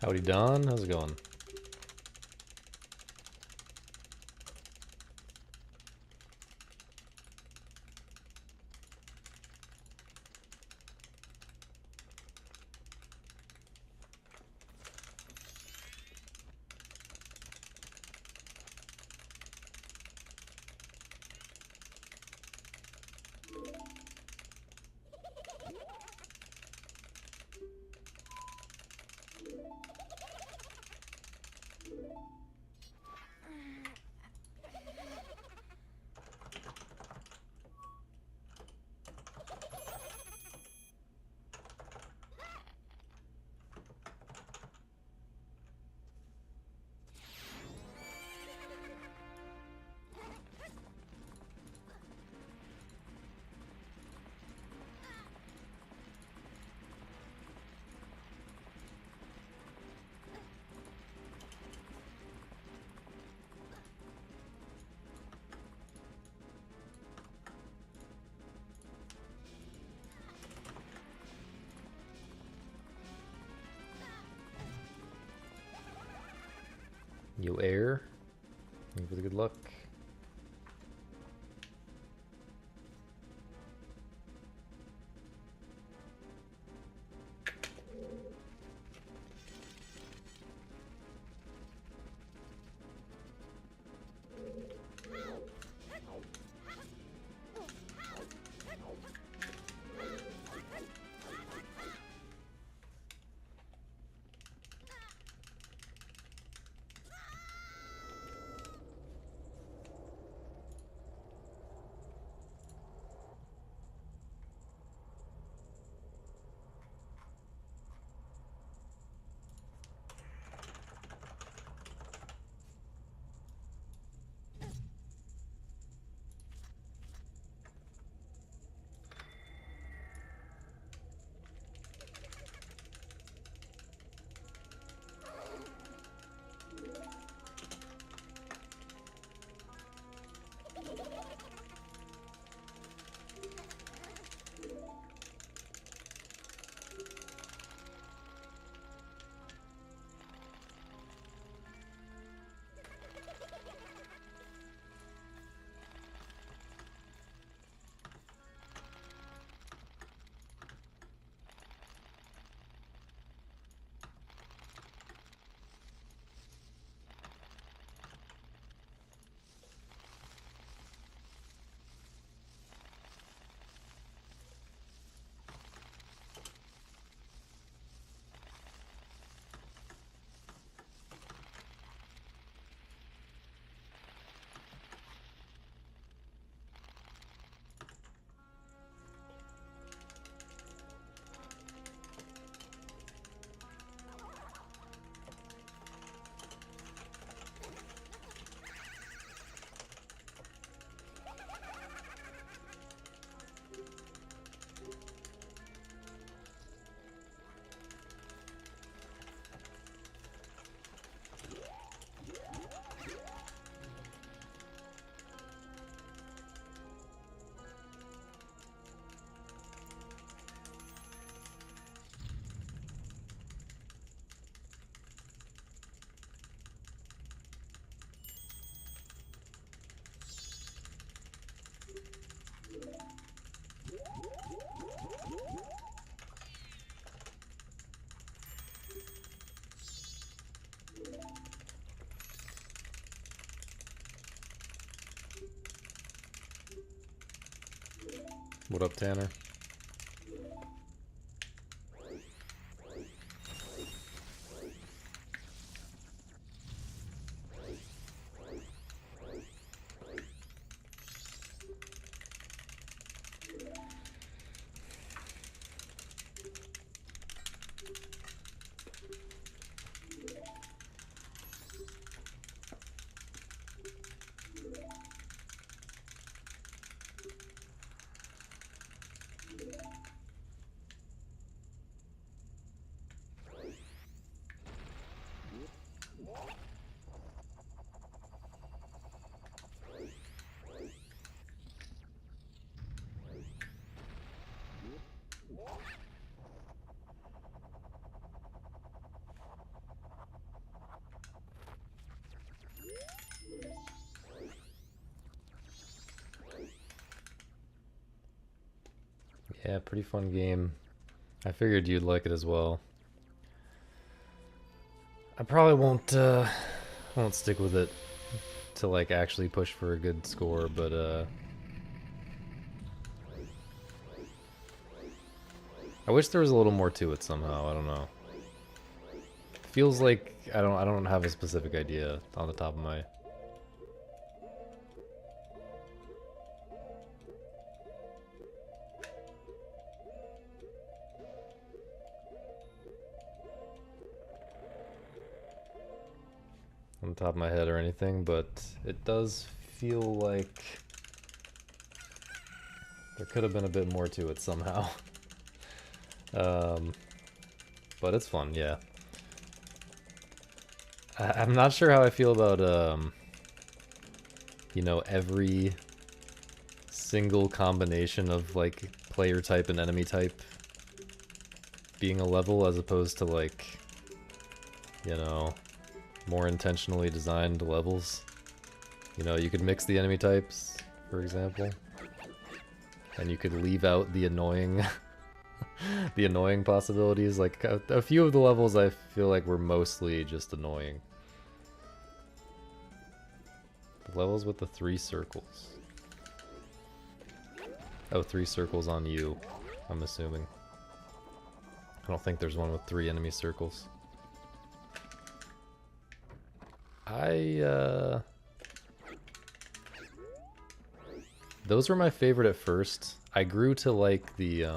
Howdy Don, how's it going? Yo air. Thank you for the good luck. What up, Tanner? Yeah, pretty fun game. I figured you'd like it as well. I probably won't stick with it to like actually push for a good score, but I wish there was a little more to it somehow. I don't know. Feels like I don't have a specific idea on the top of my. On the top of my head or anything, but it does feel like there could have been a bit more to it somehow. But it's fun, yeah. I'm not sure how I feel about you know, every single combination of like player type and enemy type being a level as opposed to like, you know, more intentionally designed levels. You know, you could mix the enemy types, for example, and you could leave out the annoying the annoying possibilities. Like a few of the levels I feel like were mostly just annoying. The levels with the 3 circles. Oh, 3 circles on you, I'm assuming. I don't think there's one with 3 enemy circles. Those were my favorite at first. I grew to like the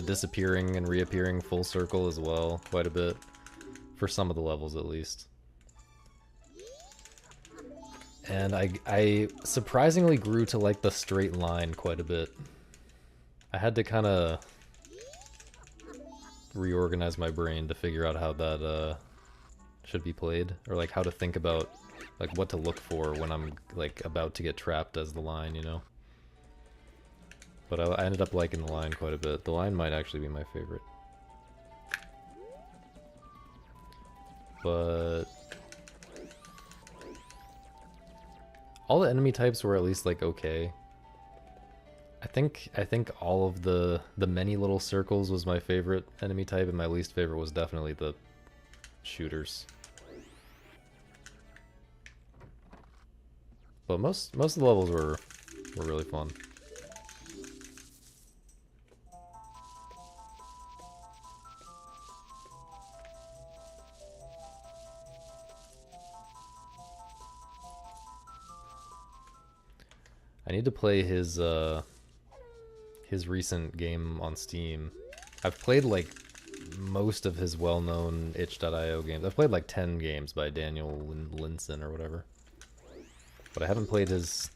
disappearing and reappearing full circle as well, quite a bit. For some of the levels, at least. And I surprisingly grew to like the straight line quite a bit. I had to kind of reorganize my brain to figure out how that should be played, or like how to think about like what to look for when I'm like about to get trapped as the line, you know. But I ended up liking the line quite a bit. The line might actually be my favorite. But all the enemy types were at least like okay. I think all of the many little circles was my favorite enemy type, and my least favorite was definitely the shooters. But most of the levels were really fun. I need to play his recent game on Steam. I've played like most of his well-known itch.io games. I've played like 10 games by Daniel Linson or whatever. But I haven't played his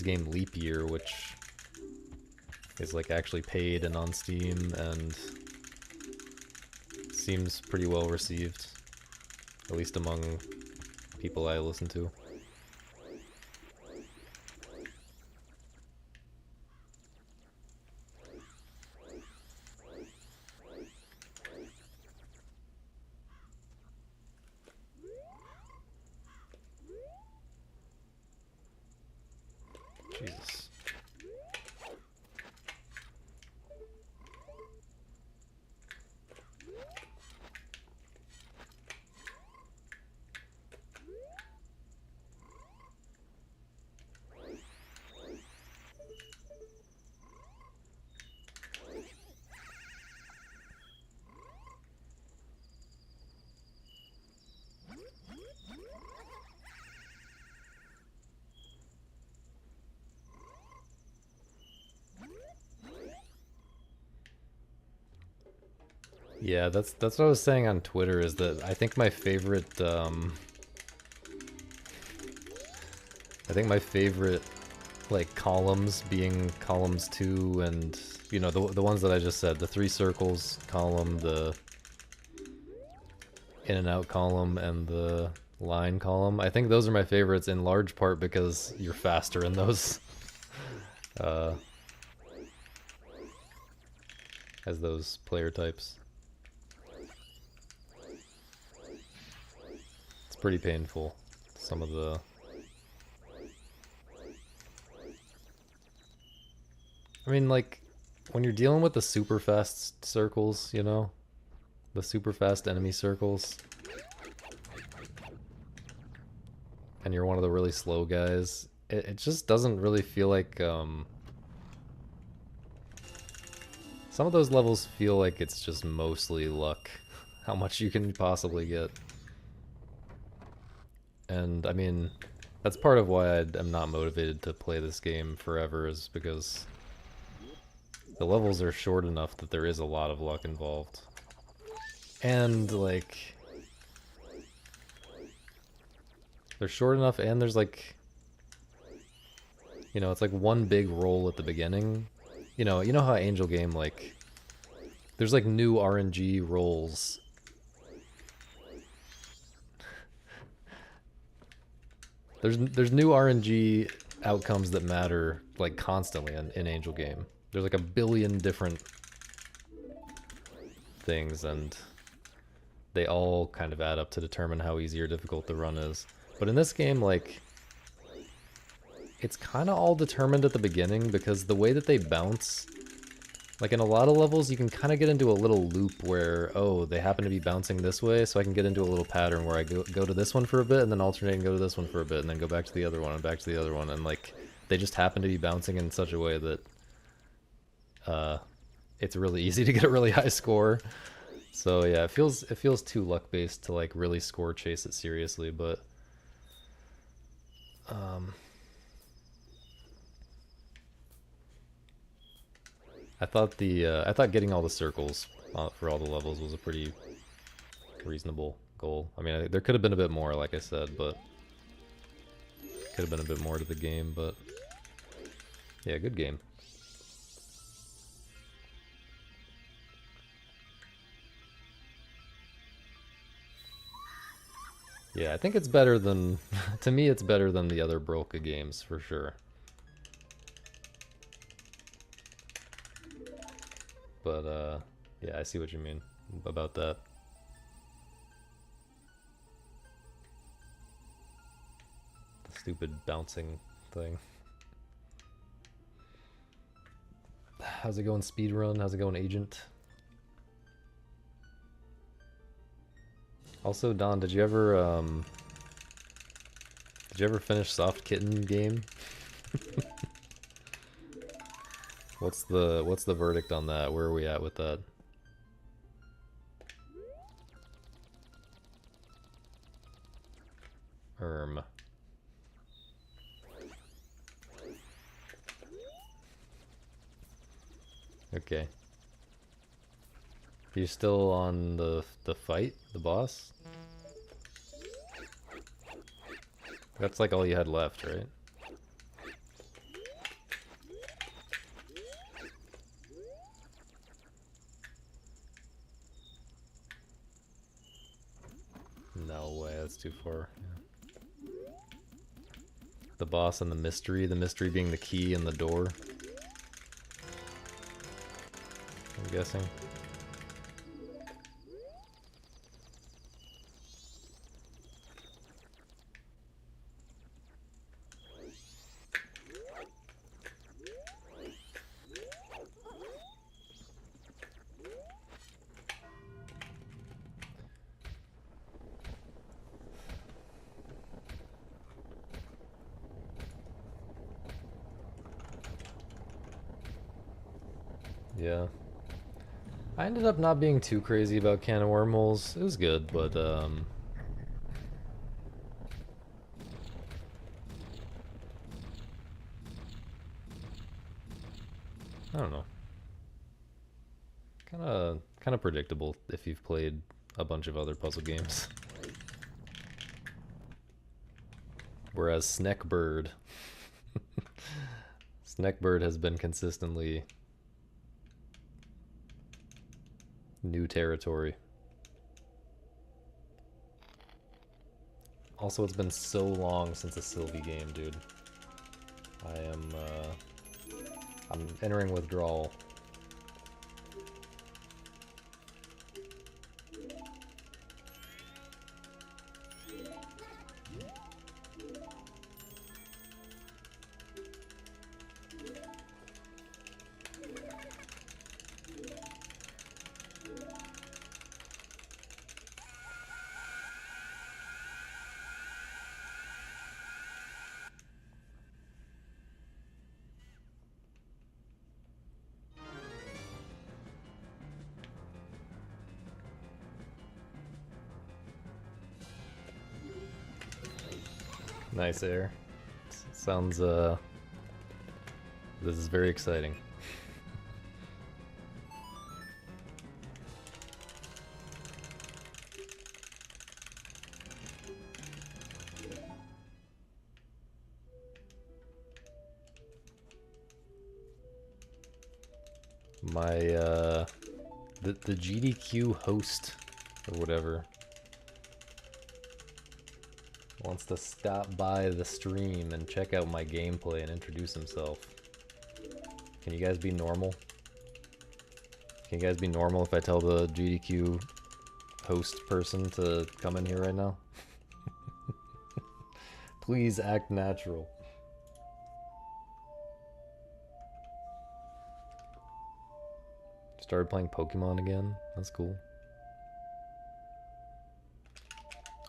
game Leap Year, which is like actually paid and on Steam and seems pretty well received, at least among people I listen to. Jesus. Yeah, that's what I was saying on Twitter, is that I think my favorite like columns being columns 2 and, you know, the ones that I just said, the 3 circles column, the in and out column, and the line column. I think those are my favorites in large part because you're faster in those. As those player types. It's pretty painful, some of the I mean, like, when you're dealing with the super fast circles, you know? The super fast enemy circles. And you're one of the really slow guys. It just doesn't really feel like, some of those levels feel like it's just mostly luck. How much you can possibly get. And, I mean, that's part of why I'm not motivated to play this game forever, is because the levels are short enough that there is a lot of luck involved. And, like, they're short enough, and there's, like, you know, it's like one big roll at the beginning. You know how Angel Game, like, there's, like, new RNG rolls. There's new RNG outcomes that matter, like, constantly in Angel Game. There's, like, a billion different things, and they all kind of add up to determine how easy or difficult the run is. But in this game, like, it's kind of all determined at the beginning, because the way that they bounce, like in a lot of levels, you can kind of get into a little loop where, oh, they happen to be bouncing this way, so I can get into a little pattern where I go to this one for a bit, and then alternate and go to this one for a bit, and then go back to the other one, and back to the other one, and like, they just happen to be bouncing in such a way that it's really easy to get a really high score. So yeah, it feels too luck-based to like really score chase it seriously, but I thought getting all the circles for all the levels was a pretty reasonable goal. I mean, there could have been a bit more, like I said, but could have been a bit more to the game, but yeah, good game. Yeah, I think it's better than, to me it's better than the other Brolka games, for sure. But, yeah, I see what you mean about that. The stupid bouncing thing. How's it going, speedrun? How's it going, agent? Also, Don, did you ever finish Soft Kitten game? What's the verdict on that? Where are we at with that? Okay. Are you still on the fight, the boss? That's like all you had left, right? No way, that's too far. Yeah. The boss and the mystery being the key and the door. I'm guessing. Yeah. I ended up not being too crazy about Can of Wormholes. It was good, but I don't know. Kinda predictable if you've played a bunch of other puzzle games. Whereas Snackbird Snackbird has been consistently new territory. Also, it's been so long since a Sylvie game, dude. I'm entering withdrawal. Nice air. Sounds, this is very exciting. My, the GDQ host, or whatever, wants to stop by the stream and check out my gameplay and introduce himself. Can you guys be normal? Can you guys be normal if I tell the GDQ host person to come in here right now? Please act natural. Started playing Pokemon again? That's cool.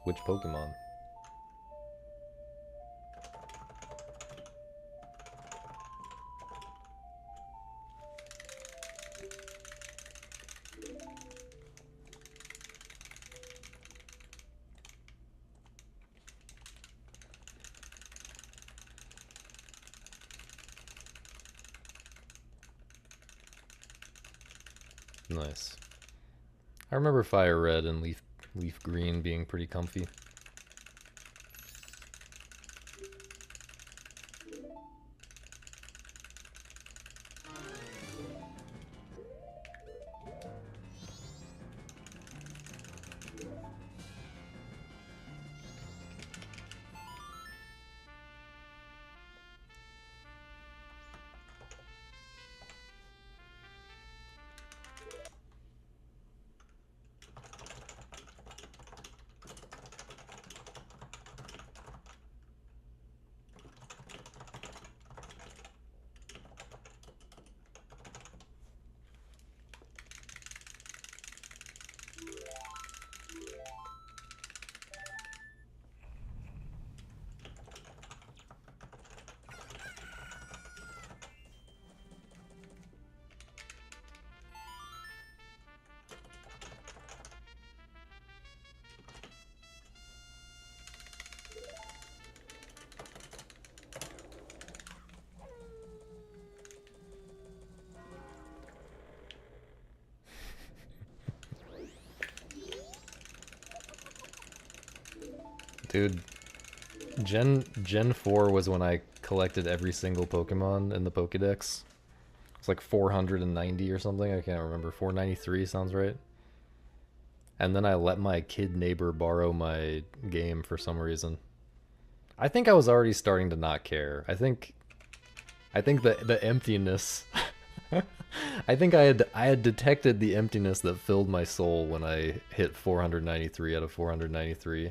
Which Pokemon? Nice. I remember Fire Red and Leaf Green being pretty comfy. Dude, Gen 4 was when I collected every single Pokemon in the Pokédex. It's like 490 or something, I can't remember. 493 sounds right. And then I let my kid neighbor borrow my game for some reason. I think I was already starting to not care. I think the emptiness I think I had detected the emptiness that filled my soul when I hit 493 out of 493.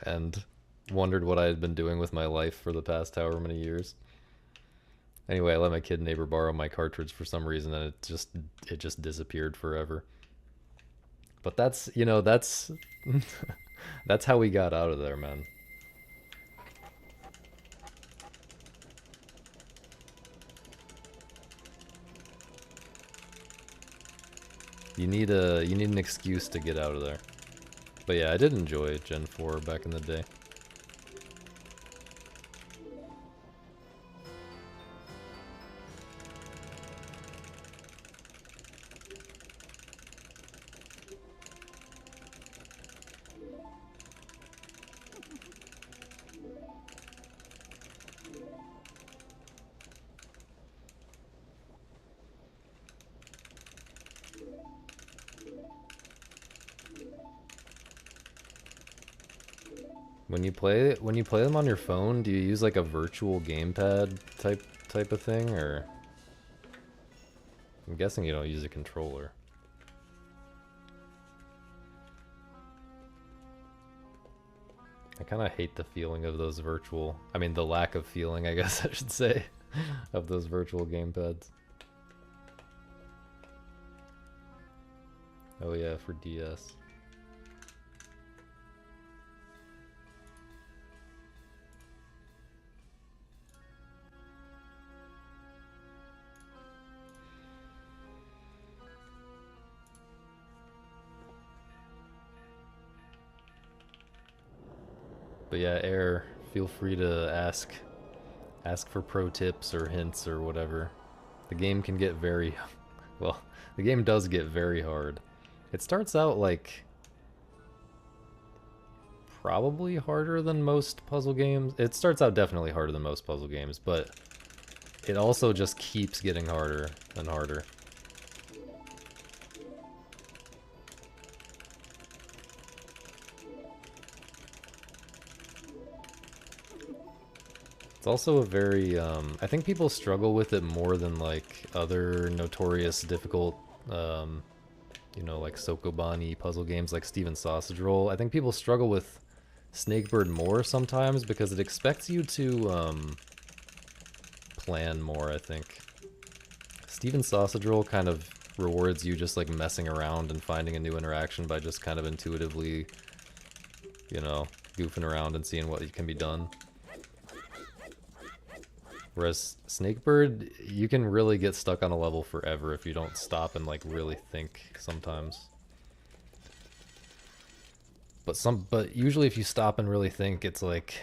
And wondered what I had been doing with my life for the past however many years. Anyway, I let my kid neighbor borrow my cartridge for some reason, and it just disappeared forever. But that's, you know, that's that's how we got out of there, man. You need an excuse to get out of there. But yeah, I did enjoy Gen 4 back in the day. When you play them on your phone, do you use like a virtual gamepad type of thing, or I'm guessing you don't use a controller. I kind of hate the feeling of those virtual, I mean the lack of feeling, I guess I should say, of those virtual gamepads. Oh yeah, for DS. But yeah, Air, feel free to ask for pro tips or hints or whatever. The game can get very, well, the game does get very hard. It starts out like probably harder than most puzzle games. It starts out definitely harder than most puzzle games, but it also just keeps getting harder and harder. It's also a very, I think people struggle with it more than like other notorious difficult, you know, like Sokobani puzzle games like Steven Sausage Roll. I think people struggle with Snakebird more sometimes because it expects you to plan more, I think. Steven Sausage Roll kind of rewards you just like messing around and finding a new interaction by just kind of intuitively, you know, goofing around and seeing what can be done. Whereas Snakebird, you can really get stuck on a level forever if you don't stop and like really think sometimes. But usually if you stop and really think, it's like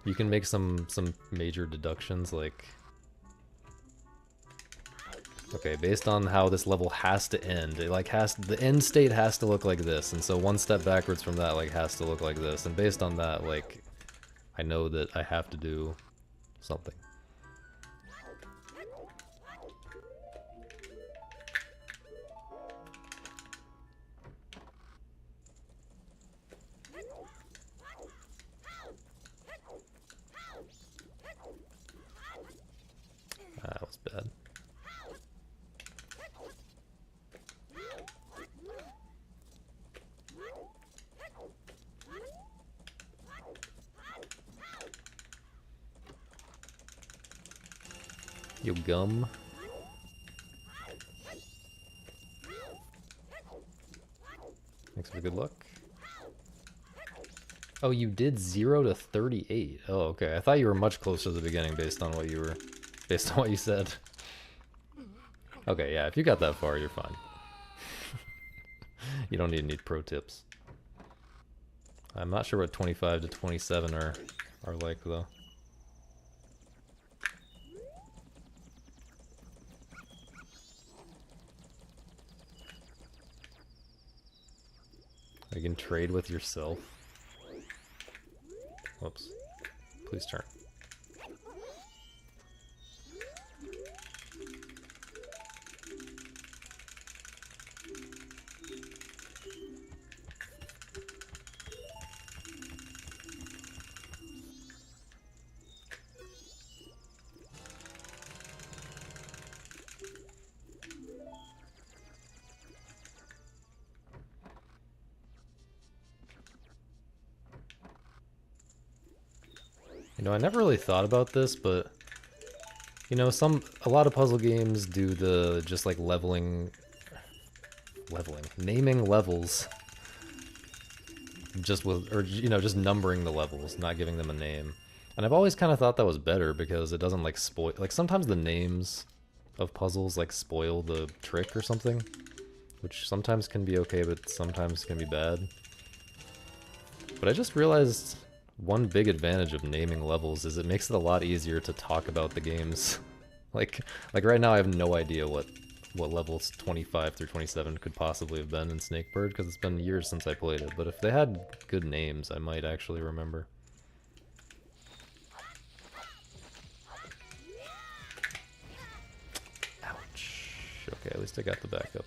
you can make some major deductions, like, okay, based on how this level has to end, it like the end state has to look like this, and so one step backwards from that like has to look like this, and based on that, like, I know that I have to do something. That was bad. Yo, gum. Thanks for the good luck. Oh, you did 0 to 38. Oh, okay. I thought you were much closer to the beginning based on what you said. Okay, yeah, if you got that far, you're fine. You don't need pro tips. I'm not sure what 25 to 27 are like though. You can trade with yourself. Whoops. Please turn. You know, I never really thought about this, but you know, a lot of puzzle games do the just like naming levels just with, or you know, just numbering the levels, not giving them a name. And I've always kind of thought that was better because it doesn't like spoil, like sometimes the names of puzzles like spoil the trick or something, which sometimes can be okay, but sometimes can be bad. But I just realized one big advantage of naming levels is it makes it a lot easier to talk about the games. like right now I have no idea what levels 25 through 27 could possibly have been in Snakebird because it's been years since I played it, but if they had good names I might actually remember. Ouch. Okay, at least I got the backup.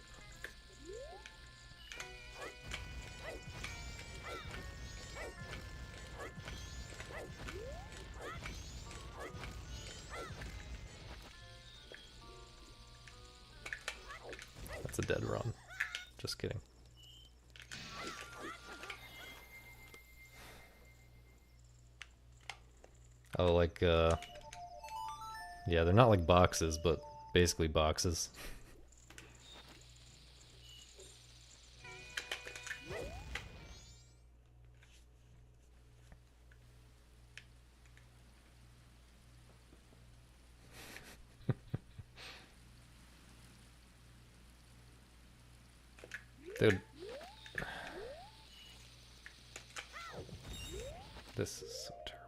That's a dead run. Just kidding. Oh, like, yeah, they're not like boxes, but basically boxes. Dude. This is so terrible.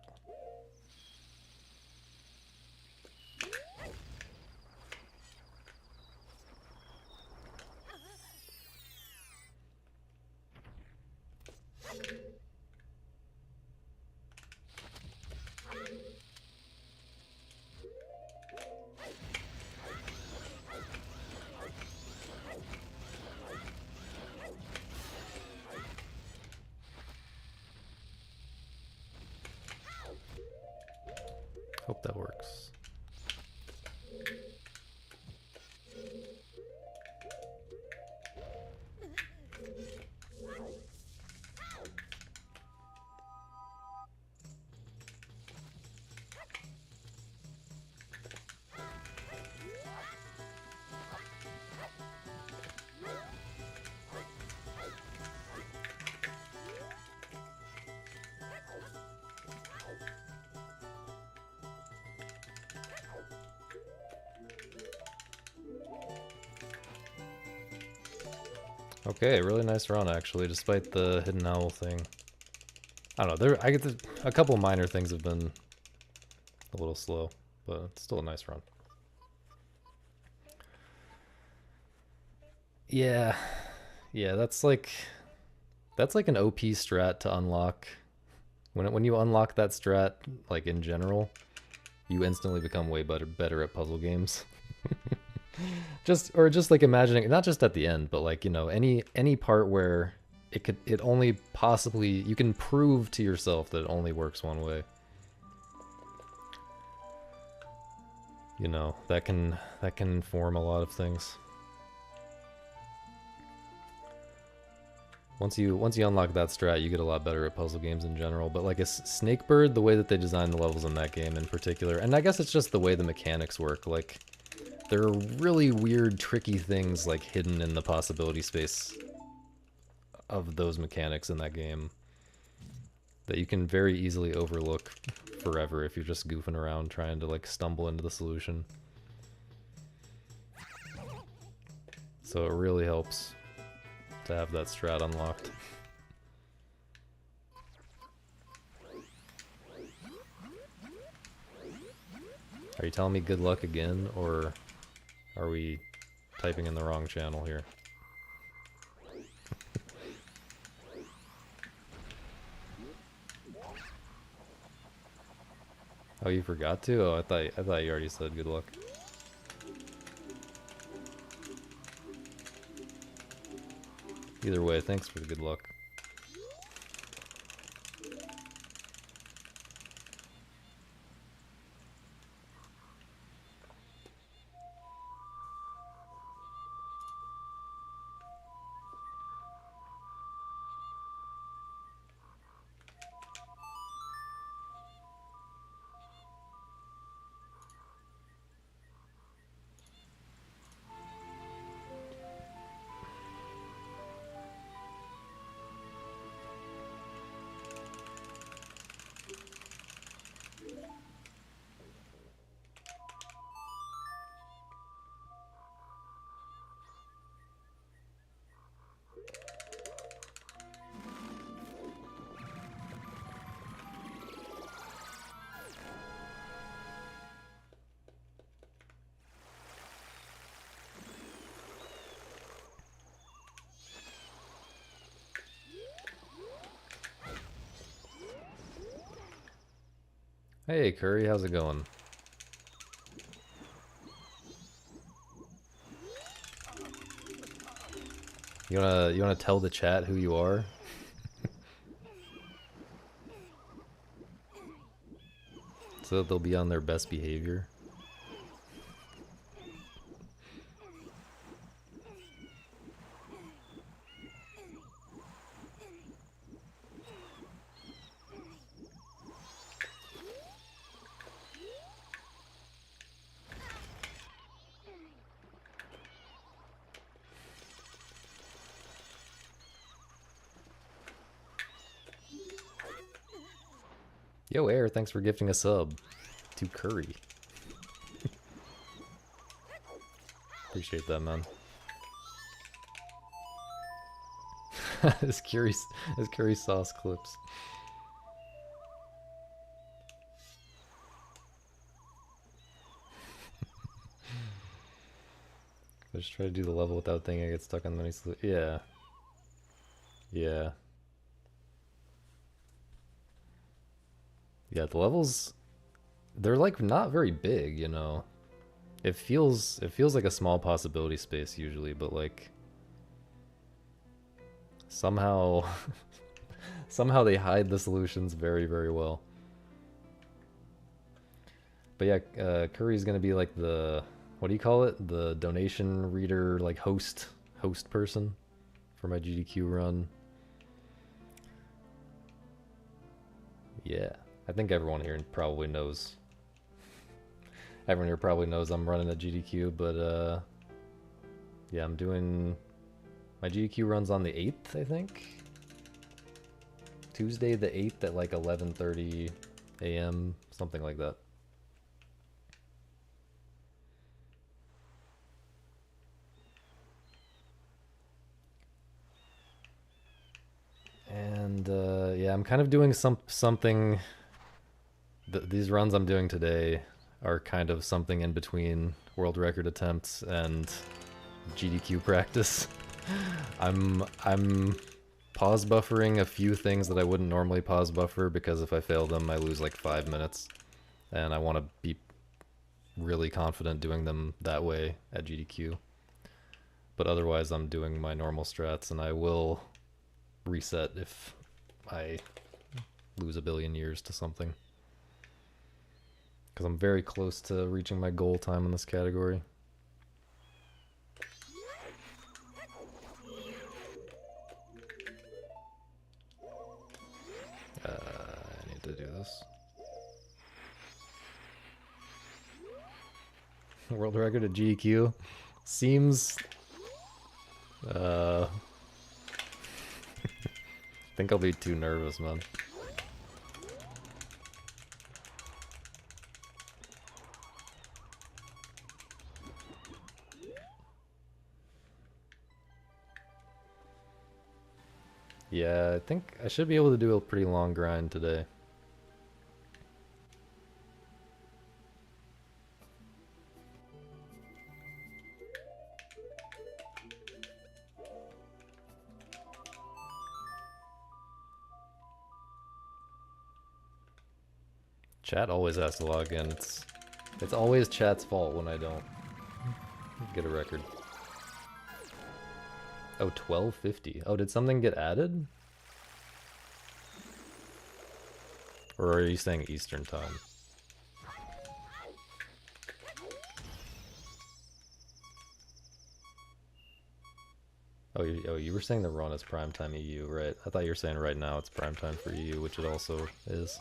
Hope that works. Okay, really nice run actually, despite the hidden owl thing. I don't know, I get a couple minor things have been a little slow, but it's still a nice run. Yeah, that's like an OP strat to unlock. When you unlock that strat, like in general, you instantly become way better at puzzle games. just like imagining, not just at the end, but like, you know, any part where it only possibly, you can prove to yourself that it only works one way. You know, that can inform a lot of things. Once you unlock that strat, you get a lot better at puzzle games in general. But like a Snakebird, the way that they designed the levels in that game in particular, and I guess it's just the way the mechanics work, like there are really weird, tricky things like hidden in the possibility space of those mechanics in that game that you can very easily overlook forever if you're just goofing around trying to like stumble into the solution. So it really helps to have that strat unlocked. Are you telling me good luck again, or are we typing in the wrong channel here? Oh, you forgot to? Oh, I thought you already said good luck. Either way, thanks for the good luck. Hey Curry, how's it going? You wanna tell the chat who you are? So that they'll be on their best behavior. Yo, Air, thanks for gifting a sub to Curry. Appreciate that, man. This curry sauce clips. I just try to do the level without thinking I get stuck on many yeah. Yeah. Yeah, the levels, they're like not very big, you know. It feels like a small possibility space usually, but like somehow somehow they hide the solutions very, very well. But yeah, Curry's gonna be like the, what do you call it? The donation reader, like host person for my GDQ run. Yeah, I think everyone here probably knows. Everyone here probably knows I'm running a GDQ, but yeah, I'm doing my GDQ runs on the 8th, I think. Tuesday the 8th at like 11:30 a.m., something like that. And yeah, I'm kind of doing something. These runs I'm doing today are kind of something in between world record attempts and GDQ practice. I'm pause buffering a few things that I wouldn't normally pause buffer because if I fail them, I lose like 5 minutes, and I want to be really confident doing them that way at GDQ. But otherwise, I'm doing my normal strats, and I will reset if I lose a billion years to something. Because I'm very close to reaching my goal time in this category. I need to do this. World record at GQ seems I think I'll be too nervous, man. Yeah, I think I should be able to do a pretty long grind today. Chat always has to log in. It's always chat's fault when I don't get a record. Oh, 12:50. Oh, did something get added? Or are you saying Eastern time? Oh, you were saying the run is primetime EU, right? I thought you were saying right now it's primetime for EU, which it also is.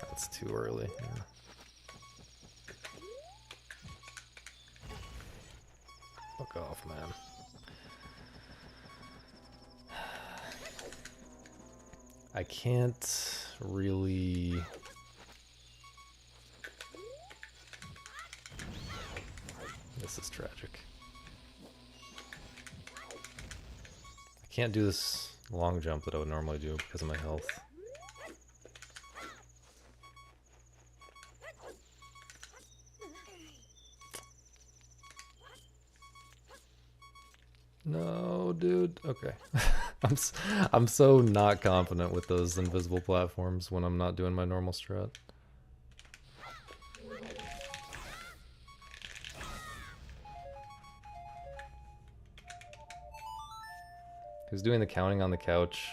That's too early. Yeah. Fuck off, man. I can't really... This is tragic. I can't do this long jump that I would normally do because of my health. No, dude. Okay. I'm so not confident with those invisible platforms when I'm not doing my normal strat. Who's doing the counting on the couch?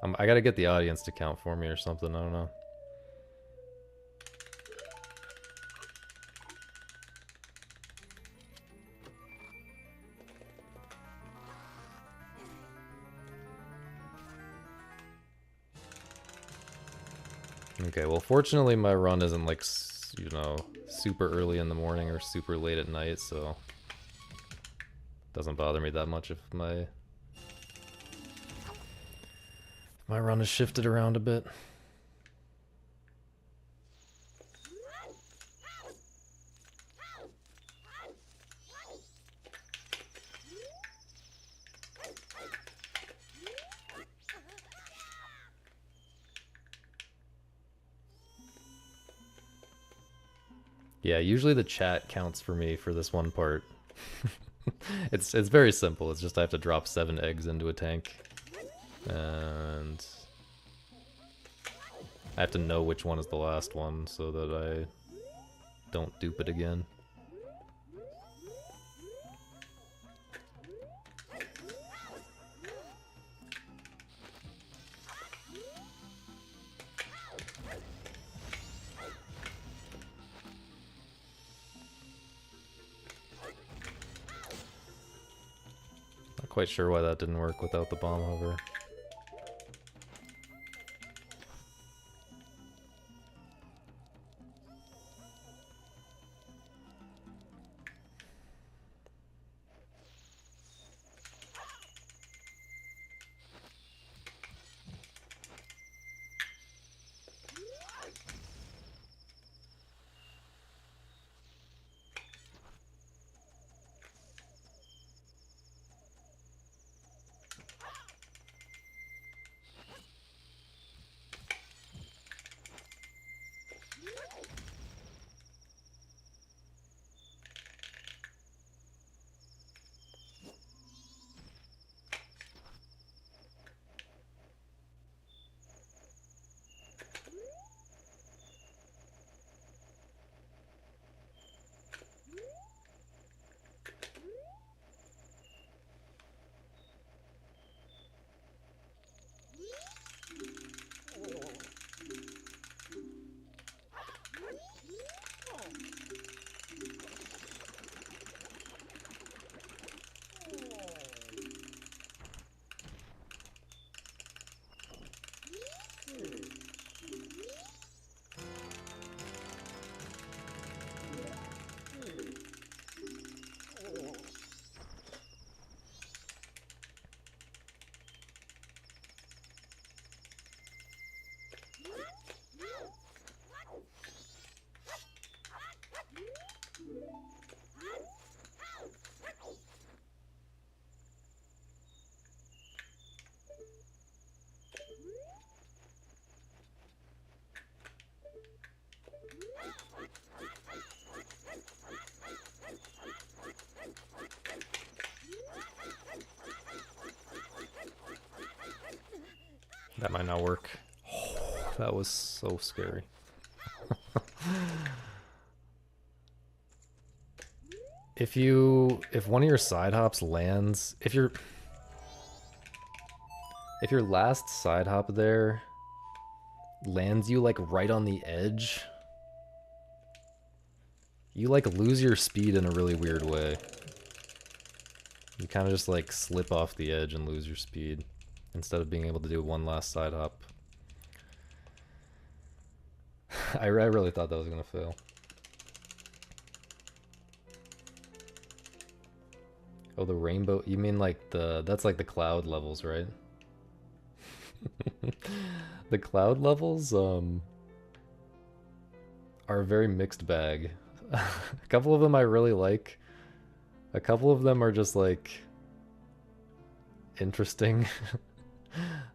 I gotta get the audience to count for me or something, I don't know. Okay, well fortunately my run isn't like, you know, super early in the morning or super late at night, so it doesn't bother me that much if my run is shifted around a bit. Yeah, usually the chat counts for me for this one part. It's very simple. It's just I have to drop 7 eggs into a tank. And I have to know which one is the last one so that I don't dupe it again. Not quite sure why that didn't work without the bomb hover. That might not work. Oh, that was so scary. If one of your side hops lands, if your last side hop there lands you like right on the edge, you like lose your speed in a really weird way. You kind of just like slip off the edge and lose your speed instead of being able to do one last side hop. I really thought that was gonna fail. Oh, the rainbow, you mean like that's like the cloud levels, right? The cloud levels are a very mixed bag. A couple of them I really like. A couple of them are just like interesting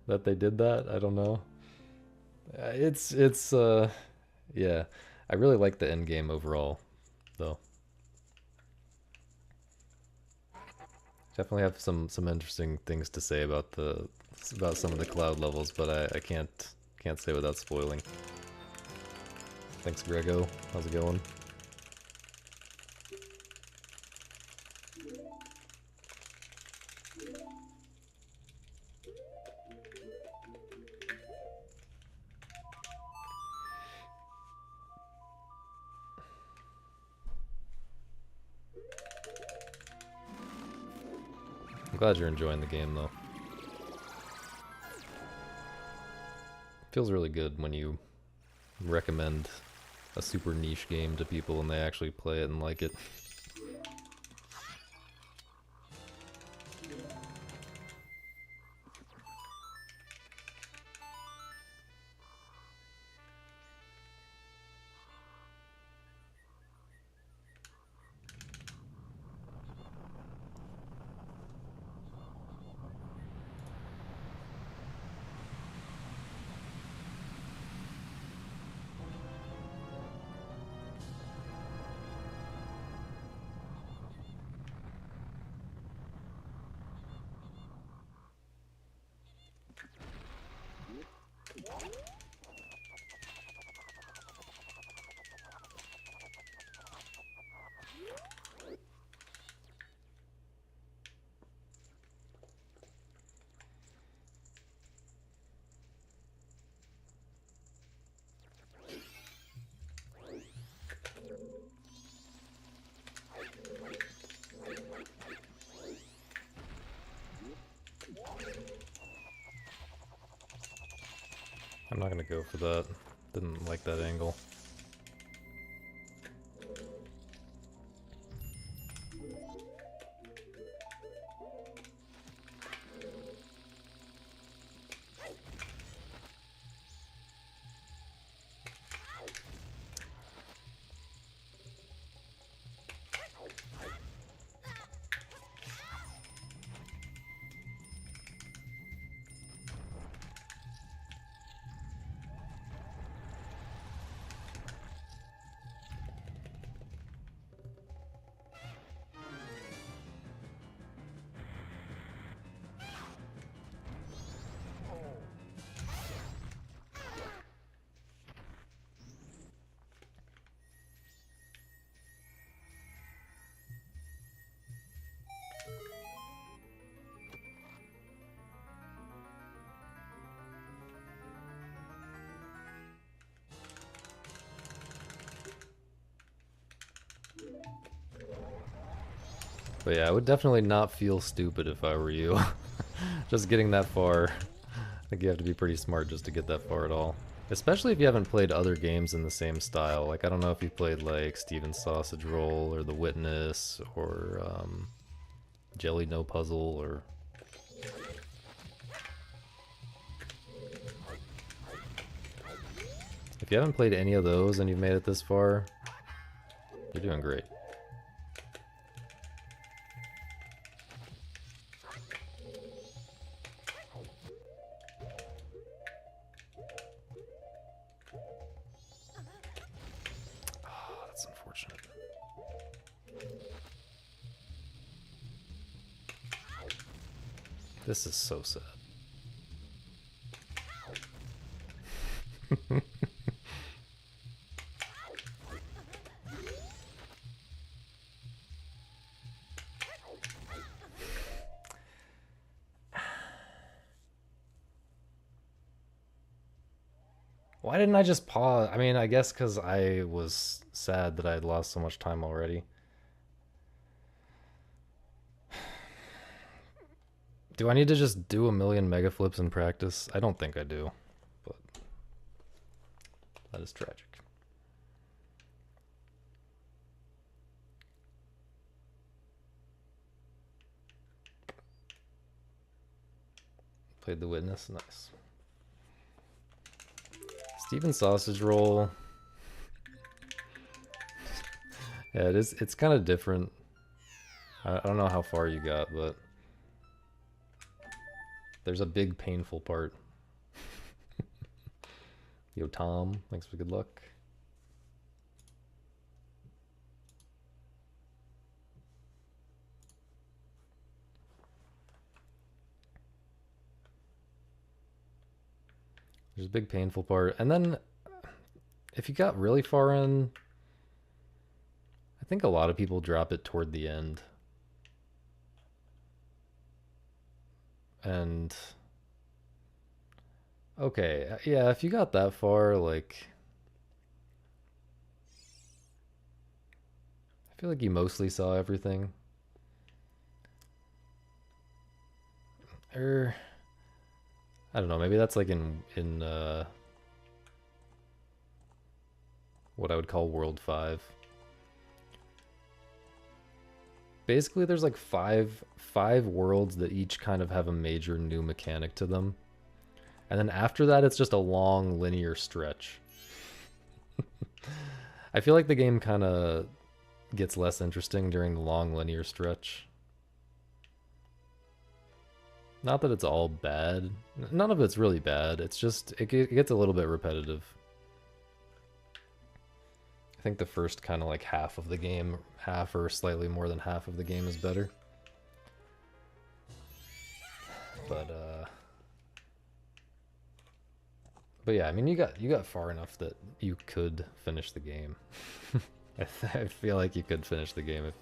that they did that. I don't know. It's yeah. I really like the end game overall though. Definitely have some interesting things to say about some of the cloud levels, but I can't say without spoiling. Thanks, Grego. How's it going? I'm glad you're enjoying the game, though. Feels really good when you recommend a super niche game to people and they actually play it and like it. not gonna go for that. Didn't like that angle. But yeah, I would definitely not feel stupid if I were you. Just getting that far. I think you have to be pretty smart just to get that far at all. Especially if you haven't played other games in the same style. Like, I don't know if you've played, like, Steven's Sausage Roll, or The Witness, or, Jelly No Puzzle, or... If you haven't played any of those and you've made it this far, you're doing great. This is so sad. Why didn't I just pause? I mean, I guess because I was sad that I had lost so much time already. Do I need to just do a million mega flips in practice? I don't think I do, but that is tragic. Played The Witness, nice. Steven's Sausage Roll. Yeah, it's kind of different. I don't know how far you got, but there's a big painful part. Yo, Tom, thanks for good luck. There's a big painful part. And then if you got really far in, I think a lot of people drop it toward the end. And okay, yeah, if you got that far, like, I feel like you mostly saw everything. Or I don't know, maybe that's like in what I would call World 5. Basically, there's like five worlds that each kind of have a major new mechanic to them. And then after that, it's just a long linear stretch. I feel like the game kind of gets less interesting during the long linear stretch. Not that it's all bad. None of it's really bad. It's just, it gets a little bit repetitive. I think the first kind of like half of the game, half or slightly more than half of the game is better. But yeah, I mean, you got far enough that you could finish the game. I feel like you could finish the game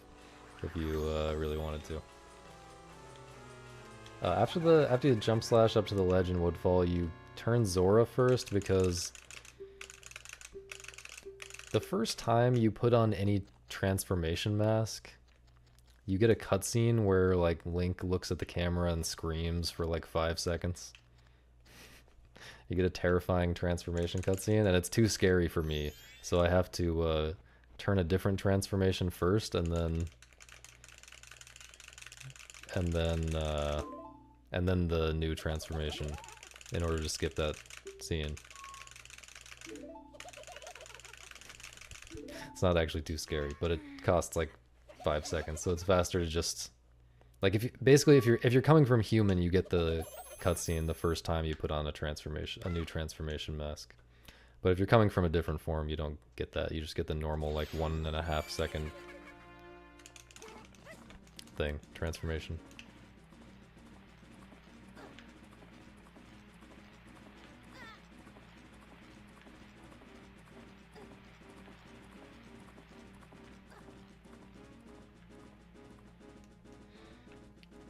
if you really wanted to. After you jump slash up to the ledge in Woodfall, you turn Zora first, because the first time you put on any transformation mask, you get a cutscene where like Link looks at the camera and screams for like 5 seconds. You get a terrifying transformation cutscene, and it's too scary for me, so I have to turn a different transformation first, and then the new transformation in order to skip that scene. It's not actually too scary, but it costs like 5 seconds, so it's faster to just like if you're coming from human, you get the cutscene the first time you put on a new transformation mask. But if you're coming from a different form, you don't get that. You just get the normal like 1.5 second thing, transformation.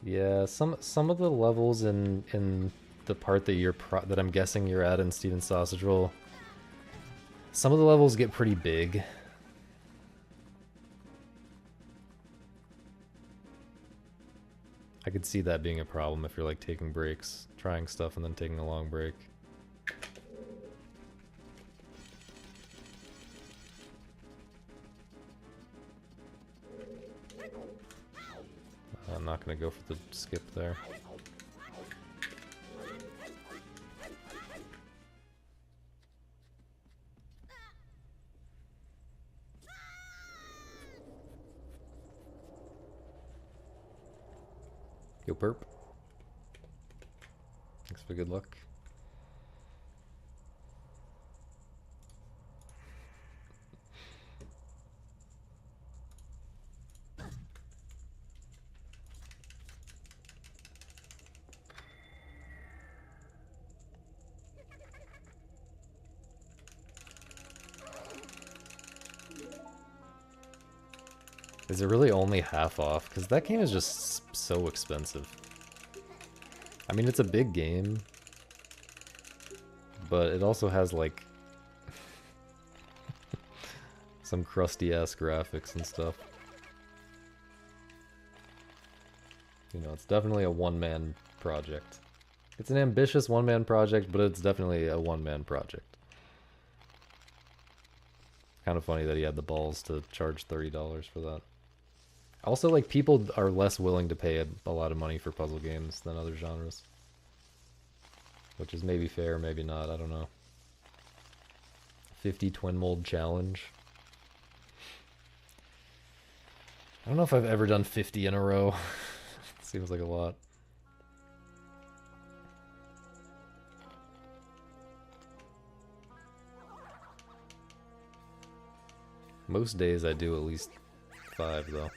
Yeah, some of the levels in the part that that I'm guessing you're at in Steven's Sausage Roll, some of the levels get pretty big. I could see that being a problem if you're like taking breaks, trying stuff and then taking a long break. I'm not gonna go for the skip there. Yo, perp. Thanks for good luck. Is it really only half off? Because that game is just so expensive. I mean, it's a big game, but it also has like some crusty-ass graphics and stuff. You know, it's definitely a one-man project. It's an ambitious one-man project, but it's definitely a one-man project. Kind of funny that he had the balls to charge $30 for that. Also, like, people are less willing to pay a lot of money for puzzle games than other genres. Which is maybe fair, maybe not, I don't know. 50 twin mold challenge. I don't know if I've ever done 50 in a row. Seems like a lot. Most days I do at least 5, though.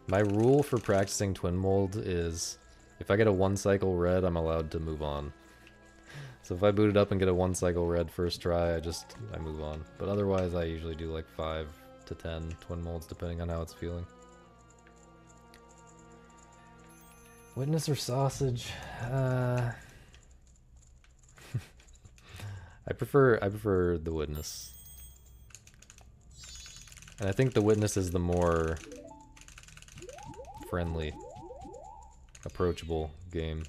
My rule for practicing twin mold is if I get a 1 cycle red, I'm allowed to move on. So if I boot it up and get a 1 cycle red first try, I move on. But otherwise I usually do like 5 to 10 twin molds depending on how it's feeling. Witness or sausage? I prefer the witness. And I think the witness is the more friendly, approachable game.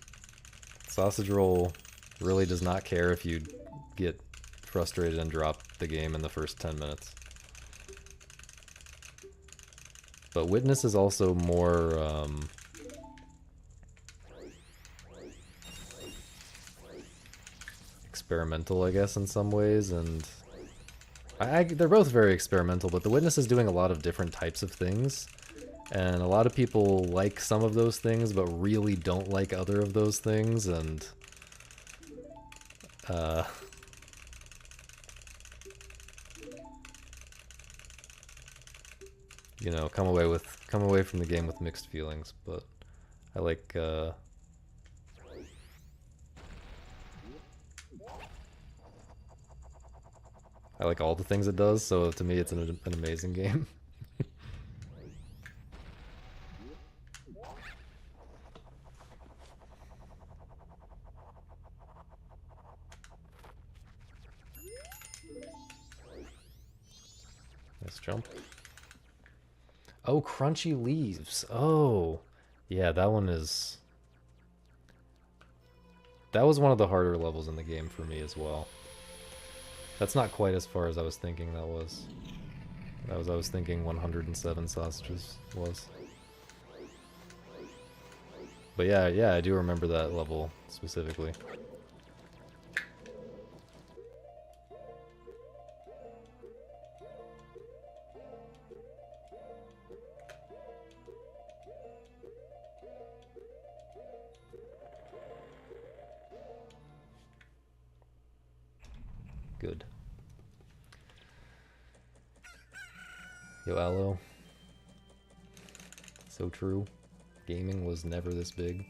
Sausage Roll really does not care if you get frustrated and drop the game in the first 10 minutes. But Witness is also more experimental, I guess, in some ways, and they're both very experimental, but the Witness is doing a lot of different types of things. And a lot of people like some of those things, but really don't like other of those things, and you know, come away from the game with mixed feelings. But I like all the things it does, so to me it's an amazing game. Nice jump. Oh, Crunchy Leaves. Oh, yeah, that one is That was one of the harder levels in the game for me as well. That's not quite as far as I was thinking that was. I was thinking 107 sausages was. But yeah, I do remember that level specifically. Good. Yo, Aloe. So true. Gaming was never this big.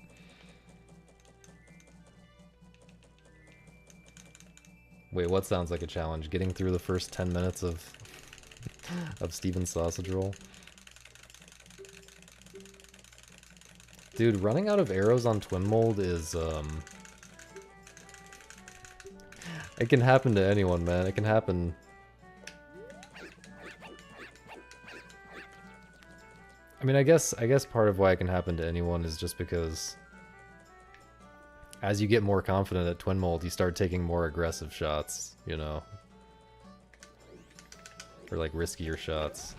Wait, what sounds like a challenge? Getting through the first 10 minutes of Steven's sausage roll? Dude, running out of arrows on Twin Mold is, it can happen to anyone, man. It can happen. I mean, I guess part of why it can happen to anyone is just because as you get more confident at Twin Mold, you start taking more aggressive shots, you know? Or like riskier shots.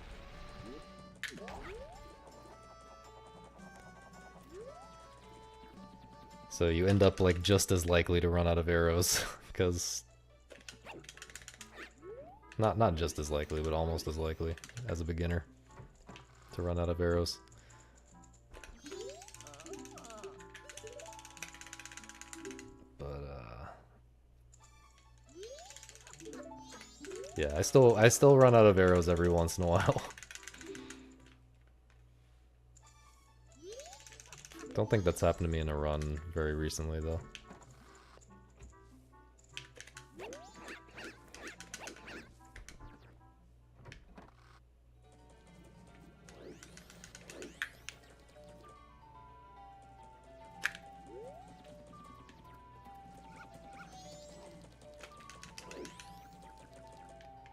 So you end up like just as likely to run out of arrows, because not just as likely, but almost as likely as a beginner to run out of arrows. But yeah, I still run out of arrows every once in a while. Don't think that's happened to me in a run very recently, though.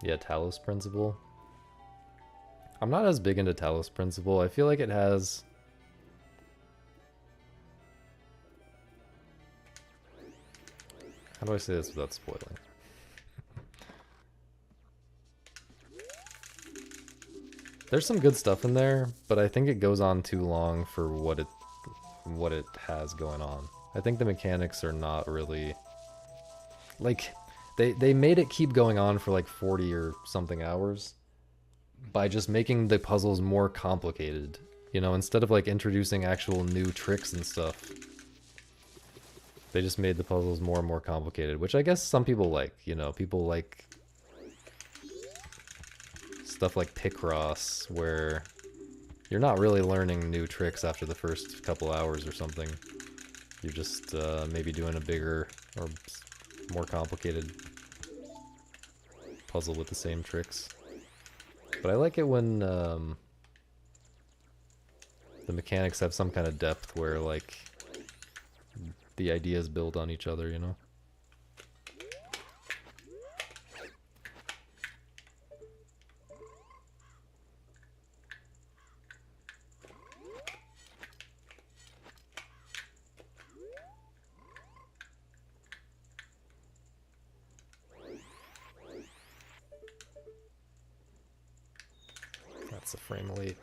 Yeah, Talos Principle. I'm not as big into Talos Principle. I feel like it has... How do I say this without spoiling? There's some good stuff in there, but I think it goes on too long for what it has going on. I think the mechanics are not really... Like, they made it keep going on for like 40 or something hours by just making the puzzles more complicated. You know, instead of like introducing actual new tricks and stuff, they just made the puzzles more and more complicated, which I guess some people like, you know, people like stuff like Picross, where you're not really learning new tricks after the first couple hours or something. You're just maybe doing a bigger or more complicated puzzle with the same tricks. But I like it when the mechanics have some kind of depth where, like, the ideas build on each other, you know? That's a frame late.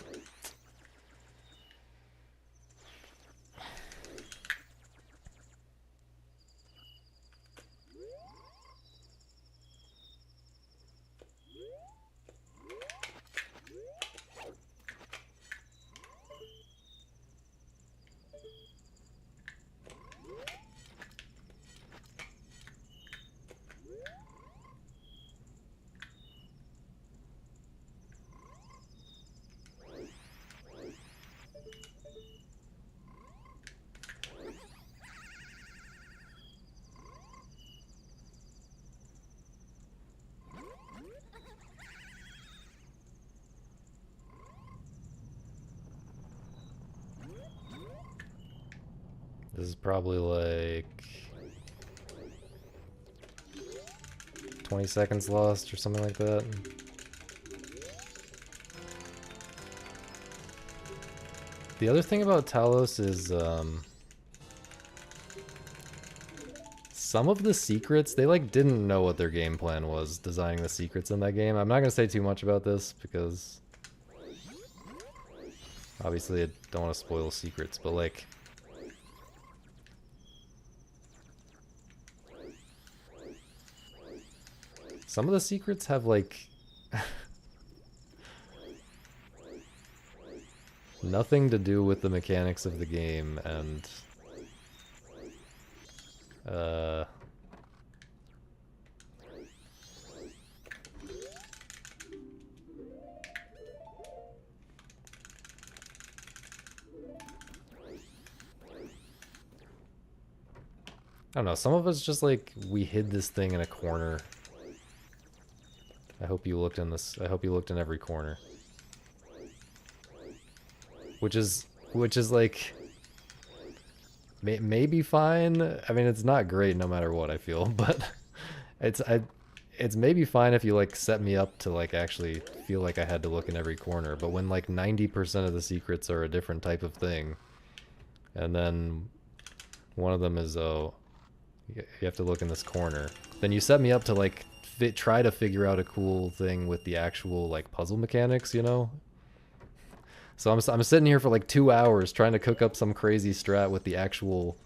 This is probably like 20 seconds lost or something like that. The other thing about Talos is some of the secrets, they like didn't know what their game plan was designing the secrets in that game. I'm not gonna say too much about this because obviously I don't want to spoil secrets, but like some of the secrets have like nothing to do with the mechanics of the game, and I don't know, some of us just like, we hid this thing in a corner. I hope you looked in this, I hope you looked in every corner. Which is like, maybe fine. I mean, it's not great no matter what, I feel, but it's maybe fine if you like set me up to like actually feel like I had to look in every corner, but when like 90% of the secrets are a different type of thing, and then one of them is, oh, you have to look in this corner, then you set me up to like try to figure out a cool thing with the actual like puzzle mechanics, you know? So I'm sitting here for like 2 hours trying to cook up some crazy strat with the actual,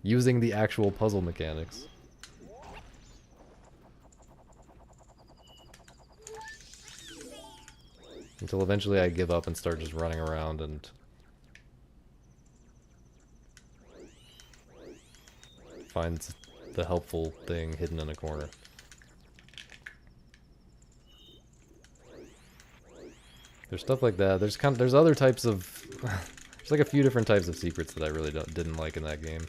using the actual puzzle mechanics. Until eventually I give up and start just running around and find the helpful thing hidden in a corner. There's stuff like that. There's other types of there's like a few different types of secrets that I really didn't like in that game.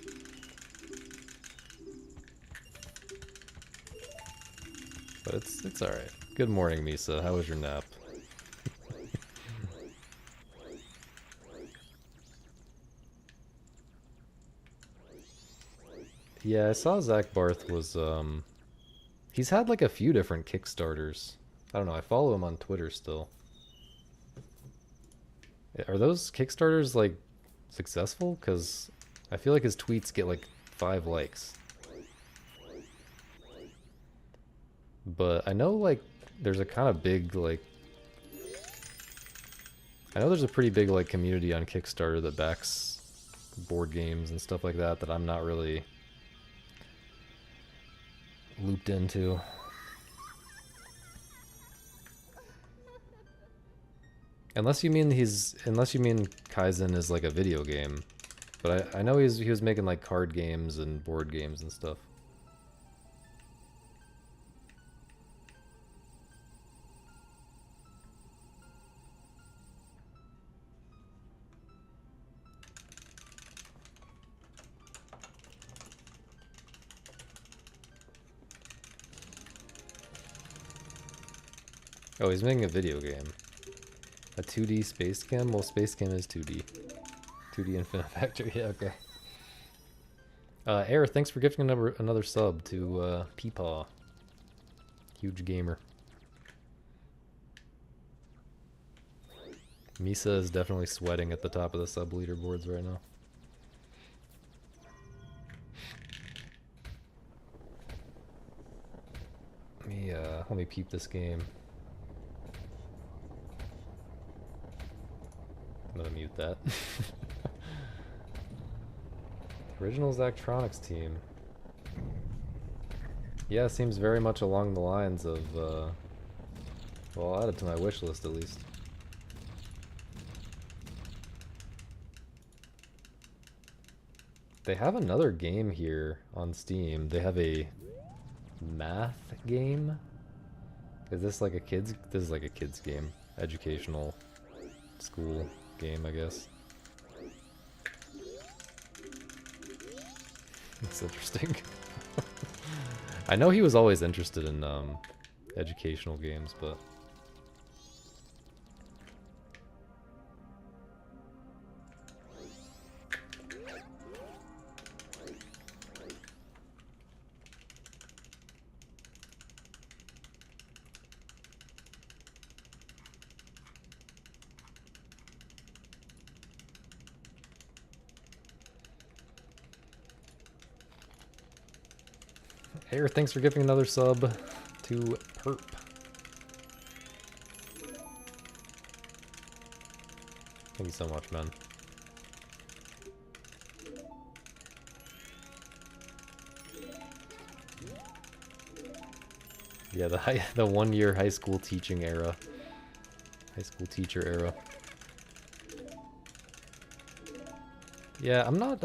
But it's all right. Good morning, Misa. How was your nap? Yeah, I saw Zach Barth was he's had like a few different Kickstarters. I don't know, I follow him on Twitter still. Are those Kickstarters like successful? Because I feel like his tweets get like 5 likes. But I know like there's a kind of big like, I know there's a pretty big like community on Kickstarter that backs board games and stuff like that that I'm not really looped into. Unless you mean Kaizen is like a video game. But I know he was making like card games and board games and stuff. Oh, he's making a video game. A 2D Space Cam? Well, Space Cam is 2D. 2D Infinite Factory, yeah, okay. Air, thanks for gifting another sub to Peepaw. Huge gamer. Misa is definitely sweating at the top of the sub leaderboards right now. Let me peep this game. I'm gonna mute that. Original Zachtronics team. Yeah, seems very much along the lines of, well, I'll add it to my wish list at least. They have another game here on Steam. They have a math game. Is this like a kids? This is like a kids game. Educational school game, I guess. That's interesting. I know he was always interested in educational games, but Hey, thanks for giving another sub to Perp. Thank you so much, man. Yeah, the 1 year high school teaching era. High school teacher era. Yeah, I'm not,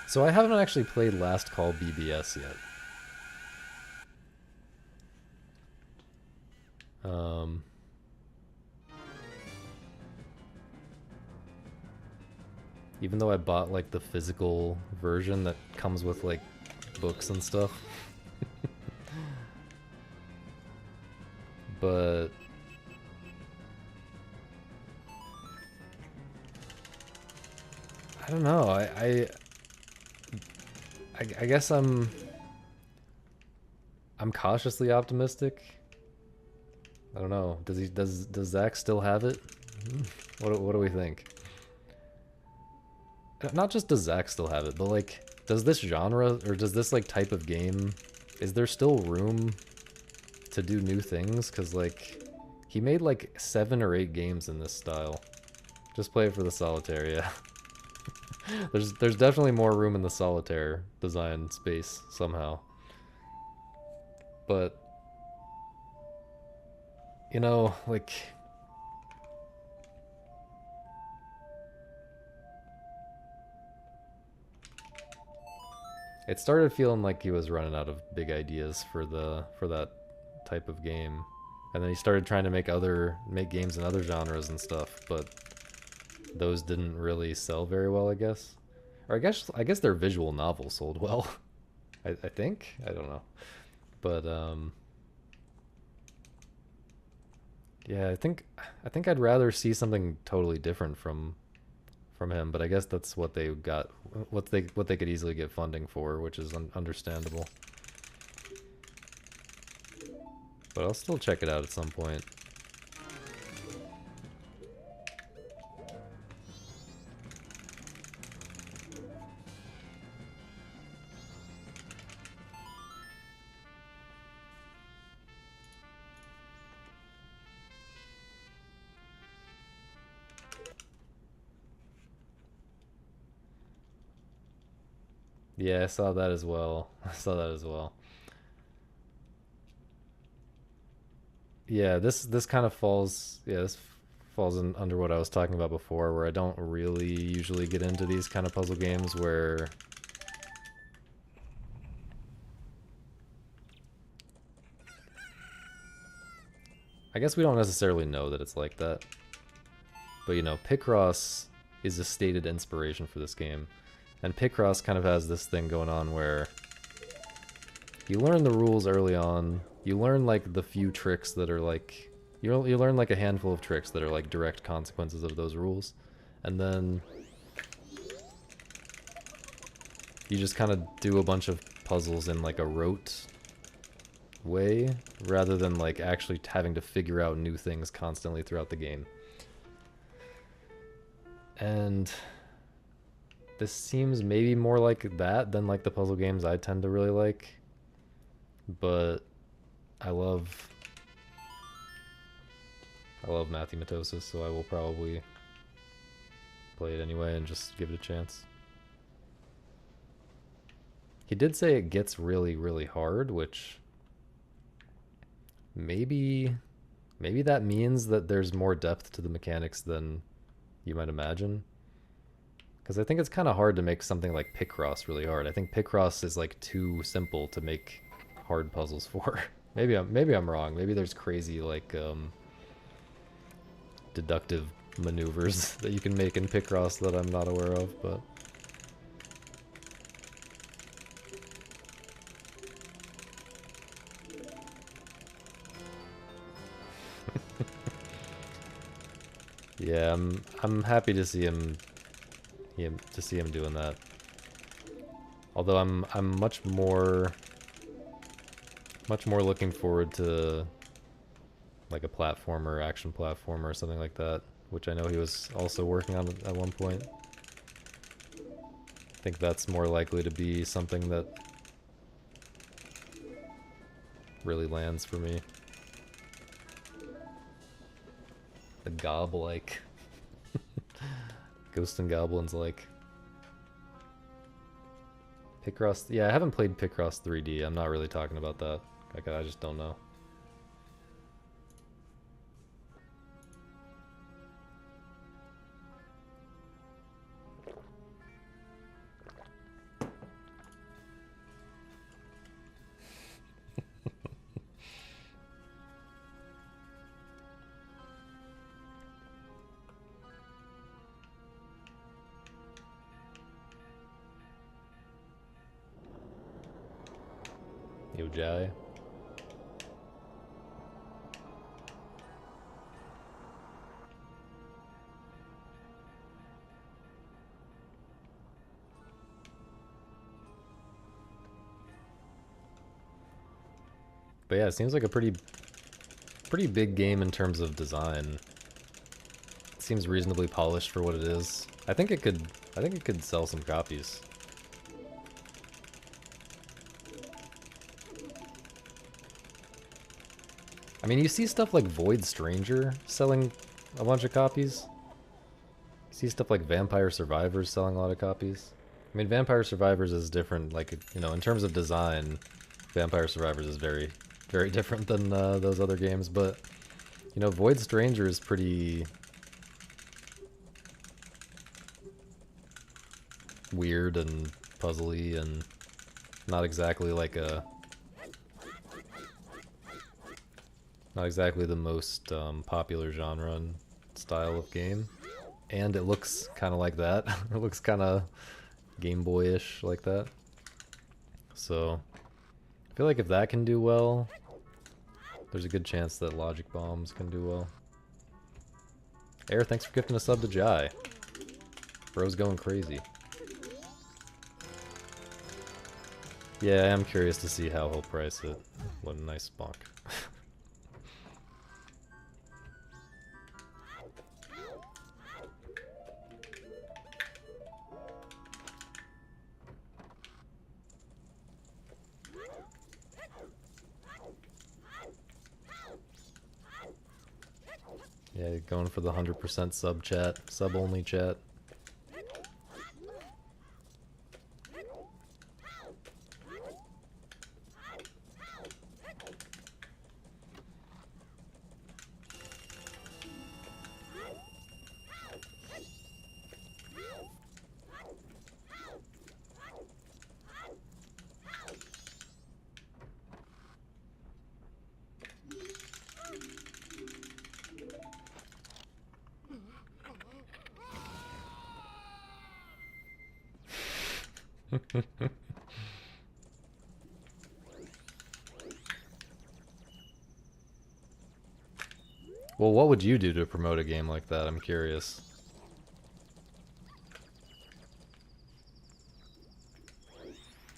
so I haven't actually played Last Call BBS yet. Even though I bought, like, the physical version that comes with, like, books and stuff. But I don't know. I guess I'm cautiously optimistic. I don't know. Does Zach still have it? What do we think? Not just does Zach still have it, but like, does this genre or does this like type of game, is there still room to do new things? Cause like, he made like 7 or 8 games in this style. Just play it for the solitaire, yeah. There's definitely more room in the solitaire design space somehow. But you know, like, it started feeling like he was running out of big ideas for that type of game. And then he started trying to make games in other genres and stuff, but those didn't really sell very well, I guess. Or I guess their visual novel sold well. I think? I don't know. But yeah, I think I'd rather see something totally different from him, but I guess that's what they got, what they could easily get funding for, which is understandable. But I'll still check it out at some point. Yeah, I saw that as well. I saw that as well. Yeah, this kind of falls, yeah, this falls in under what I was talking about before, where I don't really usually get into these kind of puzzle games where I guess we don't necessarily know that it's like that. But you know, Picross is a stated inspiration for this game. And Picross kind of has this thing going on where you learn the rules early on. You learn like the few tricks that are like, you learn like a handful of tricks that are like direct consequences of those rules. And then you just kind of do a bunch of puzzles in like a rote way, rather than like actually having to figure out new things constantly throughout the game. And this seems maybe more like that than like the puzzle games I tend to really like. But I love Matthew Matosis, so I will probably play it anyway and just give it a chance. He did say it gets really, really hard, which maybe that means that there's more depth to the mechanics than you might imagine. Because I think it's kind of hard to make something like Picross really hard. I think Picross is like too simple to make hard puzzles for. maybe I'm wrong. Maybe there's crazy like deductive maneuvers that you can make in Picross that I'm not aware of, but yeah, I'm happy to see him doing that. Although I'm much more looking forward to like a platformer, action platformer, or something like that, which I know he was also working on at one point. I think that's more likely to be something that really lands for me. The gob-like. Ghost and Goblins like. Picross, yeah, I haven't played Picross 3D. I'm not really talking about that. I just don't know. Yo, Jai. But yeah, it seems like a pretty big game in terms of design. It seems reasonably polished for what it is. I think it could sell some copies. I mean, you see stuff like Void Stranger selling a bunch of copies. You see stuff like Vampire Survivors selling a lot of copies. I mean, Vampire Survivors is different, like, you know, in terms of design, Vampire Survivors is very, very different than those other games, but, you know, Void Stranger is pretty weird and puzzly and not exactly like a... Not exactly the most popular genre and style of game. And it looks kind of like that. It looks kind of Game Boy-ish like that. So, I feel like if that can do well, there's a good chance that Logic Bombs can do well. Air, thanks for gifting a sub to Jai. Bro's going crazy. Yeah, I am curious to see how he'll price it. What a nice bonk. Yeah, going for the 100% sub chat, sub only chat. Well, what would you do to promote a game like that? I'm curious.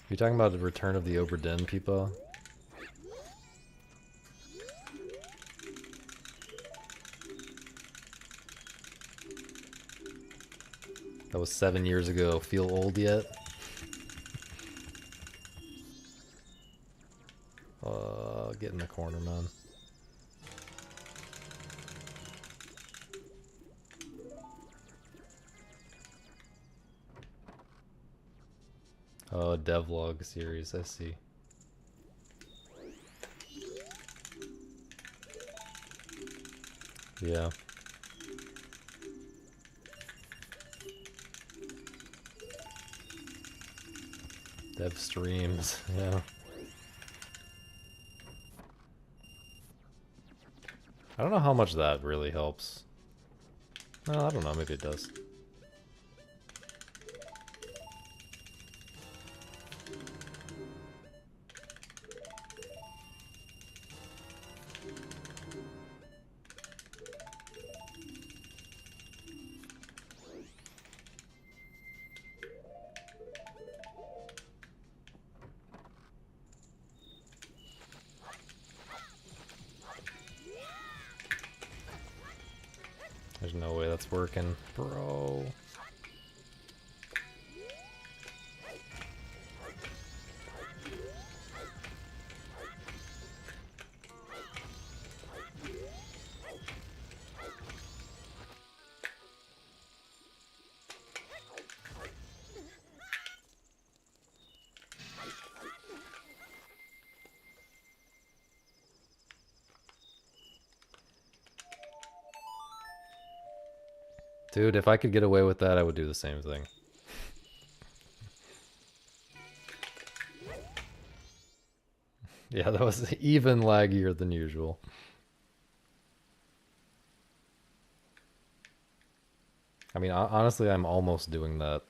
You talking about the Return of the Obra Dinn, people? That was 7 years ago. Feel old yet? Get in the corner, man. Oh, devlog series, I see. Yeah. Dev streams, yeah. I don't know how much that really helps. No, I don't know, maybe it does. There's no way that's working, bro. Dude, if I could get away with that, I would do the same thing. Yeah, that was even laggier than usual. I mean, honestly, I'm almost doing that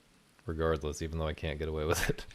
regardless, even though I can't get away with it.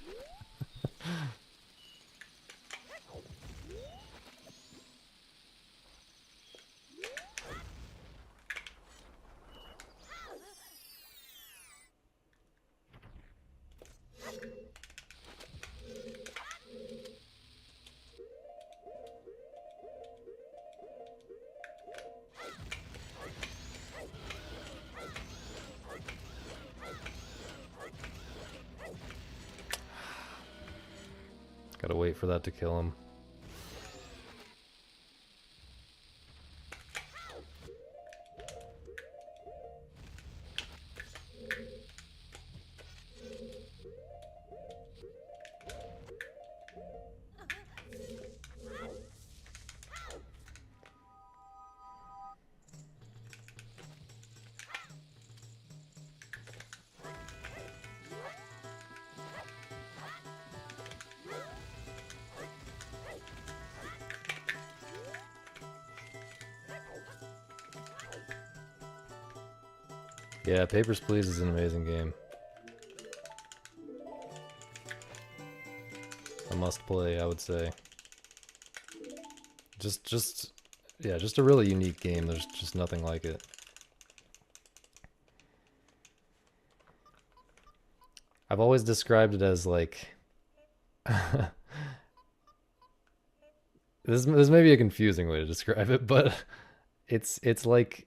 Gotta wait for that to kill him. Yeah, Papers, Please is an amazing game. A must play, I would say. Yeah, just a really unique game. There's just nothing like it. I've always described it as like this may be a confusing way to describe it, but it's like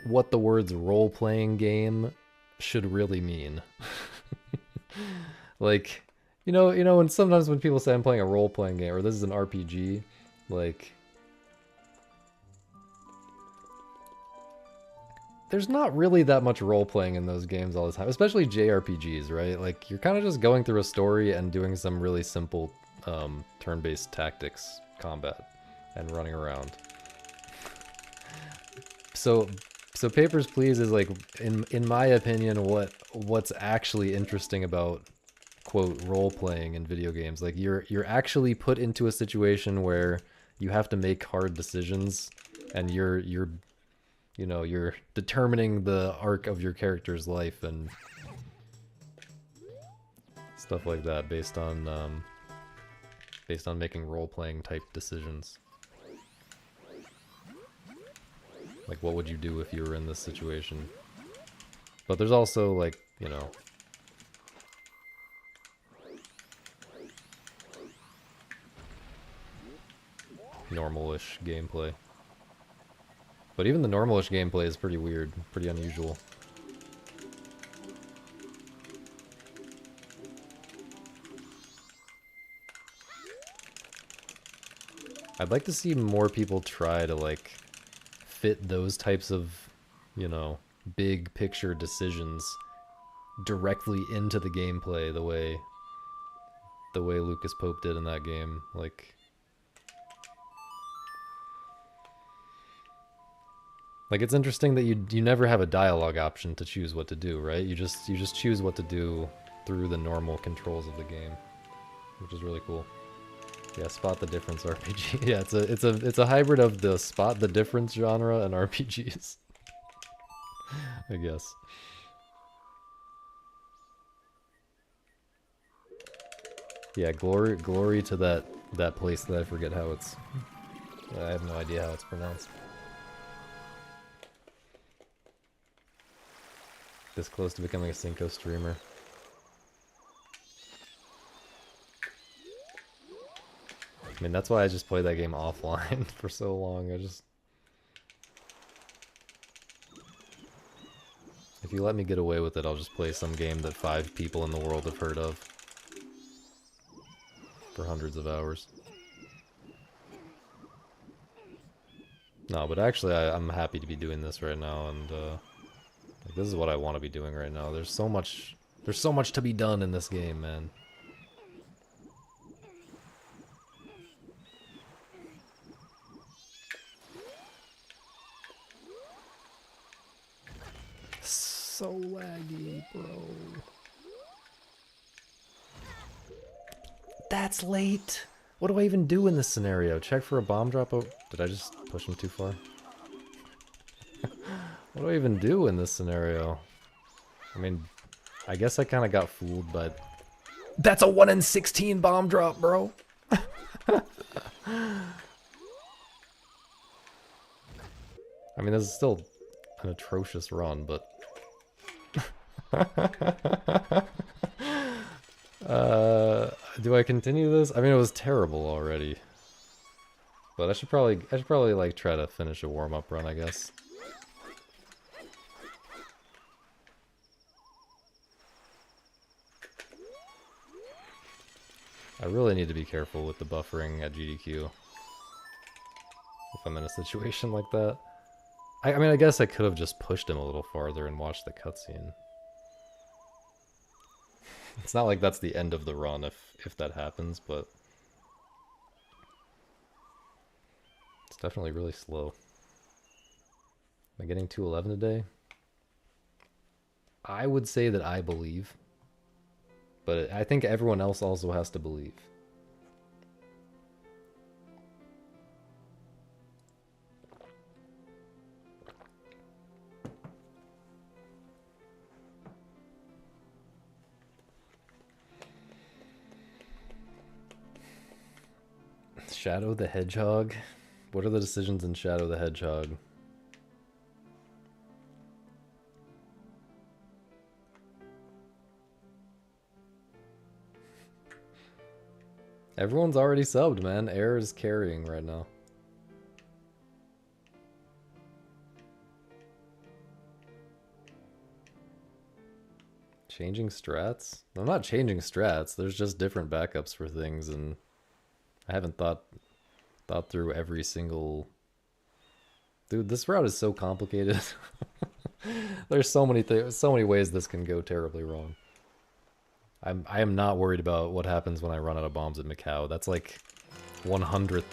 what the words role-playing game should really mean. Like, you know, when sometimes when people say I'm playing a role-playing game or this is an RPG, like there's not really that much role-playing in those games all the time, especially JRPGs, right? Like you're kind of just going through a story and doing some really simple turn-based tactics combat and running around. So Papers, Please is like, in my opinion, what's actually interesting about quote role-playing in video games. Like you're actually put into a situation where you have to make hard decisions, and you're determining the arc of your character's life and stuff like that based on making role-playing type decisions. Like, what would you do if you were in this situation? But there's also, like, you know, normal-ish gameplay. But even the normal-ish gameplay is pretty weird, pretty unusual. I'd like to see more people try to, like, fit those types of, you know, big picture decisions directly into the gameplay the way Lucas Pope did in that game. Like it's interesting that you never have a dialogue option to choose what to do, right? You just choose what to do through the normal controls of the game, which is really cool. Yeah, Spot the Difference RPG. Yeah, it's a hybrid of the Spot the Difference genre and RPGs. I guess. Yeah, glory to that place that I forget how it's. I have no idea how it's pronounced. This close to becoming a Cinco streamer. I mean, that's why I just played that game offline for so long. If you let me get away with it, I'll just play some game that 5 people in the world have heard of for hundreds of hours. No, but actually, I'm happy to be doing this right now, and like, this is what I want to be doing right now. There's so much to be done in this game, man. so laggy, bro. That's late. What do I even do in this scenario? Check for a bomb drop? Oh, did I just push him too far? What do I even do in this scenario? I mean, I guess I kind of got fooled, but... That's a 1 in 16 bomb drop, bro! I mean, this is still an atrocious run, but... do I continue this? I mean, it was terrible already. But I should probably like try to finish a warm-up run, I guess. I really need to be careful with the buffering at GDQ. If I'm in a situation like that. I mean, I guess I could have just pushed him a little farther and watched the cutscene. It's not like that's the end of the run if that happens, but... It's definitely really slow. Am I getting 211 today? I would say that I believe. But I think everyone else also has to believe. Shadow the Hedgehog? What are the decisions in Shadow the Hedgehog? Everyone's already subbed, man. Air is carrying right now. Changing strats? I'm not changing strats. There's just different backups for things, and I haven't thought through every single... Dude, this route is so complicated. There's so many ways this can go terribly wrong. I am not worried about what happens when I run out of bombs at Macau. That's like 100th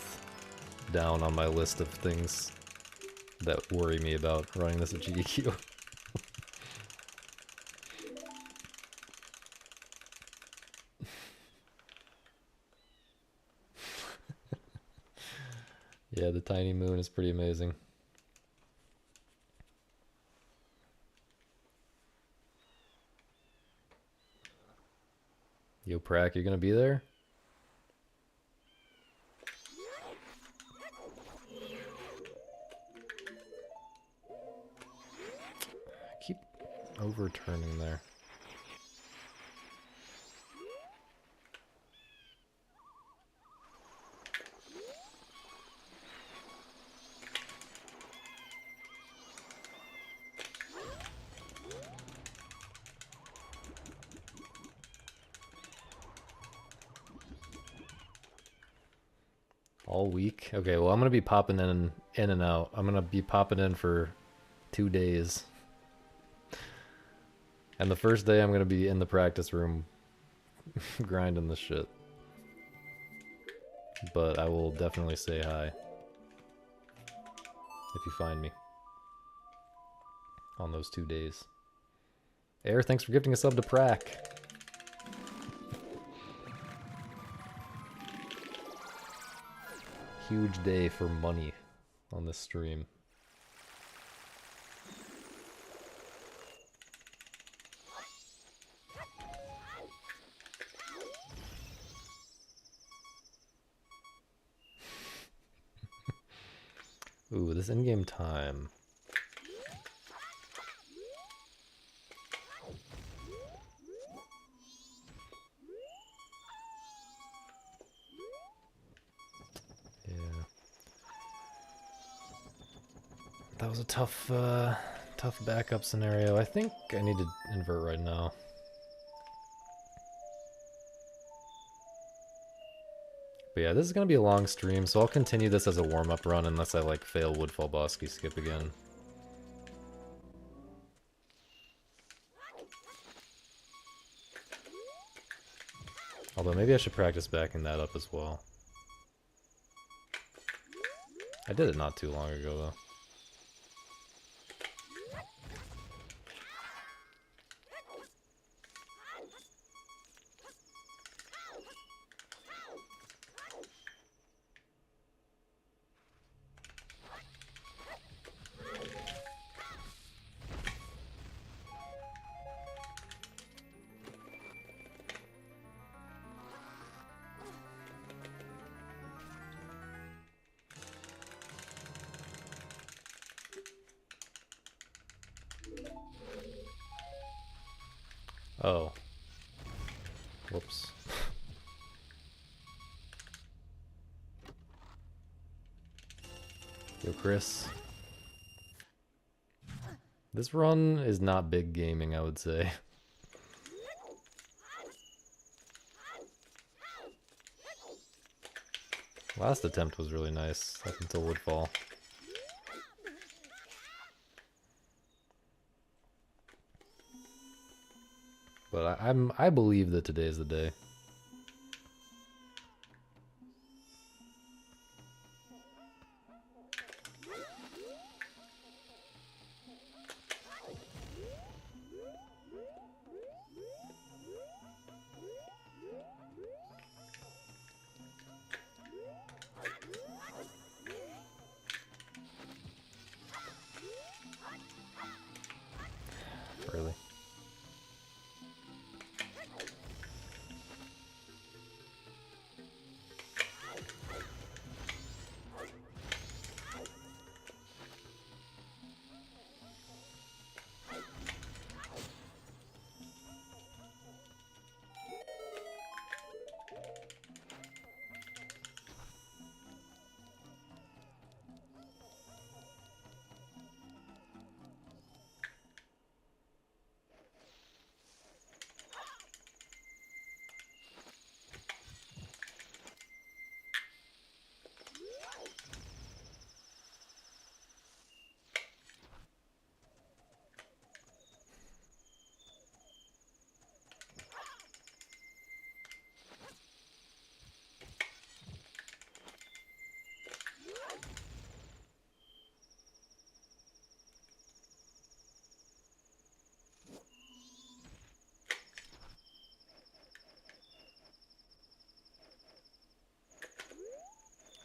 down on my list of things that worry me about running this at GDQ. Yeah, the tiny moon is pretty amazing. Yo, Prak, you gonna be there? I keep overturning there. All week? Okay, well I'm gonna be popping in and out. I'm gonna be popping in for 2 days. And the first day I'm gonna be in the practice room grinding this shit. But I will definitely say hi. If you find me. On those 2 days. Air, thanks for gifting a sub to Prak. Huge day for money on this stream. Ooh, this in-game time. That was a tough backup scenario. I think I need to invert right now. But yeah, this is gonna be a long stream, so I'll continue this as a warm-up run unless I like fail Woodfall Bosky skip again. Although maybe I should practice backing that up as well. I did it not too long ago though. Oh. Whoops. Yo, Chris. This run is not big gaming, I would say. Last attempt was really nice, up until Woodfall. But I believe that today is the day. Really.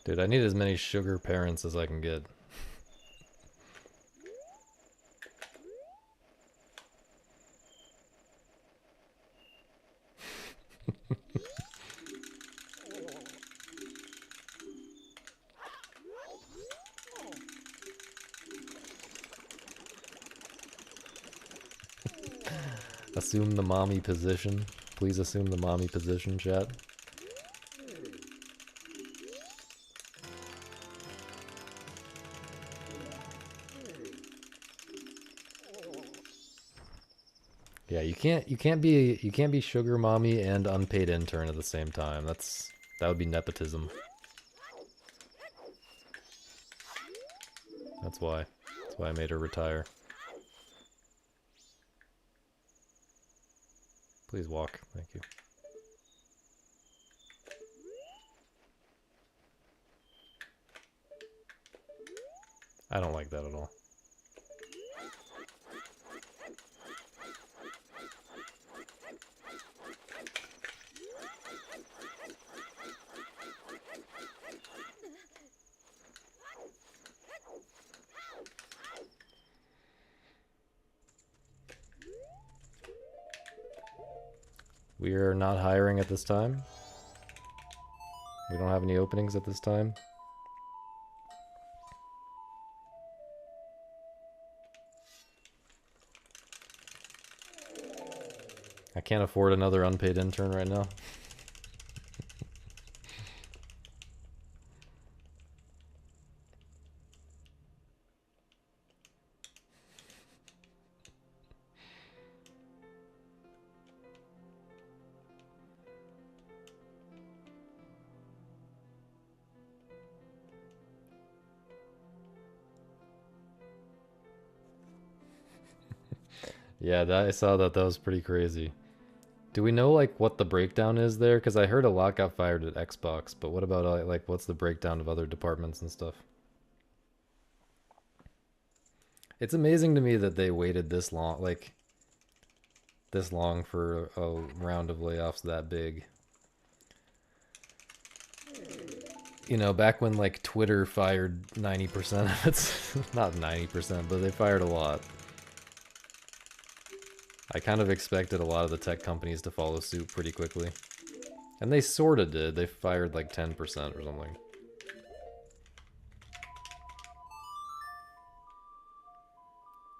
Dude, I need as many sugar parents as I can get. Assume the mommy position. Please assume the mommy position, chat. Yeah, you can't be sugar mommy and unpaid intern at the same time. That would be nepotism. That's why I made her retire. Please walk, thank you. I don't like that at all. We are not hiring at this time. We don't have any openings at this time. I can't afford another unpaid intern right now. Yeah, I saw that. That was pretty crazy. Do we know, like, what the breakdown is there? Because I heard a lot got fired at Xbox, but what about, like, what's the breakdown of other departments and stuff? It's amazing to me that they waited this long, like, this long for a round of layoffs that big. You know, back when, like, Twitter fired 90% of its... Not 90%, but they fired a lot. I kind of expected a lot of the tech companies to follow suit pretty quickly. And they sorta did. They fired like 10% or something.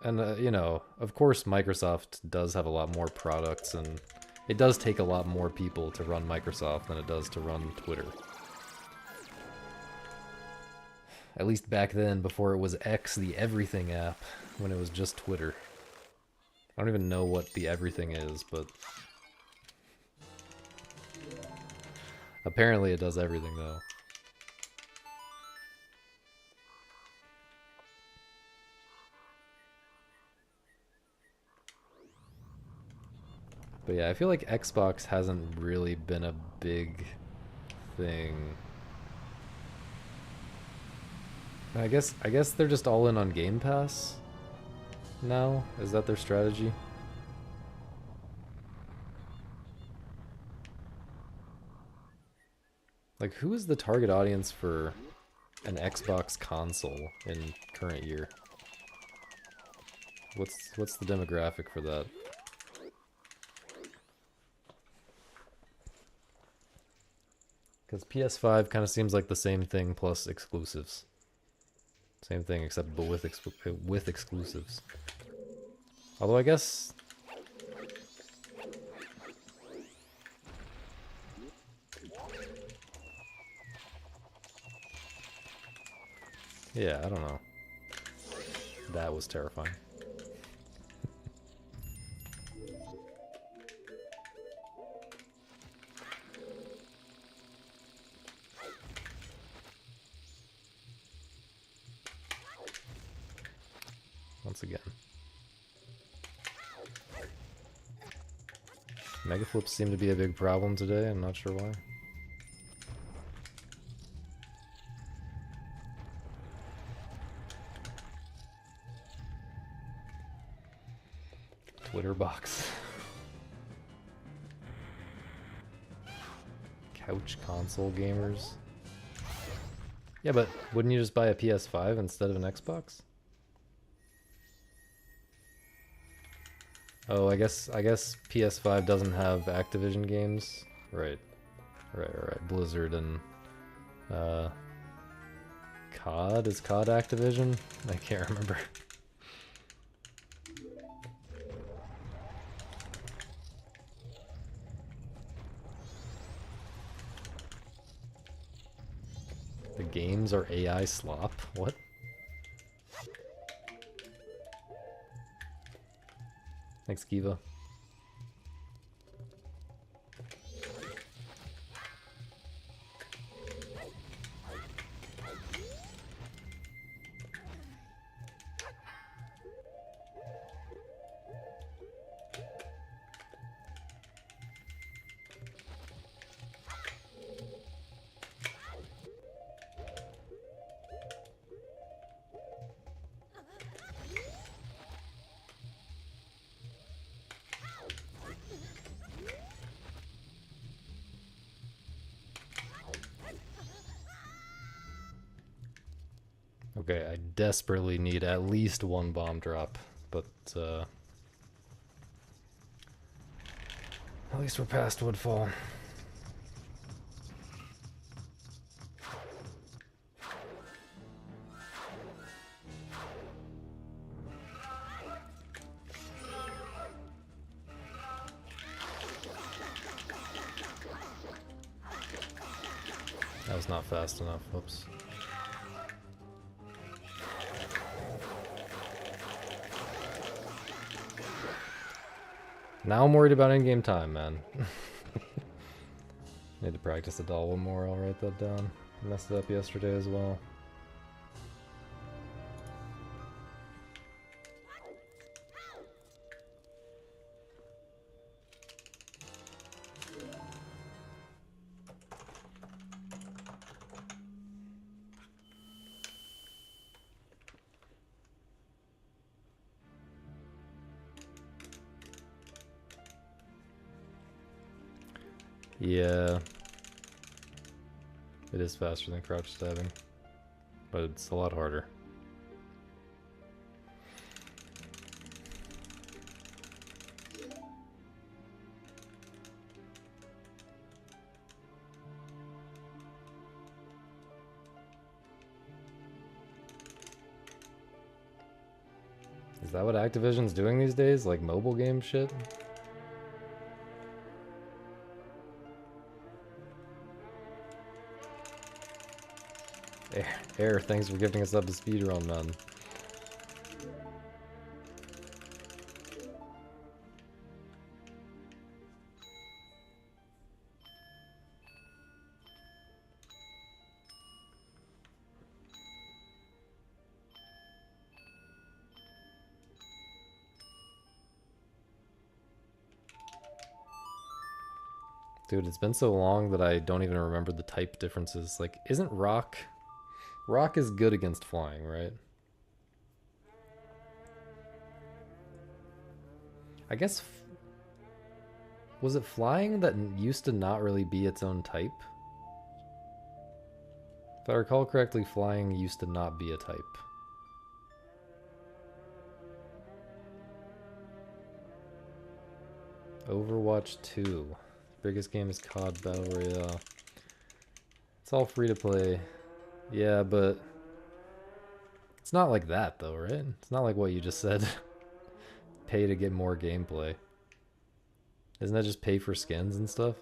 And, you know, of course Microsoft does have a lot more products, and it does take a lot more people to run Microsoft than it does to run Twitter. At least back then, before it was X, the everything app, when it was just Twitter. I don't even know what the everything is, but apparently it does everything, though. But yeah, I feel like Xbox hasn't really been a big thing. I guess they're just all in on Game Pass now. Is that their strategy? Like, who is the target audience for an Xbox console in current year? What's the demographic for that? Because PS5 kind of seems like the same thing plus exclusives. Same thing except but with exclusives. Although I guess yeah, I don't know. That was terrifying. Once again. Mega flips seem to be a big problem today, I'm not sure why. Twitter box. Couch console gamers. Yeah, but wouldn't you just buy a PS5 instead of an Xbox? Oh, I guess PS5 doesn't have Activision games. Right. Right. Blizzard and COD? Is COD Activision? I can't remember. The games are AI slop? What? Thanks, Kiva. Okay, I desperately need at least one bomb drop, but at least we're past Woodfall. That was not fast enough, whoops. Now I'm worried about in-game time, man. Need to practice the doll one more, I'll write that down. I messed it up yesterday as well. Yeah. It is faster than crouch stabbing, but it's a lot harder. Is that what Activision's doing these days? Like mobile game shit? Air, thanks for gifting us up to speedrun, man. Dude, it's been so long that I don't even remember the type differences. Like, isn't rock... Rock is good against flying, right? I guess... Was it flying that used to not really be its own type? If I recall correctly, flying used to not be a type. Overwatch 2. Biggest game is COD Battle Royale. It's all free to play. Yeah, but it's not like that though, right? It's not like what you just said. Pay to get more gameplay. Isn't that just pay for skins and stuff?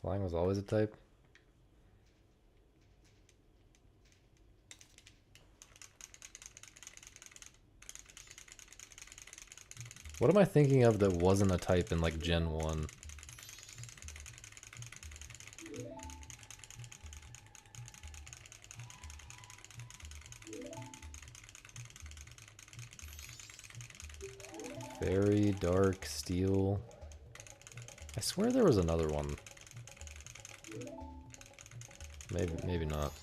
Flying was always a type. What am I thinking of that wasn't a type in like Gen 1? Fairy, dark, steel. I swear there was another one. Maybe not.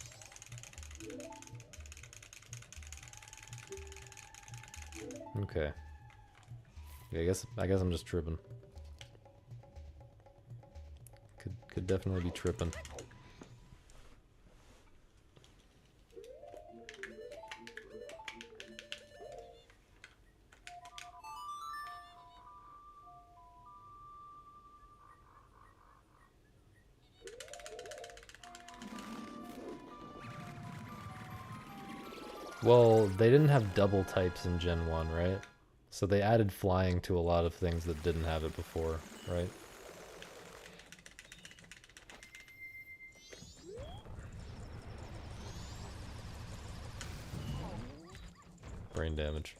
Okay. Yeah, I guess I'm just tripping. Could definitely be tripping. Well, they didn't have double types in Gen 1, right? So they added flying to a lot of things that didn't have it before, right? Brain damage.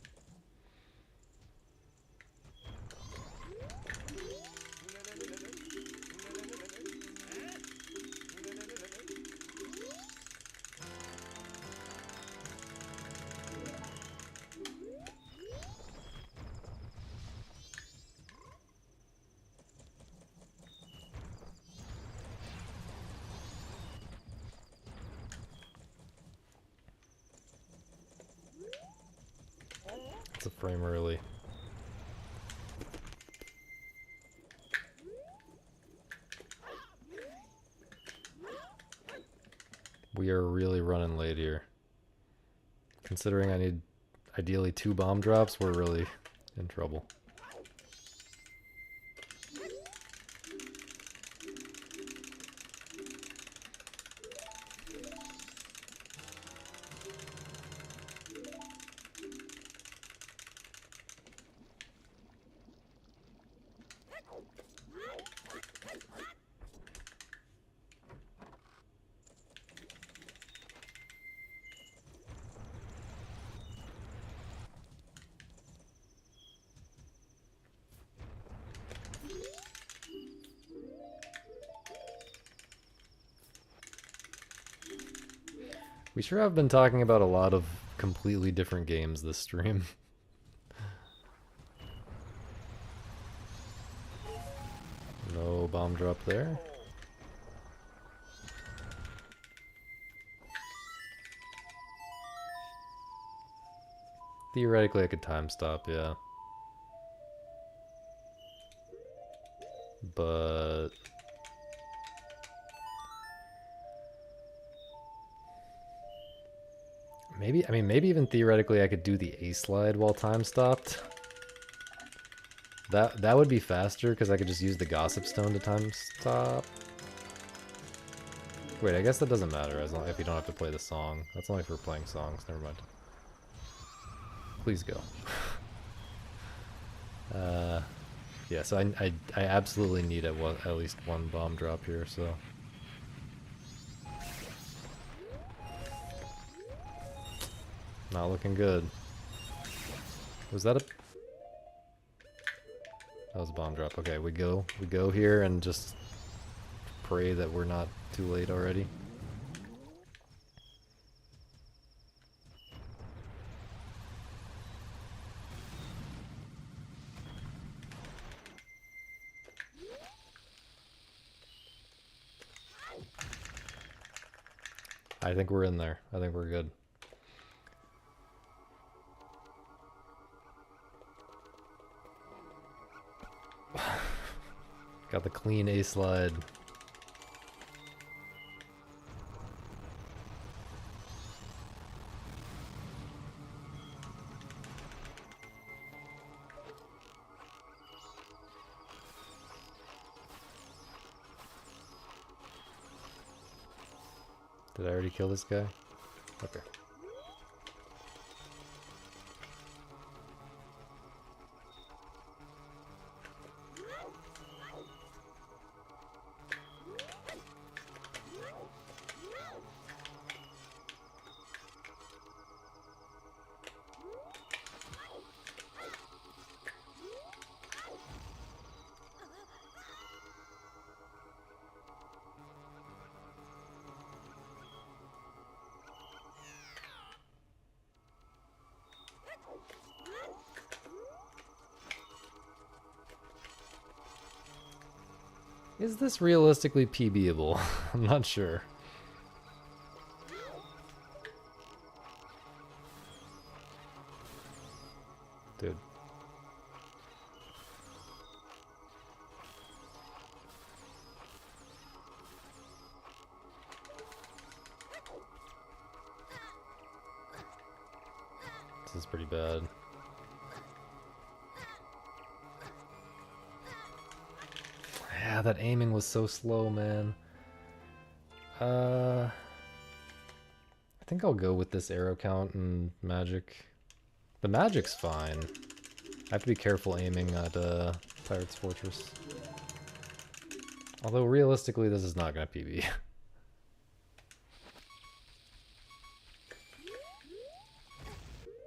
It's a frame early. We are really running late here. Considering I need ideally 2 bomb drops, we're really in trouble. We sure have been talking about a lot of completely different games this stream. No bomb drop there. Theoretically, I could time stop, yeah. But... maybe, I mean, maybe even theoretically I could do the A-slide while time stopped. That would be faster, because I could just use the Gossip Stone to time stop. Wait, I guess that doesn't matter as long if you don't have to play the song. That's only for playing songs, never mind. Please go. Yeah, so I absolutely need at least one bomb drop here, so... not looking good. Was that a... that was a bomb drop. Okay, we go here and just pray that we're not too late already. I think we're in there. I think we're good. Got the clean A-slide. Did I already kill this guy? Okay. Is this realistically PBable? I'm not sure. Dude. This is pretty bad. Yeah, that aiming was so slow, man. I think I'll go with this arrow count and magic. The magic's fine. I have to be careful aiming at Pirate's Fortress. Although realistically, this is not gonna PB.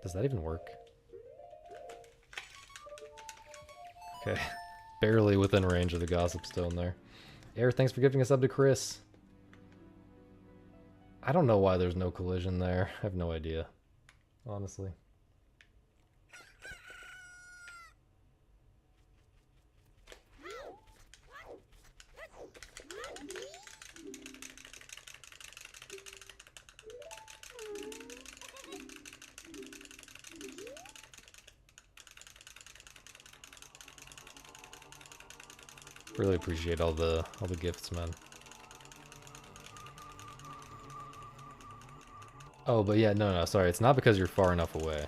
Does that even work? Okay. Barely within range of the Gossip Stone there. Air, thanks for giving us up to Chris. I don't know why there's no collision there. I have no idea, honestly. Really appreciate all the gifts, man. Oh, but yeah, no, sorry. It's not because you're far enough away.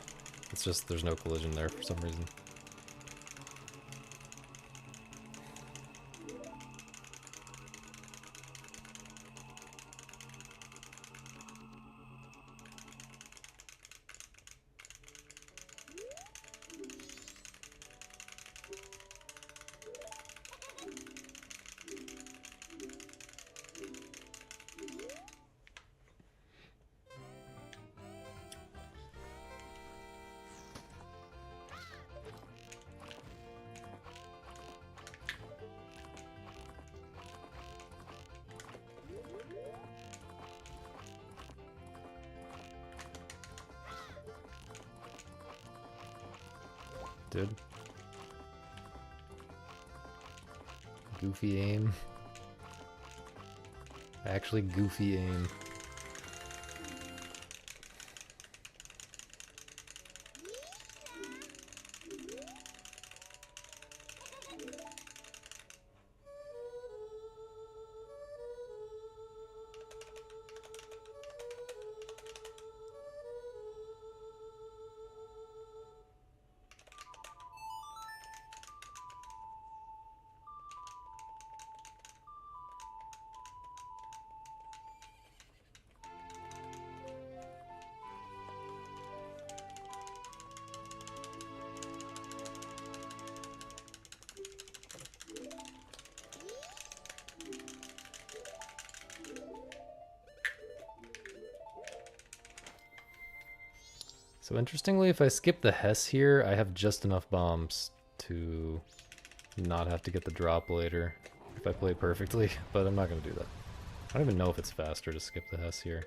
It's just there's no collision there for some reason. Dude. Goofy aim. Actually goofy aim. So interestingly, if I skip the Hess here, I have just enough bombs to not have to get the drop later if I play perfectly, but I'm not going to do that. I don't even know if it's faster to skip the Hess here.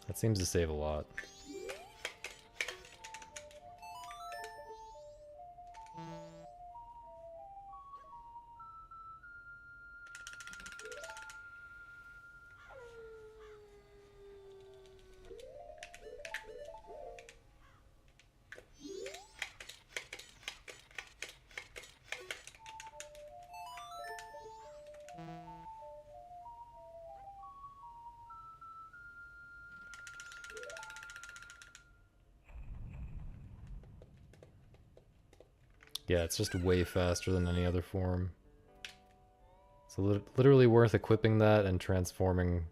That seems to save a lot. Yeah, it's just way faster than any other form. It's literally worth equipping that and transforming,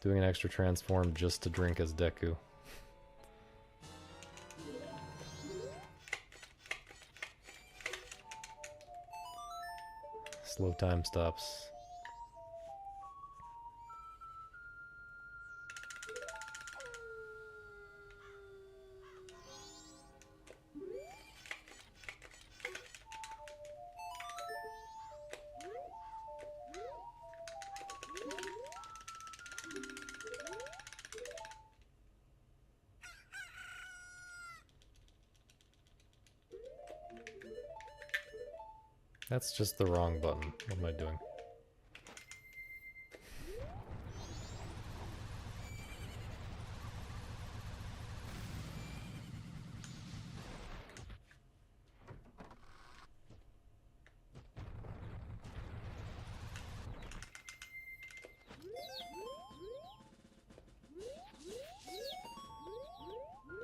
doing an extra transform just to drink as Deku. Slow time stops. That's just the wrong button. What am I doing?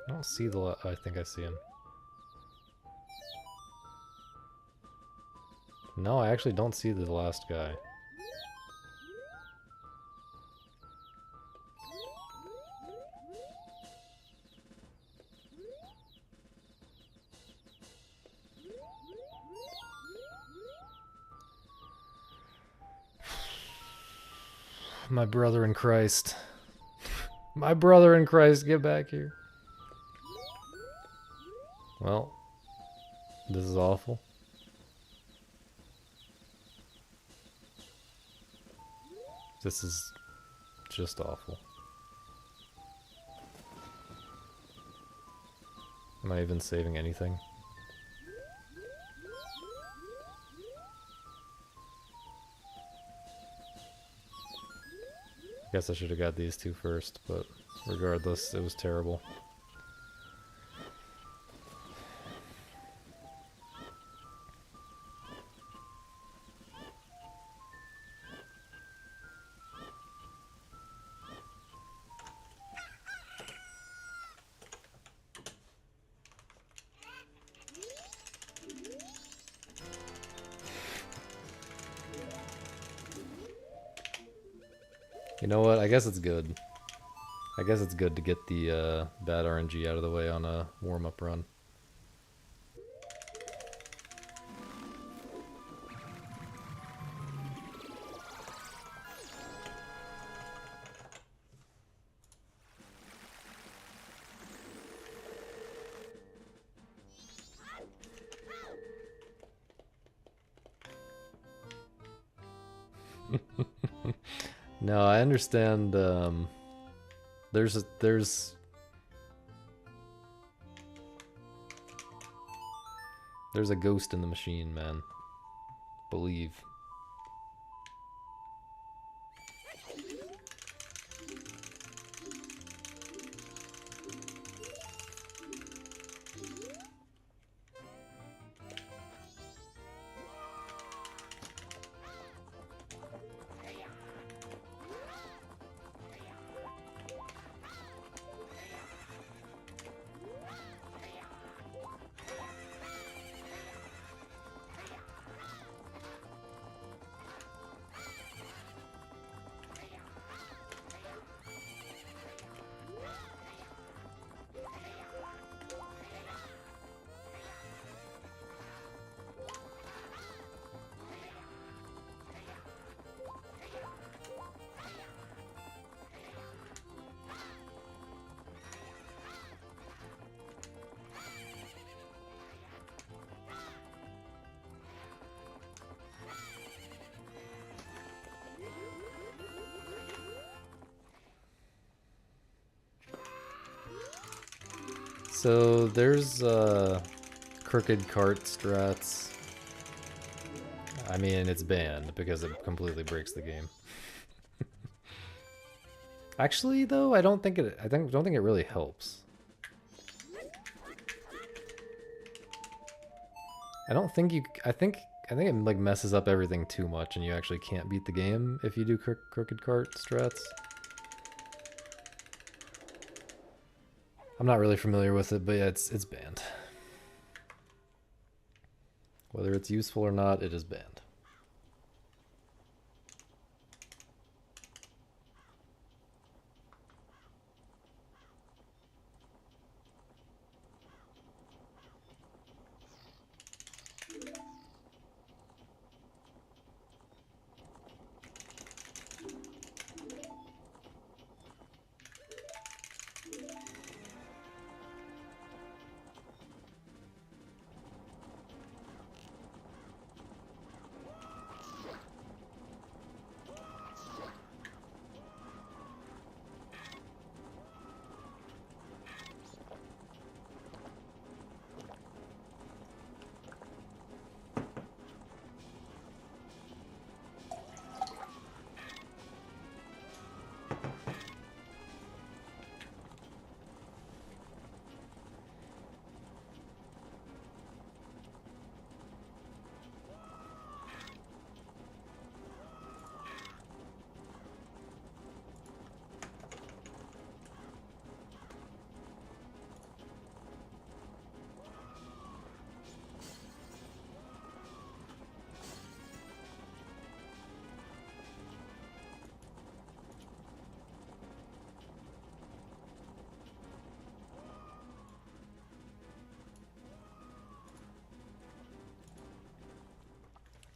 I don't see the I think I see him. No, I actually don't see the last guy. My brother in Christ. My brother in Christ, get back here. Well, this is awful. This is just awful. Am I even saving anything? Guess I should have got these two first, but regardless, it was terrible. You know what? I guess it's good. I guess it's good to get the bad RNG out of the way on a warm-up run. No, I understand. There's a ghost in the machine, man. Believe. So there's crooked cart strats. I mean, it's banned because it completely breaks the game. Actually, though, I don't think it really helps. I think it like messes up everything too much and you actually can't beat the game if you do crooked cart strats. I'm not really familiar with it, but yeah, it's banned. Whether it's useful or not, it is banned.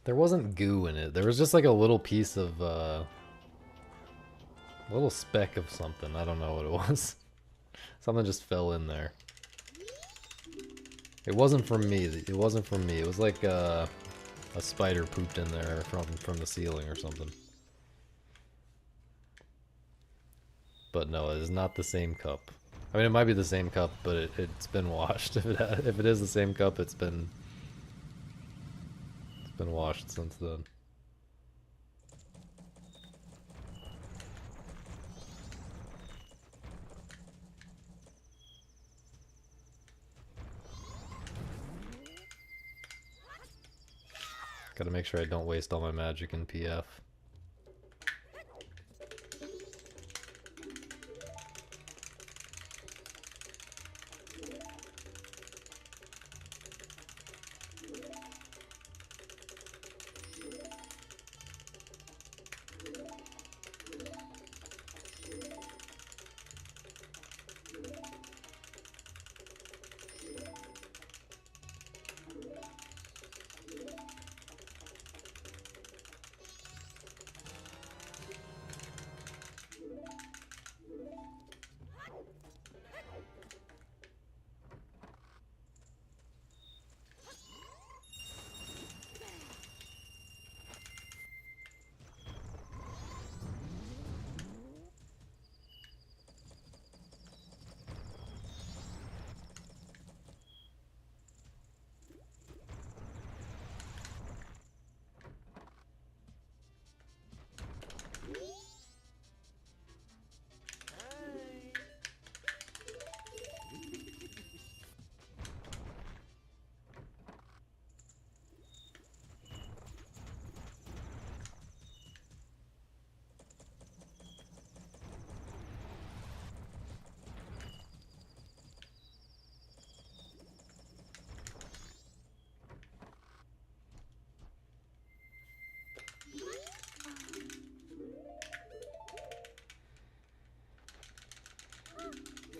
There wasn't goo in it. There was just like a little piece of, a little speck of something. I don't know what it was. Something just fell in there. It wasn't from me. It wasn't from me. It was like, a spider pooped in there from the ceiling or something. But no, it is not the same cup. I mean, it might be the same cup, but it's been washed. If it is the same cup, it's been washed since then. Gotta make sure I don't waste all my magic in PF.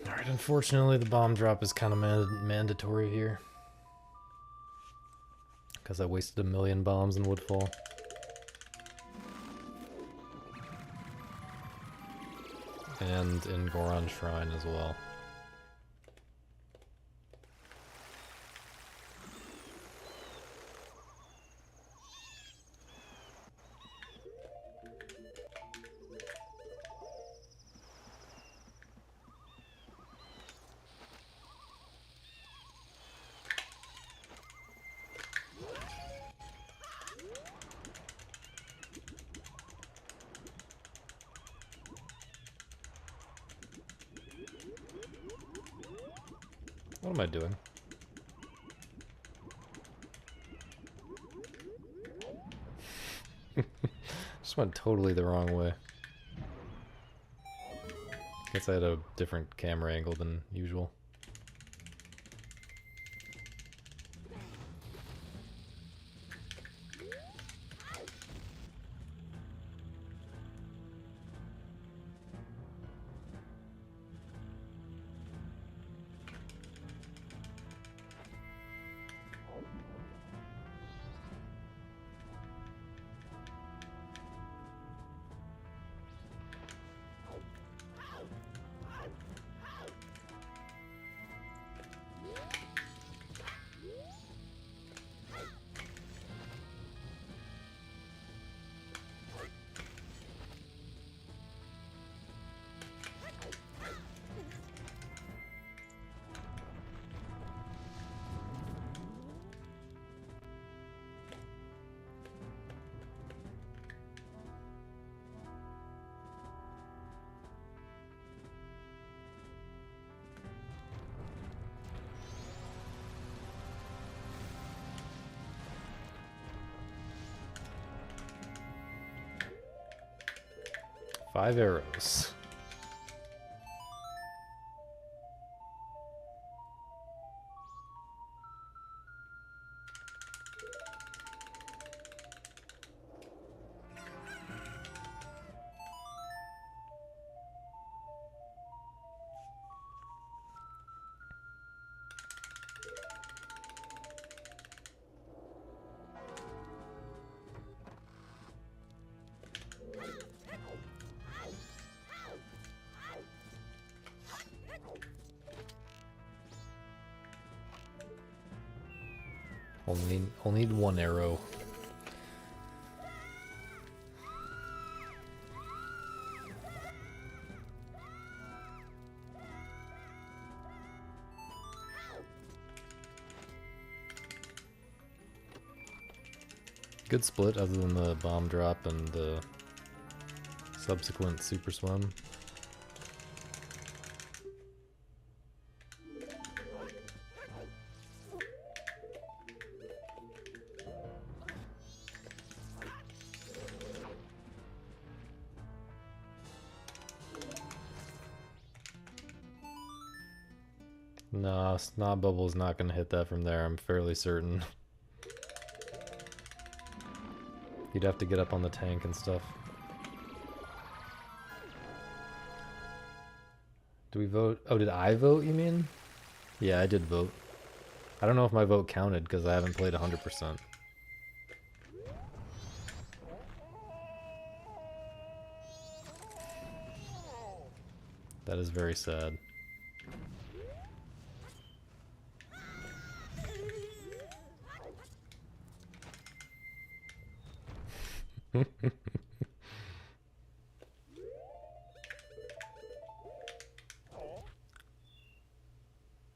Alright, unfortunately the bomb drop is kind of mandatory here. Because I wasted 1,000,000 bombs in Woodfall. And in Goron Shrine as well. What am I doing? Just went totally the wrong way. Guess I had a different camera angle than usual. Five arrows. Only need one arrow. Good split other than the bomb drop and the subsequent super swim. No, Snot Bubble's not gonna hit that from there, I'm fairly certain. You'd have to get up on the tank and stuff. Do we vote? Oh, did I vote, you mean? Yeah, I did vote. I don't know if my vote counted because I haven't played 100%. That is very sad.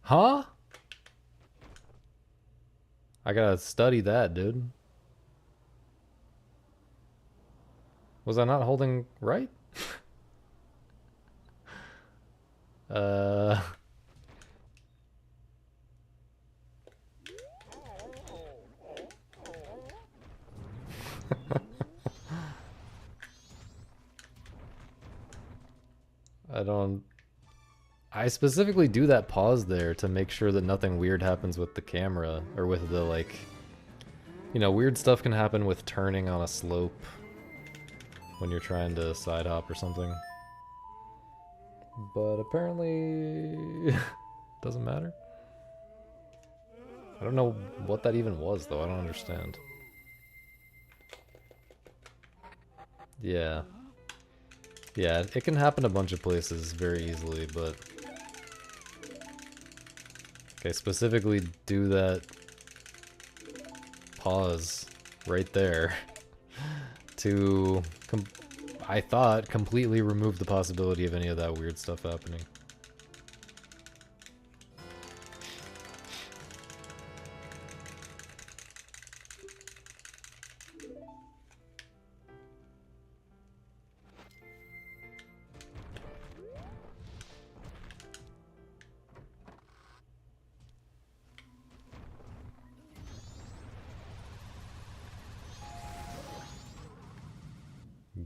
Huh? I gotta study that, dude. Was I not holding right? uh... I specifically do that pause there to make sure that nothing weird happens with the camera, or with the, like... You know, weird stuff can happen with turning on a slope when you're trying to side hop or something. But apparently... doesn't matter. I don't know what that even was, though. I don't understand. Yeah. Yeah, it can happen a bunch of places very easily, but... Okay, specifically do that pause right there to, I thought, completely remove the possibility of any of that weird stuff happening.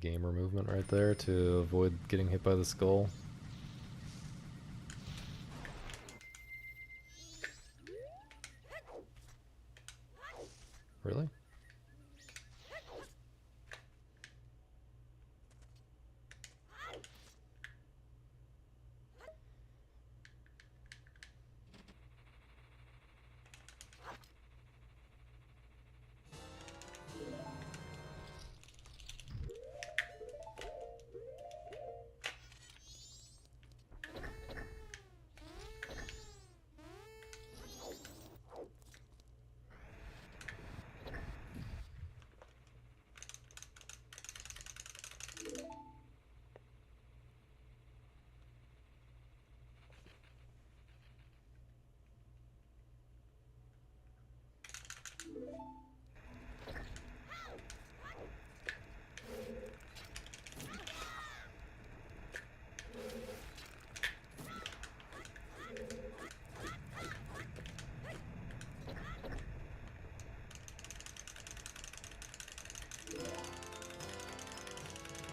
gamer movement right there to avoid getting hit by the skull. Really?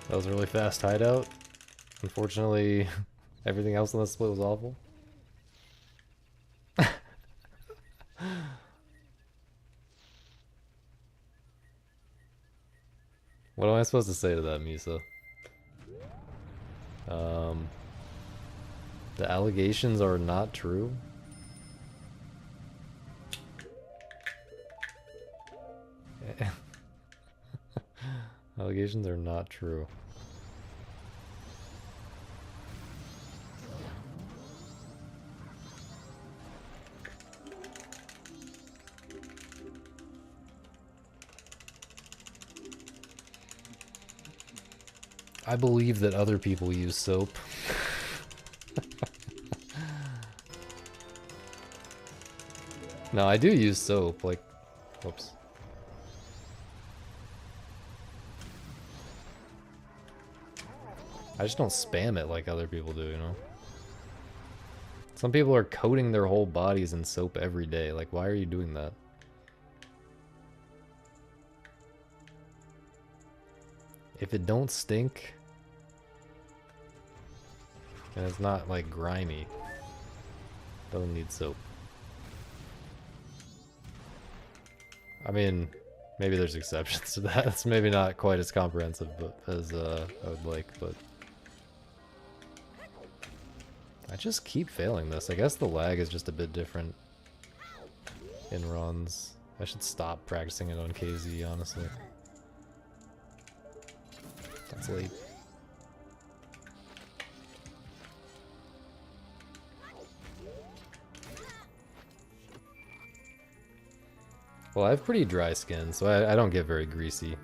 That was a really fast hideout. Unfortunately, everything else in this split was awful. What am I supposed to say to that, Misa? The allegations are not true? Allegations are not true. I believe that other people use soap. No, I do use soap, like, whoops. I just don't spam it like other people do, you know? Some people are coating their whole bodies in soap every day. Like, why are you doing that? If it don't stink, and it's not, like, grimy, doesn't need soap. I mean, maybe there's exceptions to that. It's maybe not quite as comprehensive as I would like, but... I just keep failing this. I guess the lag is just a bit different in runs. I should stop practicing it on KZ, honestly. That's late. Well, I have pretty dry skin, so I don't get very greasy.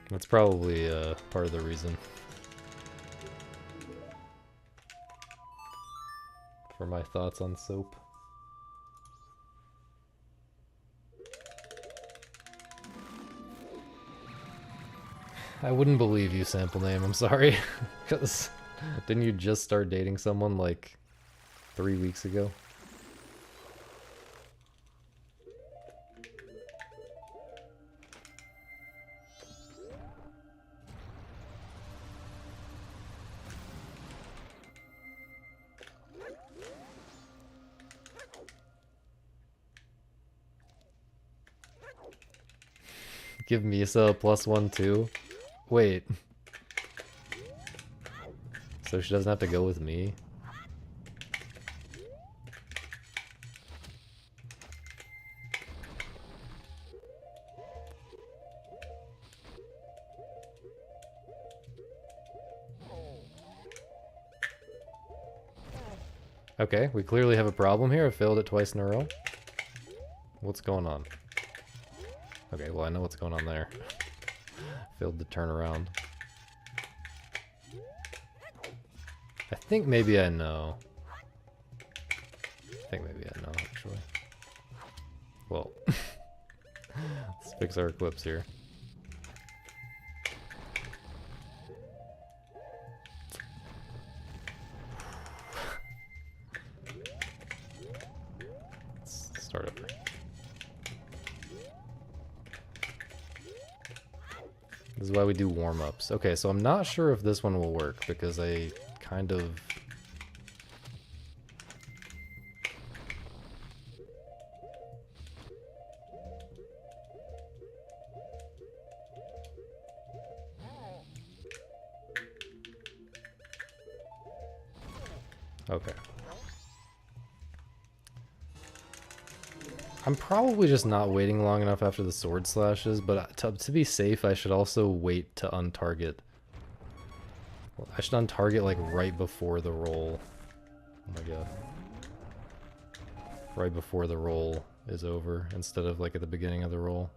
That's probably part of the reason for my thoughts on soap. I wouldn't believe you, sample name, I'm sorry. Because didn't you just start dating someone like 3 weeks ago? Give Misa a +1 too? Wait. So she doesn't have to go with me? Okay, we clearly have a problem here. I failed it twice in a row. What's going on? Okay, well I know what's going on there. Failed to turn around. I think maybe I know. Actually. Well, let's fix our eclipse here. Let's start over. This is why we do warm-ups. Okay, so I'm not sure if this one will work, because I kind of... Okay. I'm probably just not waiting long enough after the sword slashes, but to be safe, I should also wait to untarget. I should untarget like right before the roll. Oh my god. Right before the roll is over, instead of like at the beginning of the roll.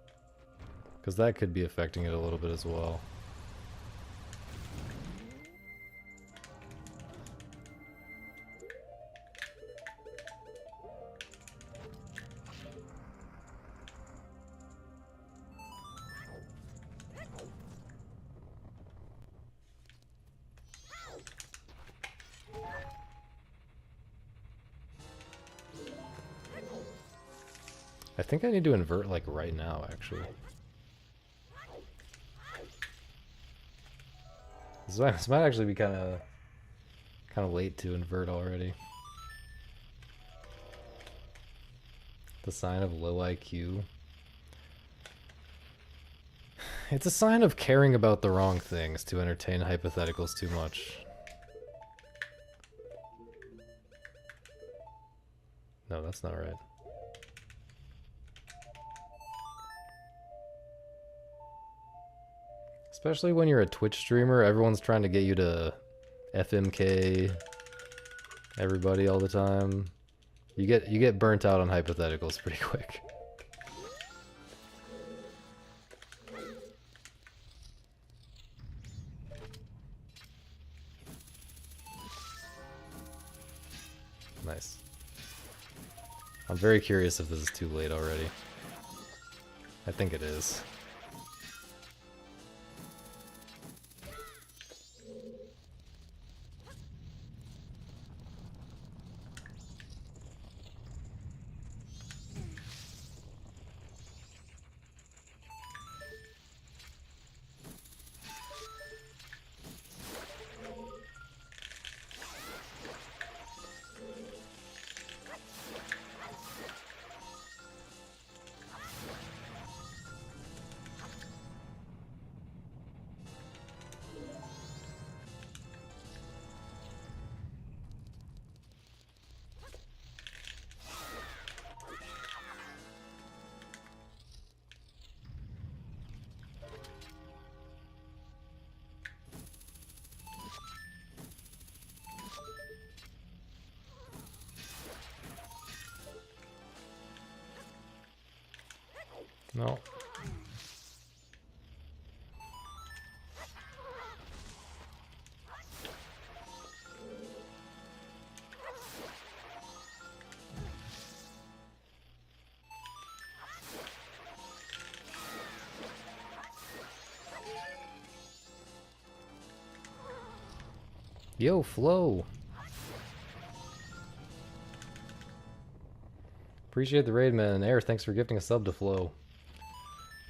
Because that could be affecting it a little bit as well. I think I need to invert like right now, actually. This might actually be kind of late to invert already. The sign of low IQ. It's a sign of caring about the wrong things to entertain hypotheticals too much. No, that's not right. Especially when you're a Twitch streamer, everyone's trying to get you to FMK everybody all the time. You get burnt out on hypotheticals pretty quick. Nice. I'm very curious if this is too late already. I think it is. No. Yo, Flo. Appreciate the raid, man. Air, thanks for gifting a sub to Flo.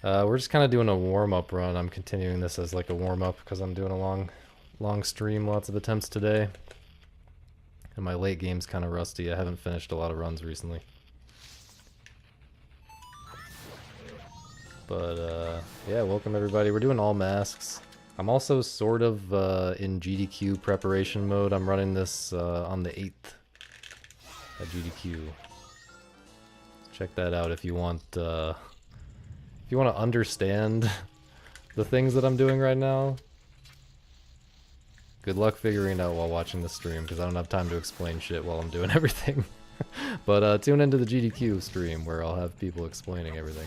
We're just kind of doing a warm-up run. I'm continuing this as like a warm-up because I'm doing a long stream, lots of attempts today. And my late game's kind of rusty. I haven't finished a lot of runs recently. But, yeah, welcome everybody. We're doing all masks. I'm also sort of in GDQ preparation mode. I'm running this on the 8th at GDQ. Check that out if you want... if you want to understand the things that I'm doing right now, good luck figuring it out while watching the stream, because I don't have time to explain shit while I'm doing everything. But tune into the GDQ stream, where I'll have people explaining everything.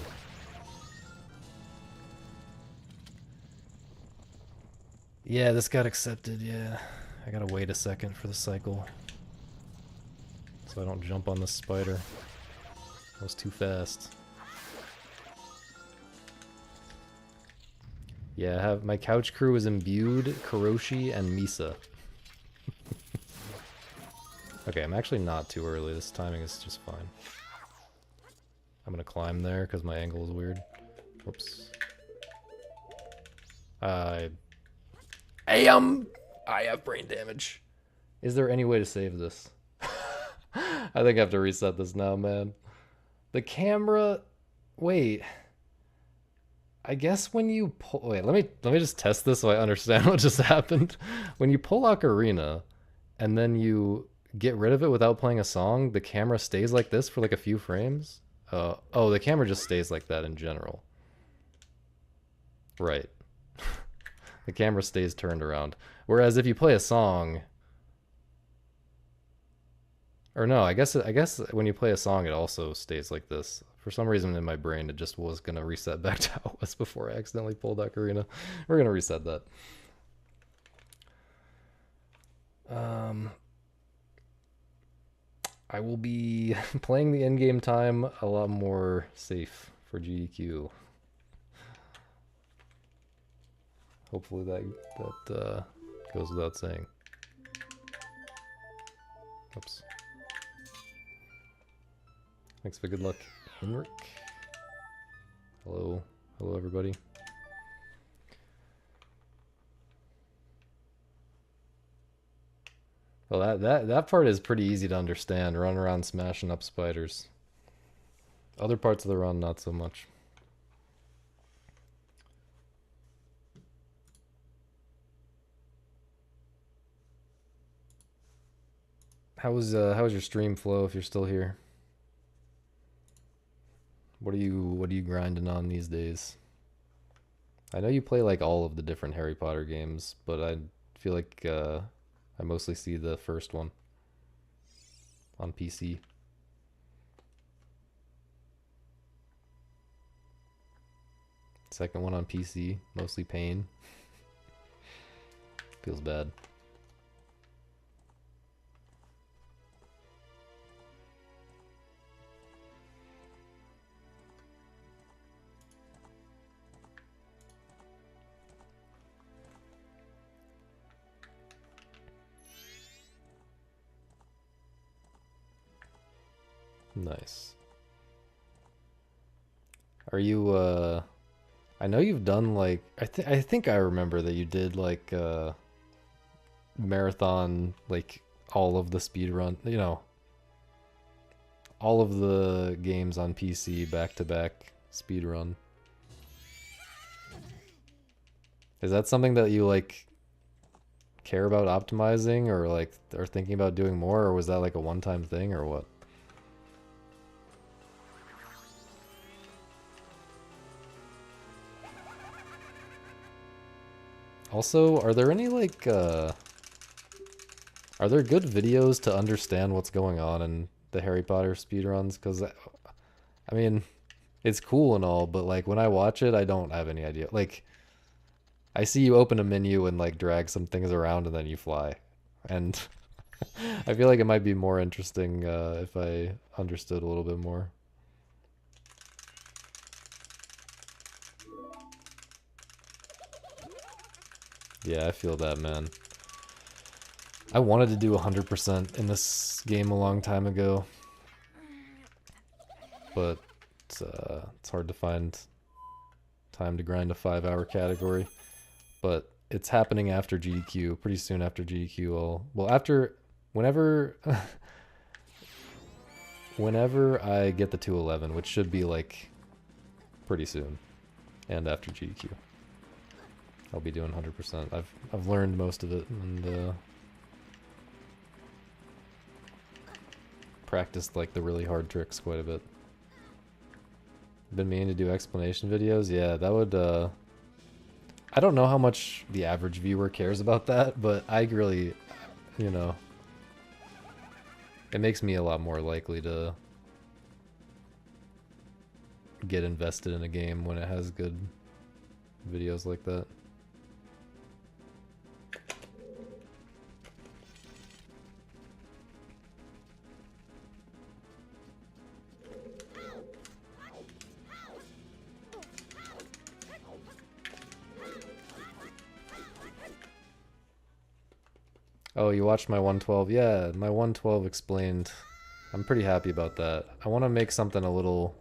Yeah, this got accepted, yeah. I gotta wait a second for the cycle, so I don't jump on this spider. That was too fast. Yeah, I have my couch crew is imbued, Kuroshi, and Misa. Okay, I'm actually not too early. This timing is just fine. I'm gonna climb there because my angle is weird. Whoops. I have brain damage. Is there any way to save this? I think I have to reset this now, man. The camera. Wait. I guess when you pull. Wait, let me just test this so I understand what just happened. When you pull Ocarina, and then you get rid of it without playing a song, the camera stays like this for like a few frames. Oh, the camera just stays like that in general. Right. The camera stays turned around. Whereas if you play a song, or no, I guess when you play a song, it also stays like this. For some reason in my brain, it just was gonna reset back to how it was before I accidentally pulled Ocarina. We're gonna reset that. I will be playing the in-game time a lot more safe for GDQ. Hopefully that goes without saying. Oops. Thanks for good luck, Henrik. Hello, hello everybody. Well, that part is pretty easy to understand. Run around smashing up spiders. Other parts of the run, not so much. How was your stream flow if you're still here? What are you grinding on these days? I know you play like all of the different Harry Potter games, but I feel like I mostly see the first one on PC. Second one on PC, mostly pain. Feels bad. Nice. Are you I know you've done like I think I remember that you did like marathon, like all of the speed run, you know, all of the games on PC back to back speed run. Is that something that you like care about optimizing or like are thinking about doing more, or was that like a one-time thing or what? Also, are there any like are there good videos to understand what's going on in the Harry Potter speedruns? Because I mean, it's cool and all, but like when I watch it, I don't have any idea. Like I see you open a menu and like drag some things around and then you fly. And I feel like it might be more interesting if I understood a little bit more. Yeah, I feel that, man. I wanted to do 100% in this game a long time ago, but it's hard to find time to grind a 5-hour category. But it's happening after GDQ, pretty soon after GDQ. Whenever whenever I get the 211, which should be like pretty soon, and after GDQ. I'll be doing 100%. I've learned most of it and practiced like the really hard tricks quite a bit. Been meaning to do explanation videos. Yeah, that would I don't know how much the average viewer cares about that, but I really, you know, it makes me a lot more likely to get invested in a game when it has good videos like that. Oh, you watched my 112? Yeah, my 112 explained. I'm pretty happy about that. I want to make something a little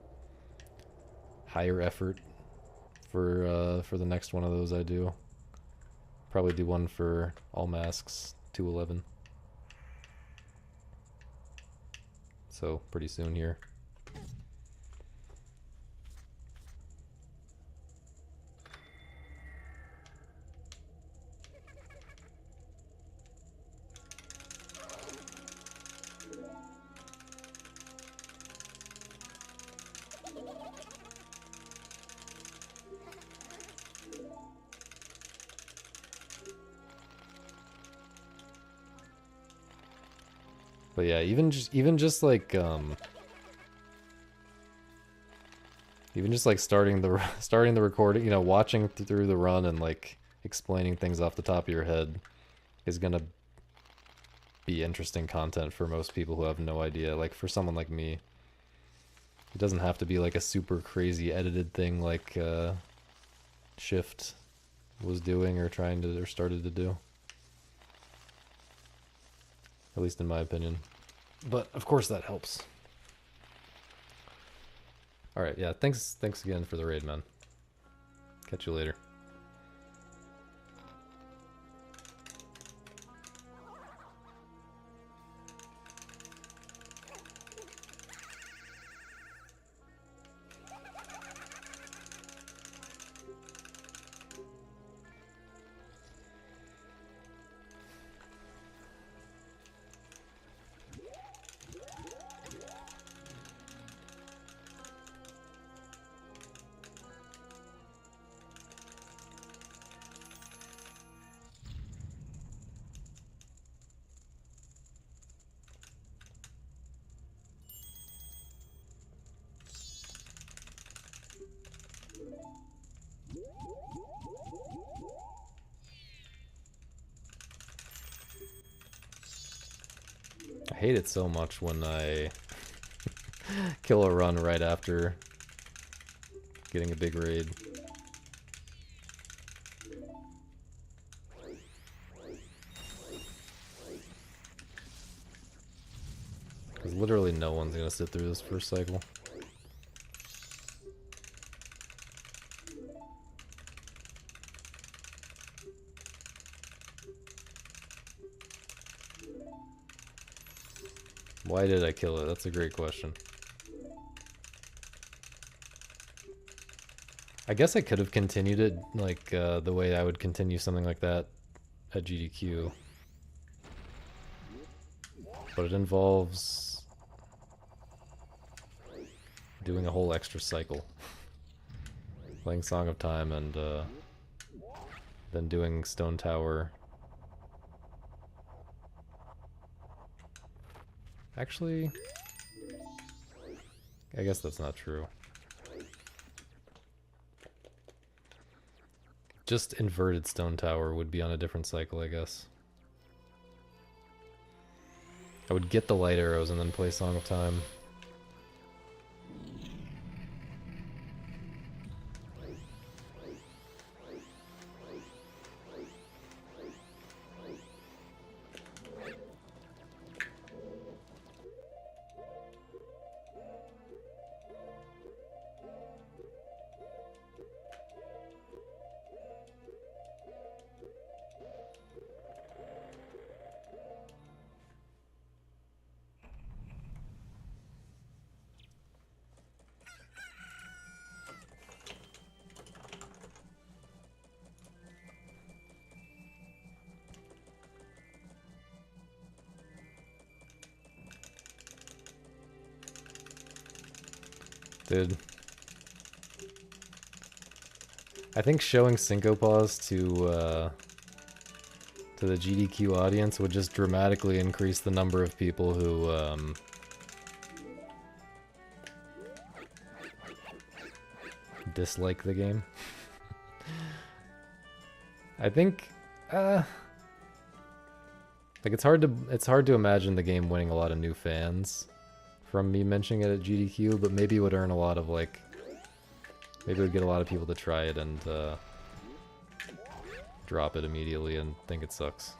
higher effort for the next one of those I do. Probably do one for all masks 211. So pretty soon here. But yeah, even just like even just like starting the recording, you know, watching through the run and like explaining things off the top of your head is gonna be interesting content for most people who have no idea. Like for someone like me, it doesn't have to be like a super crazy edited thing like Shift was doing or started to do. At least in my opinion. But of course that helps. Alright, yeah, thanks again for the raid, man. Catch you later. I hate it so much when I kill a run right after getting a big raid. Because literally no one's gonna sit through this first cycle. Why did I kill it? That's a great question. I guess I could have continued it like the way I would continue something like that at GDQ. But it involves doing a whole extra cycle. Playing Song of Time and then doing Stone Tower. Actually, I guess that's not true. Just inverted Stone Tower would be on a different cycle, I guess. I would get the light arrows and then play Song of Time. Dude. I think showing Syncopause to the GDQ audience would just dramatically increase the number of people who dislike the game. I think like it's hard to imagine the game winning a lot of new fans from me mentioning it at GDQ, but maybe it would earn a lot of like, maybe it would get a lot of people to try it and drop it immediately and think it sucks.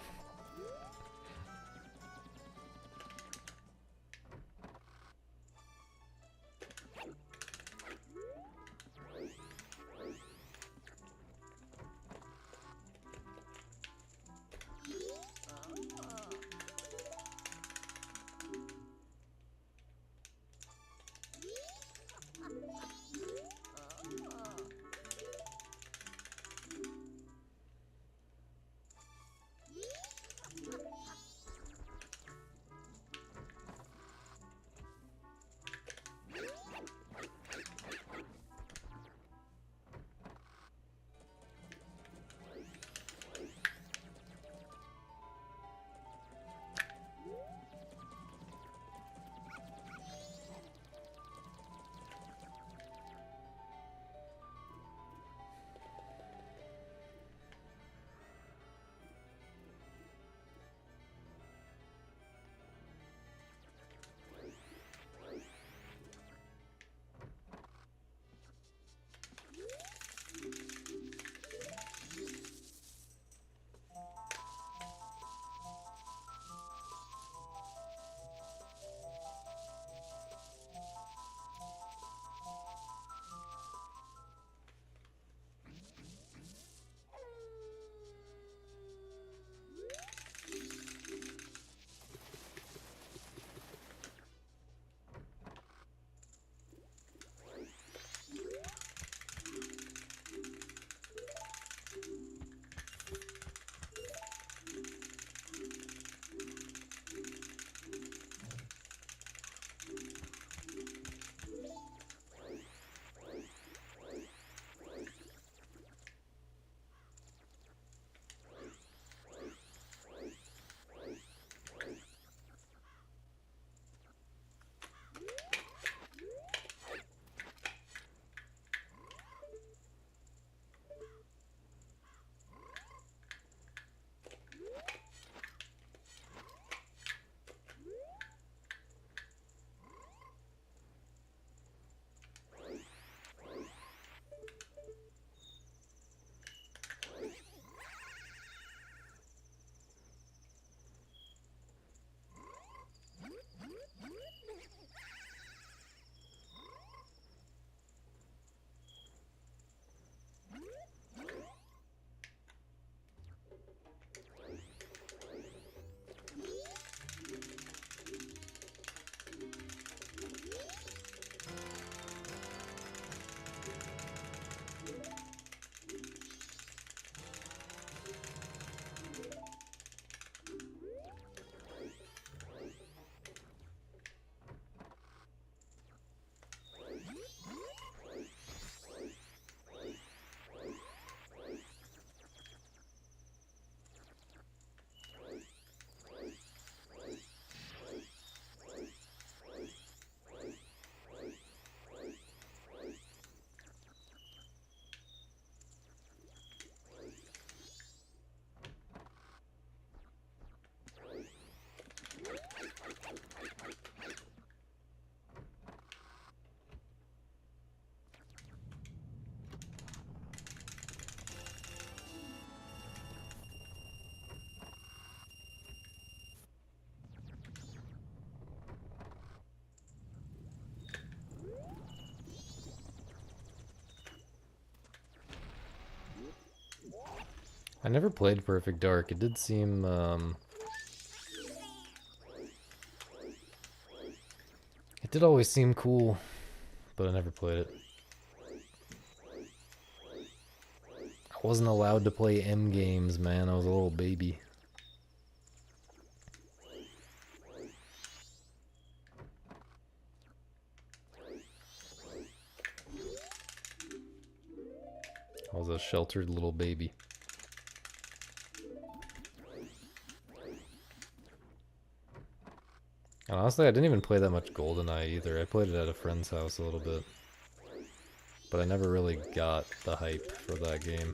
I never played Perfect Dark. It did seem, it did always seem cool, but I never played it. I wasn't allowed to play M games, man. I was a little baby. I was a sheltered little baby. And honestly, I didn't even play that much GoldenEye either. I played it at a friend's house a little bit. But I never really got the hype for that game.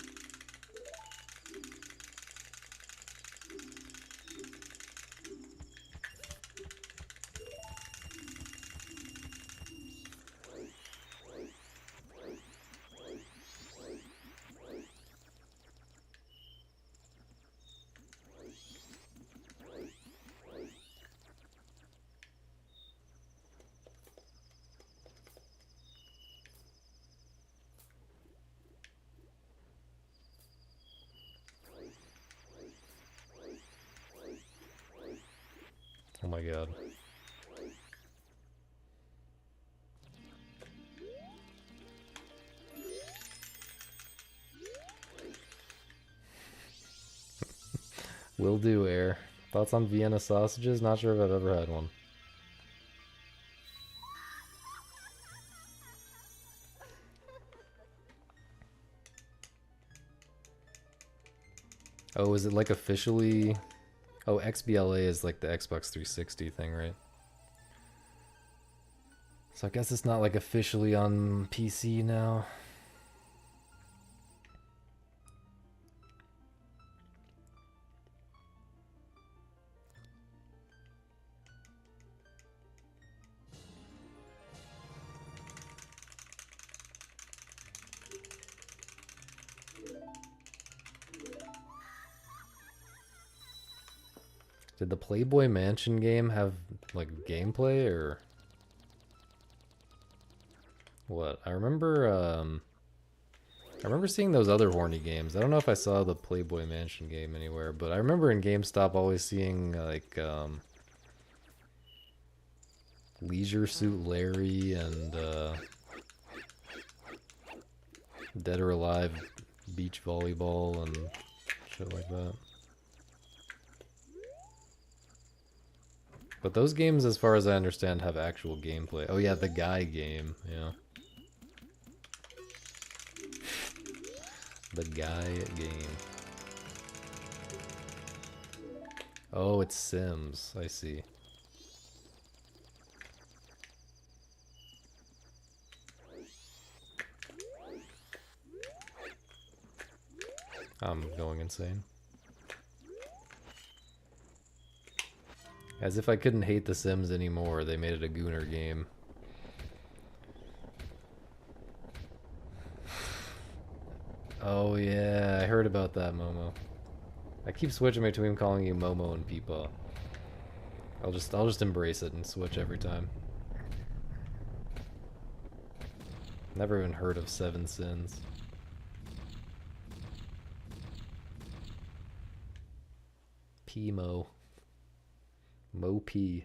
Oh my god. Will do, air. Thoughts on Vienna sausages? Not sure if I've ever had one. Oh, is it like officially... Oh, XBLA is like the Xbox 360 thing, right? So I guess it's not like officially on PC now. Did the Playboy Mansion game have like gameplay or what? I remember seeing those other horny games. I don't know if I saw the Playboy Mansion game anywhere, but I remember in GameStop always seeing like Leisure Suit Larry and Dead or Alive beach volleyball and shit like that. But those games, as far as I understand, have actual gameplay. Oh yeah, the Guy game, yeah. The Guy game. Oh, it's Sims, I see. I'm going insane. As if I couldn't hate The Sims anymore, they made it a Gooner game. Oh yeah, I heard about that, Momo. I keep switching between calling you Momo and Peepaw. I'll just embrace it and switch every time. Never even heard of Seven Sins. P-Mo. Mo P.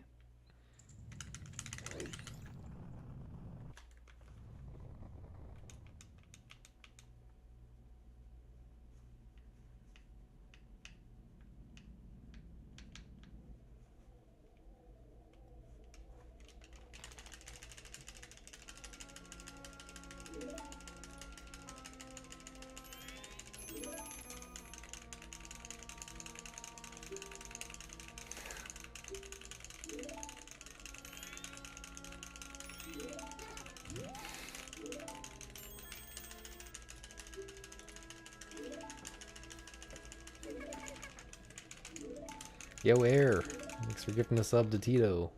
Yo, Air. Thanks for gifting a sub to Tito.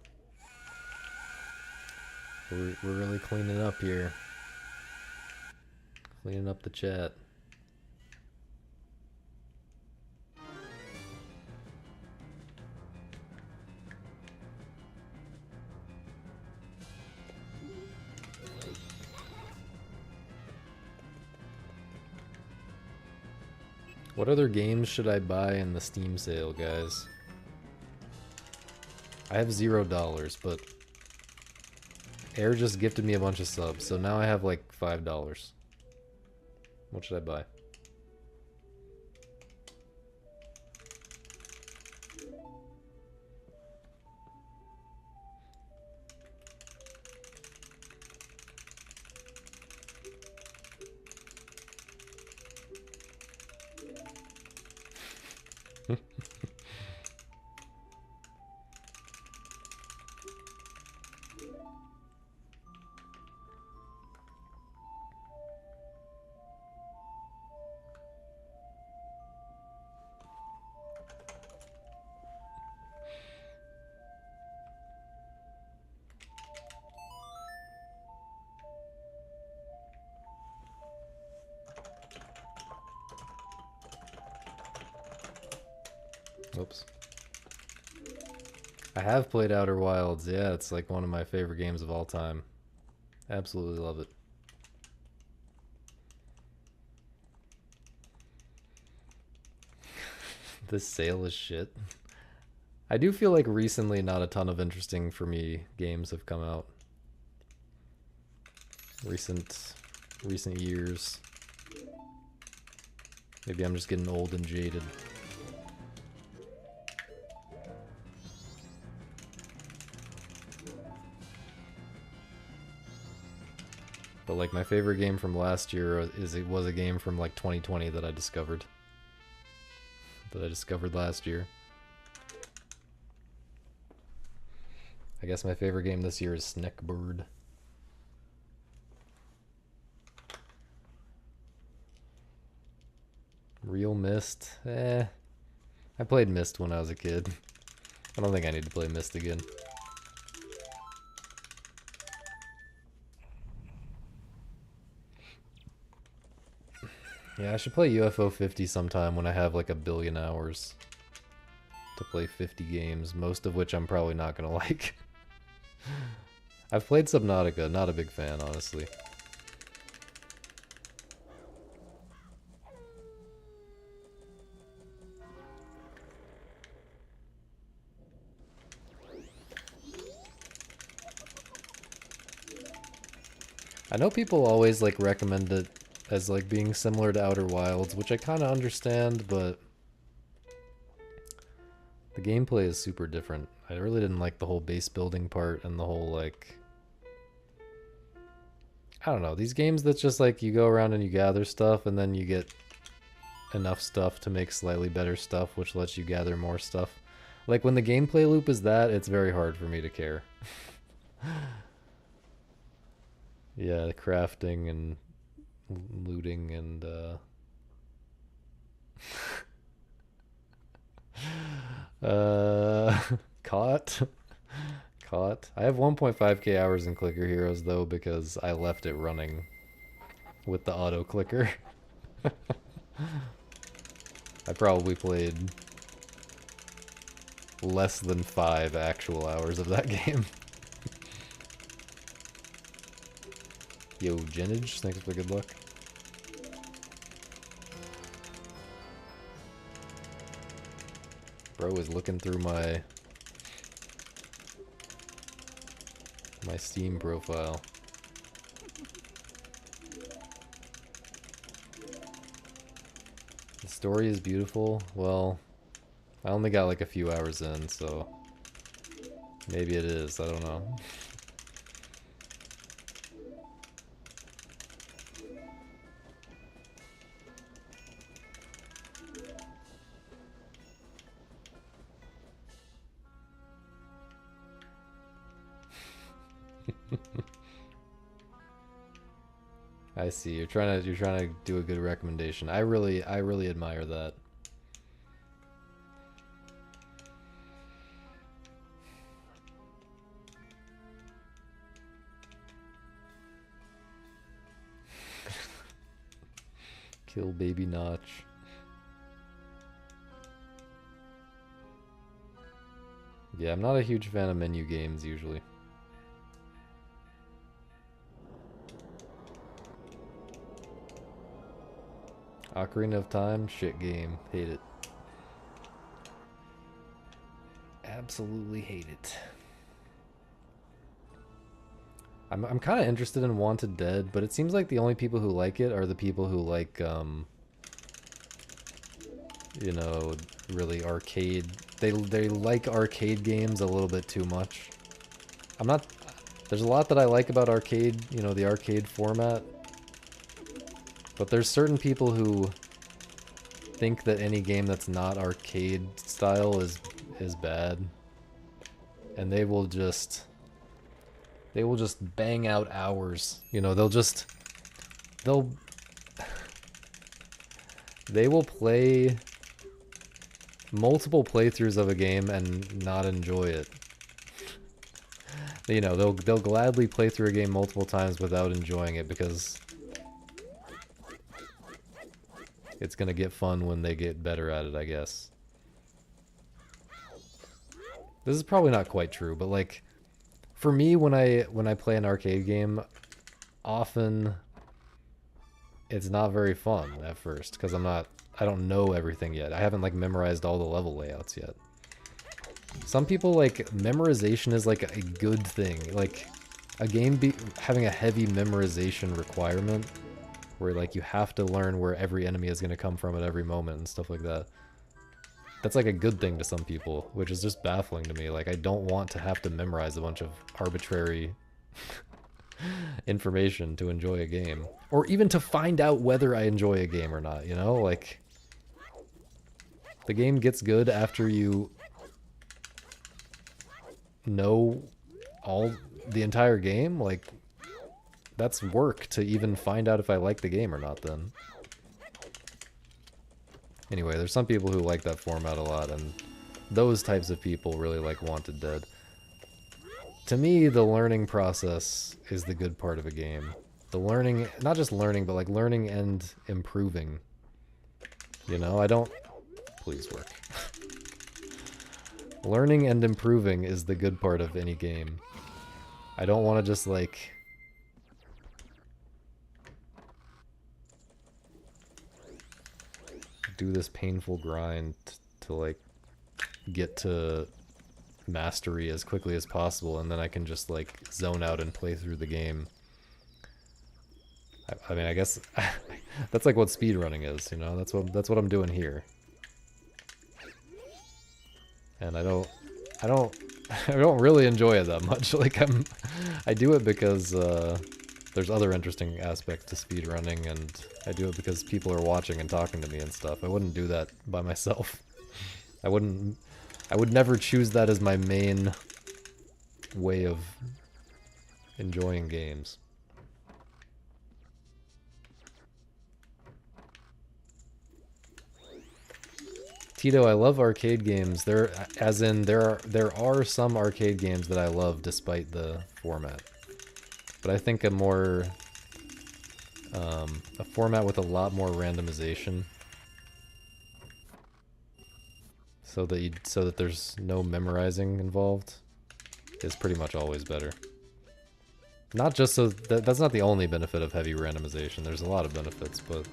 We're really cleaning up here. Cleaning up the chat. What other games should I buy in the Steam sale, guys? I have $0, but Air just gifted me a bunch of subs, so now I have like $5. What should I buy? Oops. I have played Outer Wilds. Yeah, it's like one of my favorite games of all time. Absolutely love it. This sale is shit. I do feel like recently not a ton of interesting for me games have come out. Recent years. Maybe I'm just getting old and jaded. But like my favorite game from last year was a game from like 2020 that I discovered. Last year. I guess my favorite game this year is Snackbird. Real Mist? I played Mist when I was a kid. I don't think I need to play Mist again. Yeah, I should play UFO 50 sometime when I have like 1,000,000,000 hours to play 50 games, most of which I'm probably not gonna like. I've played Subnautica, not a big fan, honestly. I know people always like recommend it as like being similar to Outer Wilds, which I kind of understand, but the gameplay is super different. I really didn't like the whole base building part and the whole like, I don't know, these games that's just like you go around and you gather stuff and then you get enough stuff to make slightly better stuff, which lets you gather more stuff. Like when the gameplay loop is that, it's very hard for me to care. Yeah, crafting and looting and caught. Caught. I have 1.5k hours in Clicker Heroes though because I left it running with the auto clicker. I probably played less than 5 actual hours of that game. Yo, Genage, thanks for the good luck. Bro is looking through my Steam profile. The story is beautiful. Well, I only got like a few hours in, so maybe it is, I don't know. I see. You're trying to do a good recommendation. I really admire that. Kill baby Notch. Yeah, I'm not a huge fan of menu games usually. Ocarina of Time, shit game. Hate it. Absolutely hate it. I'm kind of interested in Wanted Dead, but it seems like the only people who like it are the people who like, you know, really arcade. They like arcade games a little bit too much. I'm not. There's a lot that I like about arcade, you know, the arcade format. But there's certain people who think that any game that's not arcade style is bad. And they will just bang out hours. You know, they will play multiple playthroughs of a game and not enjoy it. You know, they'll gladly play through a game multiple times without enjoying it because it's gonna get fun when they get better at it, I guess. This is probably not quite true, but like, for me, when I play an arcade game, often it's not very fun at first because I don't know everything yet. I haven't like memorized all the level layouts yet. Some people like memorization is like a good thing. Like a game having a heavy memorization requirement where like you have to learn where every enemy is going to come from at every moment and stuff like that. That's like a good thing to some people, which is just baffling to me. Like I don't want to have to memorize a bunch of arbitrary information to enjoy a game. Or even to find out whether I enjoy a game or not, you know? Like the game gets good after you know the entire game. Like that's work to even find out if I like the game or not then. Anyway, there's some people who like that format a lot, and those types of people really like Wanted Dead. To me, the learning process is the good part of a game. The learning, not just learning, but like learning and improving. You know, I don't... Please work. Learning and improving is the good part of any game. I don't want to just like... do this painful grind to like get to mastery as quickly as possible, and then I can just like zone out and play through the game. I mean, I guess that's like what speedrunning is, you know? That's what I'm doing here. And I don't really enjoy it that much. Like I do it because there's other interesting aspects to speedrunning, and I do it because people are watching and talking to me and stuff. I wouldn't do that by myself. I would never choose that as my main way of enjoying games. Tito, I love arcade games. There are some arcade games that I love despite the format. But I think a format with a lot more randomization, so that there's no memorizing involved, is pretty much always better. Not just so that's not the only benefit of heavy randomization. There's a lot of benefits, but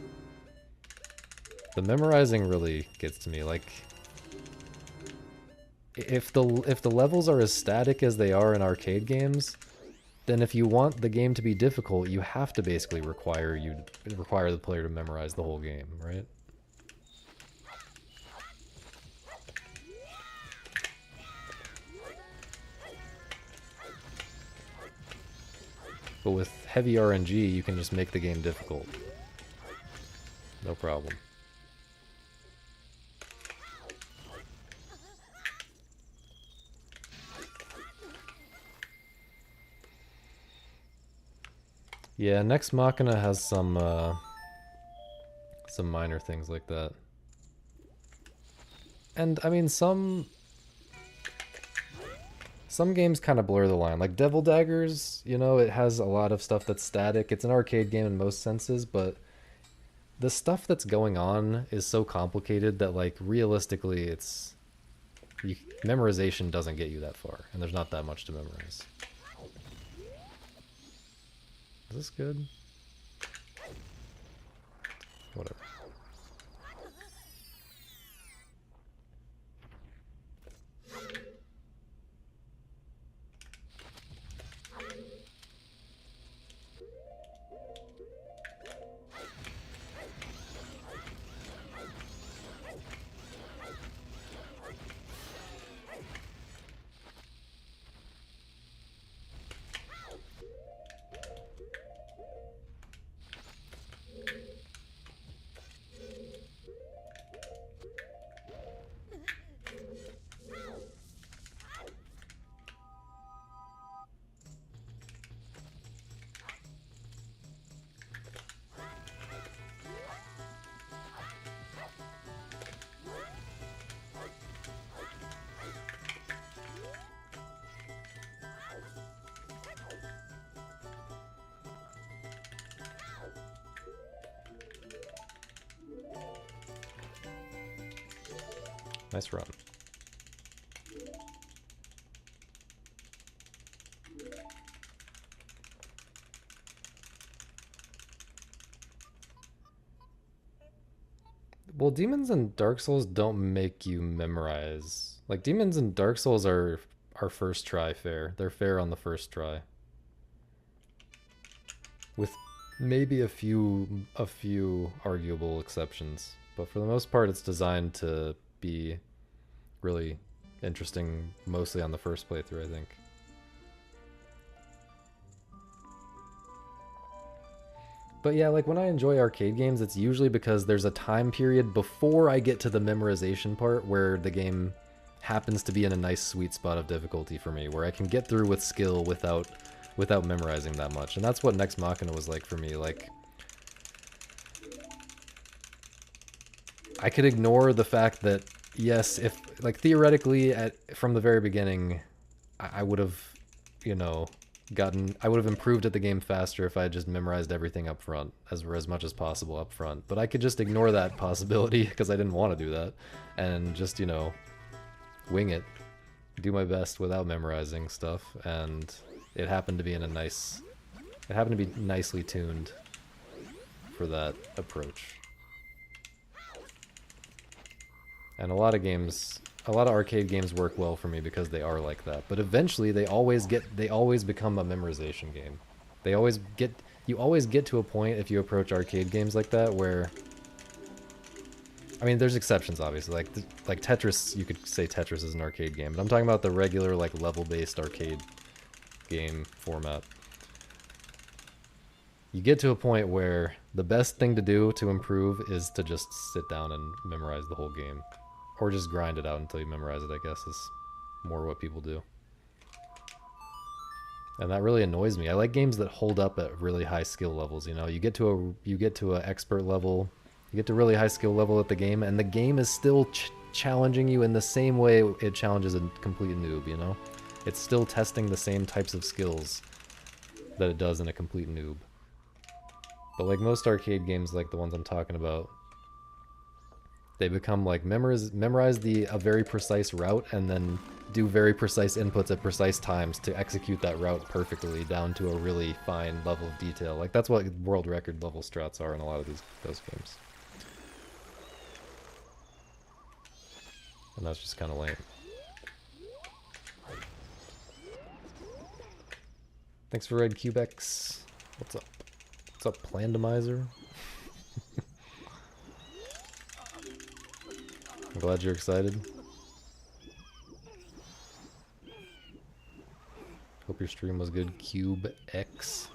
the memorizing really gets to me. Like if the levels are as static as they are in arcade games, then if you want the game to be difficult, you have to basically require the player to memorize the whole game, right? But with heavy RNG, you can just make the game difficult. No problem. Yeah, Next Machina has some minor things like that. And I mean, some games kind of blur the line. Like Devil Daggers, you know, it has a lot of stuff that's static. It's an arcade game in most senses, but the stuff that's going on is so complicated that, like, realistically, memorization doesn't get you that far, and there's not that much to memorize. Is this good? Whatever. Nice run. Well, demons in Dark Souls don't make you memorize. Like, demons in Dark Souls are first try fair. They're fair on the first try. With maybe a few arguable exceptions. But for the most part, it's designed to be really interesting, mostly on the first playthrough, I think. But yeah, like when I enjoy arcade games, it's usually because there's a time period before I get to the memorization part where the game happens to be in a nice sweet spot of difficulty for me, where I can get through with skill without memorizing that much. And that's what Next Machina was like for me. Like, I could ignore the fact that, yes, if, like, theoretically, from the very beginning, I would have, you know, I would have improved at the game faster if I had just memorized everything up front, as much as possible up front. But I could just ignore that possibility because I didn't want to do that, and just, you know, wing it, do my best without memorizing stuff, and it happened to be nicely tuned for that approach. And a lot of arcade games work well for me because they are like that. But eventually they always become a memorization game. You always get to a point if you approach arcade games like that where, I mean, there's exceptions obviously. Like Tetris, you could say Tetris is an arcade game, but I'm talking about the regular, like, level-based arcade game format. You get to a point where the best thing to do to improve is to just sit down and memorize the whole game. Or just grind it out until you memorize it, I guess, is more what people do. And that really annoys me. I like games that hold up at really high skill levels, you know? You get to an expert level, you get to really high skill level at the game, and the game is still challenging you in the same way it challenges a complete noob, you know? It's still testing the same types of skills that it does in a complete noob. But like most arcade games, like the ones I'm talking about, they become like memorize a very precise route and then do very precise inputs at precise times to execute that route perfectly down to a really fine level of detail. Like, that's what world record level strats are in a lot of those games. And that's just kind of lame. Thanks for Red Cubex. What's up? What's up, Plandomizer? I'm glad you're excited. Hope your stream was good, Cube X.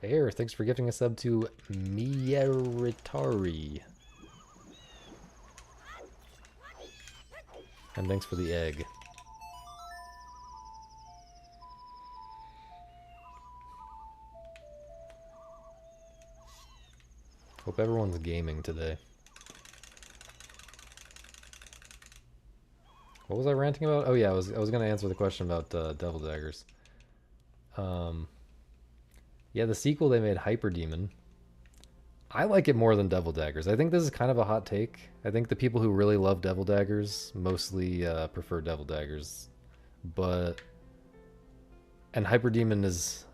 Air, thanks for gifting a sub to Miyaritari. And thanks for the egg. Hope everyone's gaming today. What was I ranting about? Oh yeah, I was gonna answer the question about Devil Daggers. Yeah, the sequel they made, Hyper Demon. I like it more than Devil Daggers. I think this is kind of a hot take. I think the people who really love Devil Daggers mostly prefer Devil Daggers. And Hyper Demon is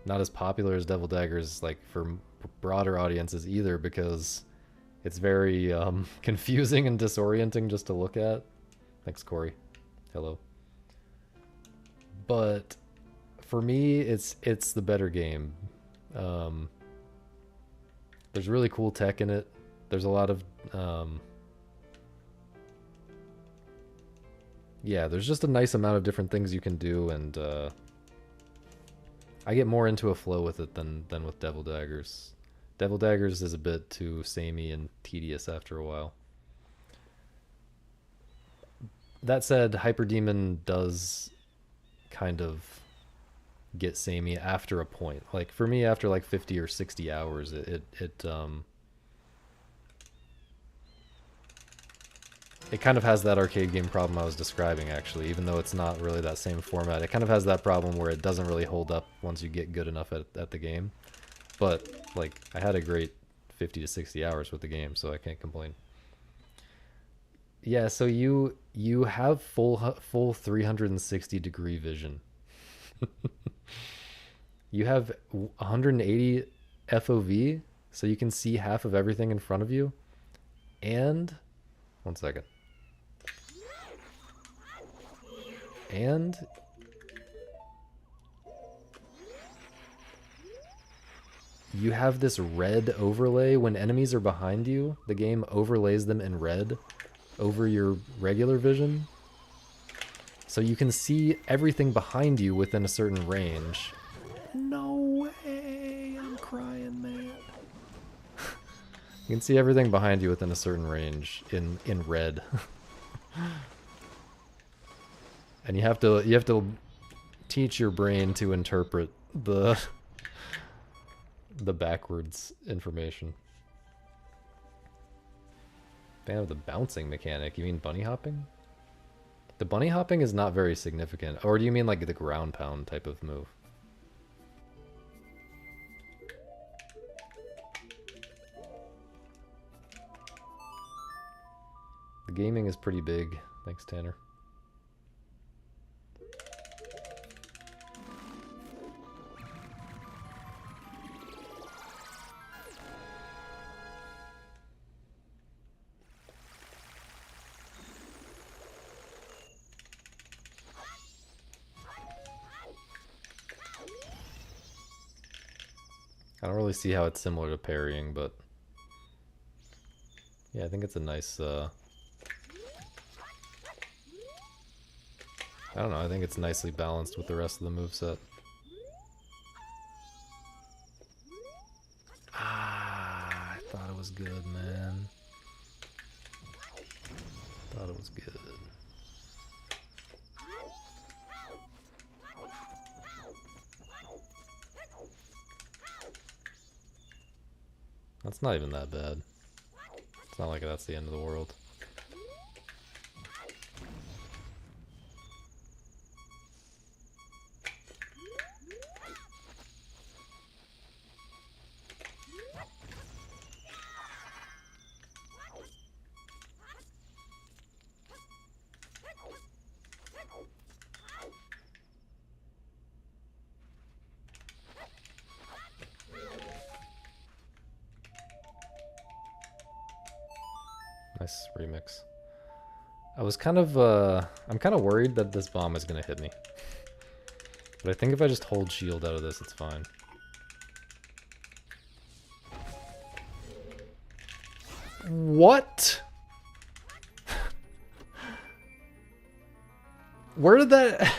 not as popular as Devil Daggers, like, for broader audiences either, because it's very confusing and disorienting just to look at. Thanks, Corey. Hello. But for me, it's the better game. There's really cool tech in it. There's a lot of yeah, there's just a nice amount of different things you can do, and I get more into a flow with it than with Devil Daggers. Devil Daggers is a bit too samey and tedious after a while. that said, Hyperdemon does kind of get samey after a point. Like for me, after like 50 or 60 hours, it kind of has that arcade game problem I was describing, actually, even though it's not really that same format. It kind of has that problem where it doesn't really hold up once you get good enough at the game. But, like, I had a great 50 to 60 hours with the game, so I can't complain. Yeah, so you have full 360 degree vision. You have 180 FOV, so you can see half of everything in front of you. And, one second. And you have this red overlay. When enemies are behind you, the game overlays them in red over your regular vision. So you can see everything behind you within a certain range. No way! I'm crying, man. You can see everything behind you within a certain range in red. And you have to teach your brain to interpret the backwards information. Fan of the bouncing mechanic. You mean bunny hopping? The bunny hopping is not very significant. Or do you mean like the ground pound type of move? The gaming is pretty big. Thanks, Tanner. I don't really see how it's similar to parrying, but yeah, I think it's a nice, I don't know, I think it's nicely balanced with the rest of the moveset. Ah, I thought it was good, man. Thought it was good. That's not even that bad. It's not like that's the end of the world. Nice remix. I was kind of, I'm kind of worried that this bomb is gonna hit me. But I think if I just hold shield out of this, it's fine. What? Where did that...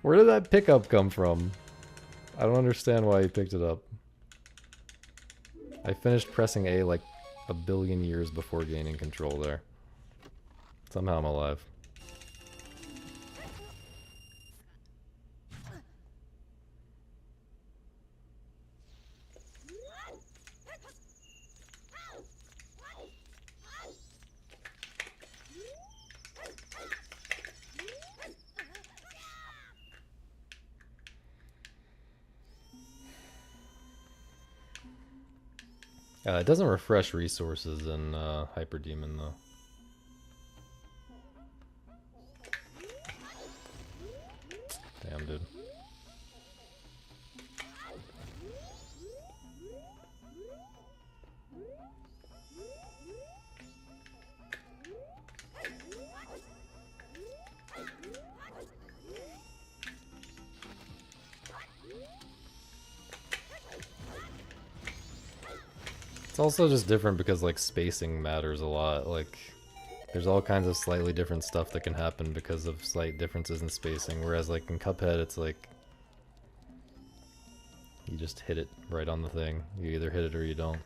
Where did that pickup come from? I don't understand why he picked it up. I finished pressing A like a billion years before gaining control there. Somehow I'm alive. It doesn't refresh resources in Hyperdemon though. Damn, dude. It's also just different because, like, spacing matters a lot. Like, there's all kinds of slightly different stuff that can happen because of slight differences in spacing, whereas, like, in Cuphead, it's like... you just hit it right on the thing. You either hit it or you don't.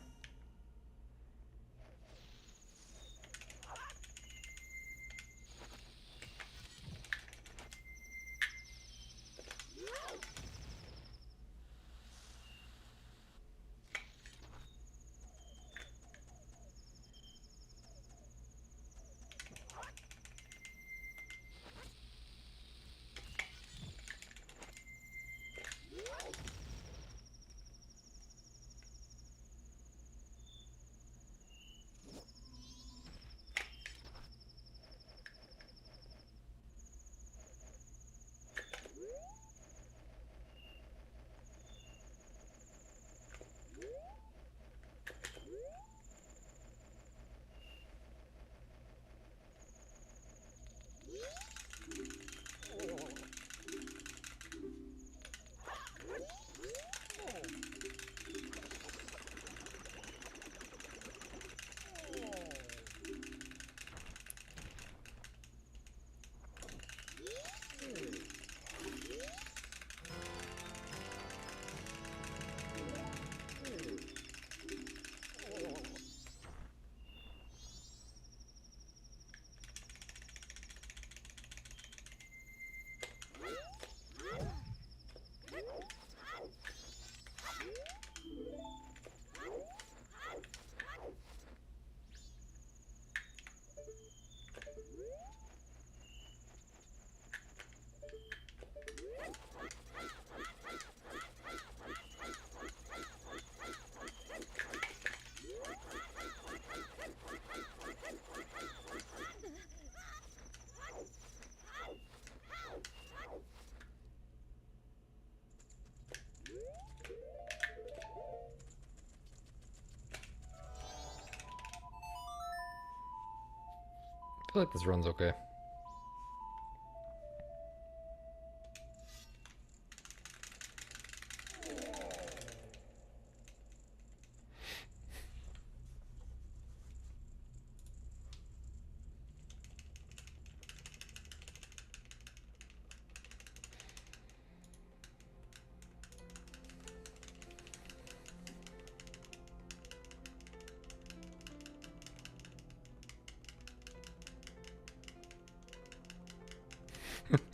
feel like this run's okay.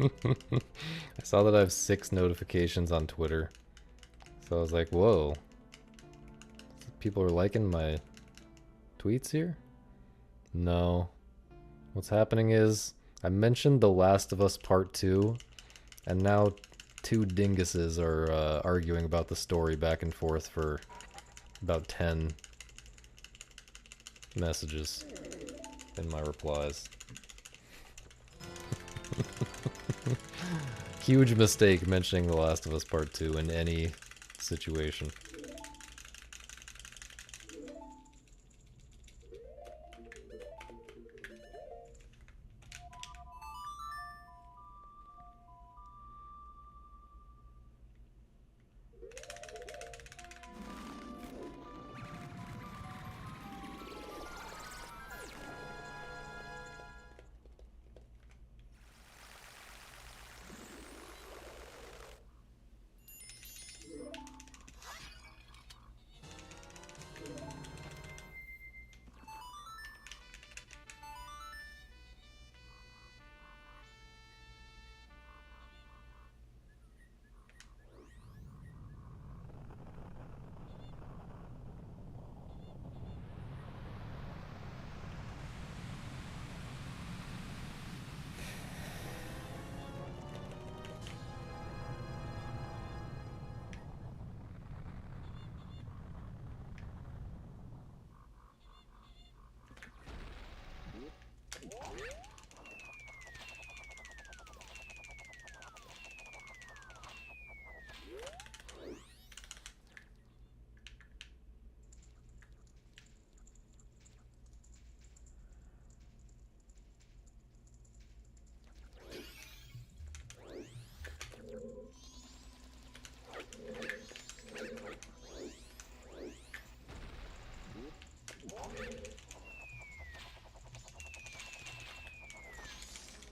I saw that I have 6 notifications on Twitter. So I was like, whoa. People are liking my tweets here? No. What's happening is, I mentioned The Last of Us Part 2, and now 2 dinguses are arguing about the story back and forth for about 10 messages in my replies. Huge mistake mentioning The Last of Us Part 2 in any situation.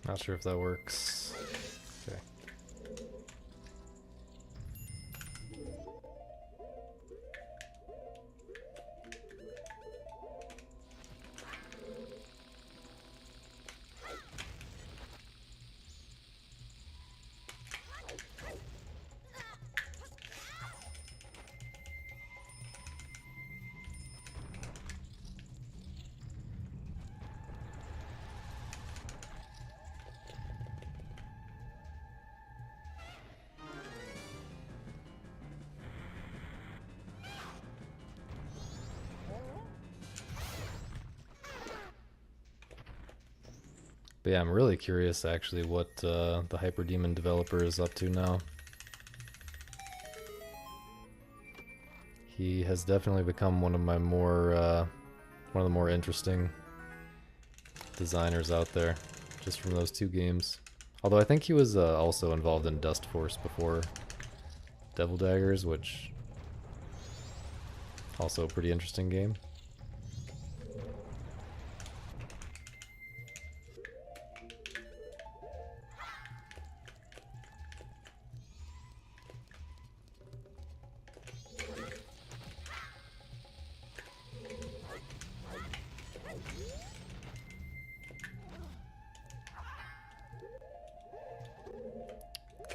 Not sure if that works. Okay. But yeah, I'm really curious actually what the Hyperdemon developer is up to now. He has definitely become one of my more one of the more interesting designers out there, just from those 2 games. Although I think he was also involved in Dust Force before Devil Daggers, which also a pretty interesting game.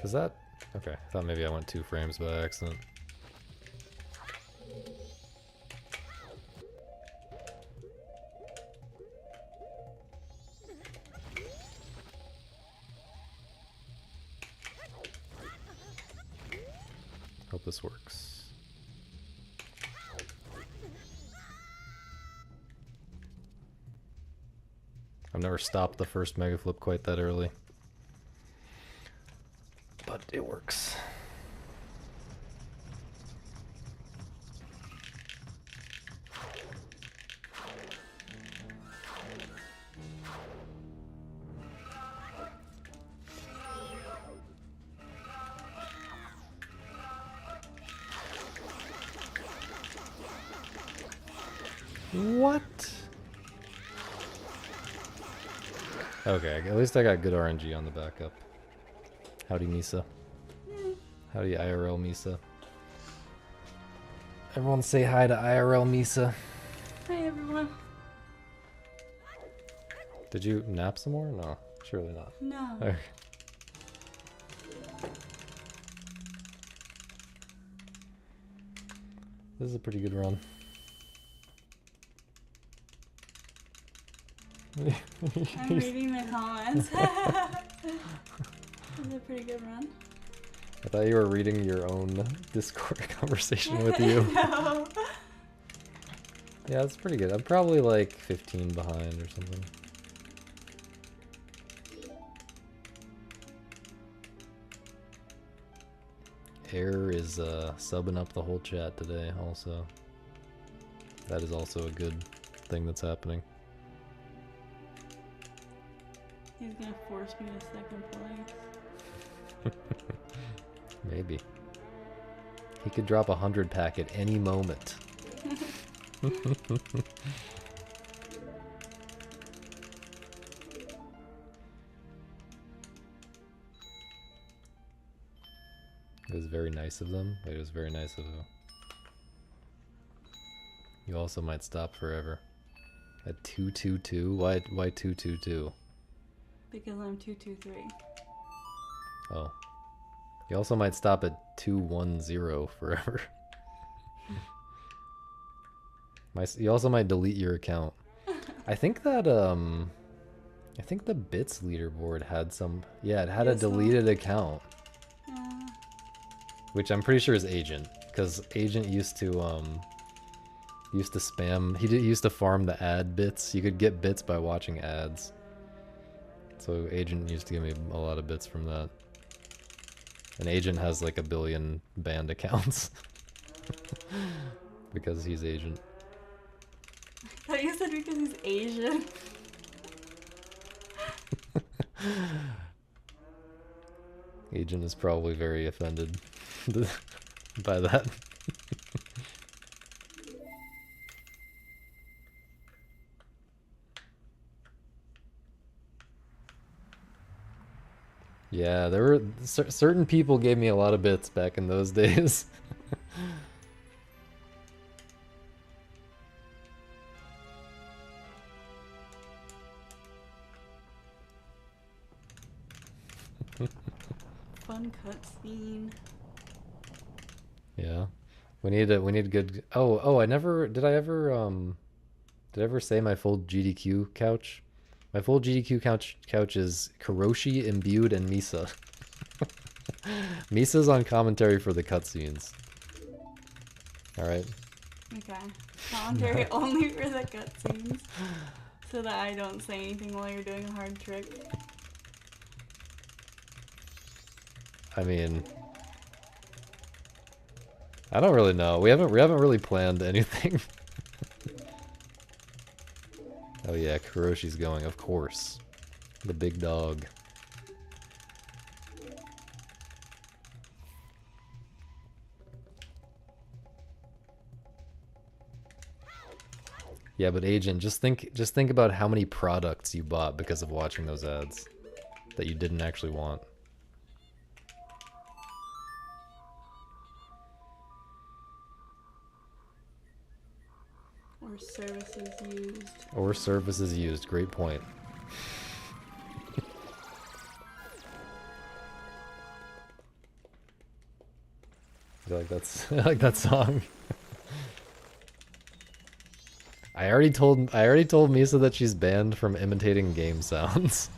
Is that... okay, I thought maybe I went 2 frames by accident. Hope this works. I've never stopped the first Mega Flip quite that early. But it works. What? Okay, at least I got good RNG on the backup. Howdy, Misa. Howdy, IRL Misa. Everyone say hi to IRL Misa. Hi, everyone. Did you nap some more? No, surely not. No. Okay. This is a pretty good run. I'm reading the comments. It's a pretty good run. I thought you were reading your own Discord conversation with you. No. Yeah, it's pretty good. I'm probably like 15 behind or something. Air is subbing up the whole chat today also. That is also a good thing that's happening. He's gonna force me to second place. Maybe. He could drop 100 pack at any moment. It was very nice of them. It was very nice of you. You also might stop forever. At 222? Why 222? Because I'm 223. Oh. You also might stop at 210 forever. You also might delete your account. I think that I think the bits leaderboard had some, yeah, it had a deleted account. Which I'm pretty sure is Agent, because Agent used to spam. He used to farm the ad bits. You could get bits by watching ads. So Agent used to give me a lot of bits from that. And Agent has like 1 billion banned accounts because he's Agent. I thought you said because he's Asian. Agent is probably very offended by that. Yeah, there were certain people gave me a lot of bits back in those days. Fun cutscene. Yeah, we need good. Oh, I never did. I ever say my full GDQ couch? My full GDQ couch is Karoshi, Imbued, and Misa. Misa's on commentary for the cutscenes. Alright. Okay. Commentary only for the cutscenes. So that I don't say anything while you're doing a hard trick. I mean, I don't really know. We haven't really planned anything. Oh yeah, Kuroshi's going, of course. The big dog. Yeah, but Agent, just think about how many products you bought because of watching those ads that you didn't actually want. Or services used. Or services used. Great point. I like that song. I already told Misa that she's banned from imitating game sounds.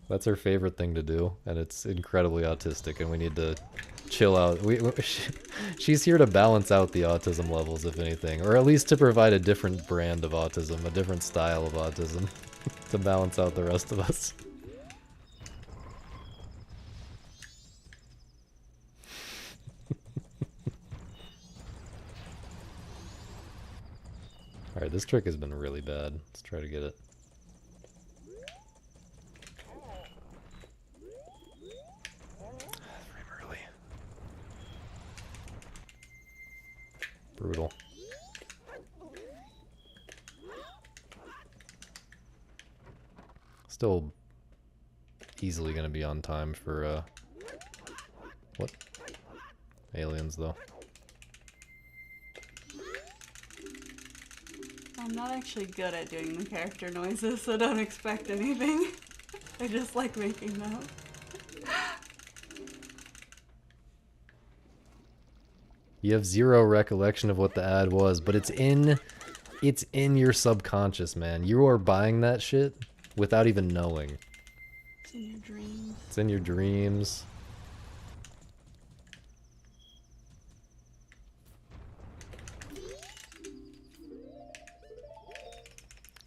That's her favorite thing to do, and it's incredibly autistic, and we need to chill out. She's here to balance out the autism levels, if anything, or at least to provide a different brand of autism, a different style of autism, to balance out the rest of us. Alright, this trick has been really bad. Let's try to get it. Brutal. Still easily gonna be on time for, what? Aliens, though. I'm not actually good at doing the character noises, so don't expect anything. I just like making them. You have zero recollection of what the ad was, but it's in your subconscious, man. You are buying that shit without even knowing. It's in your dreams. It's in your dreams.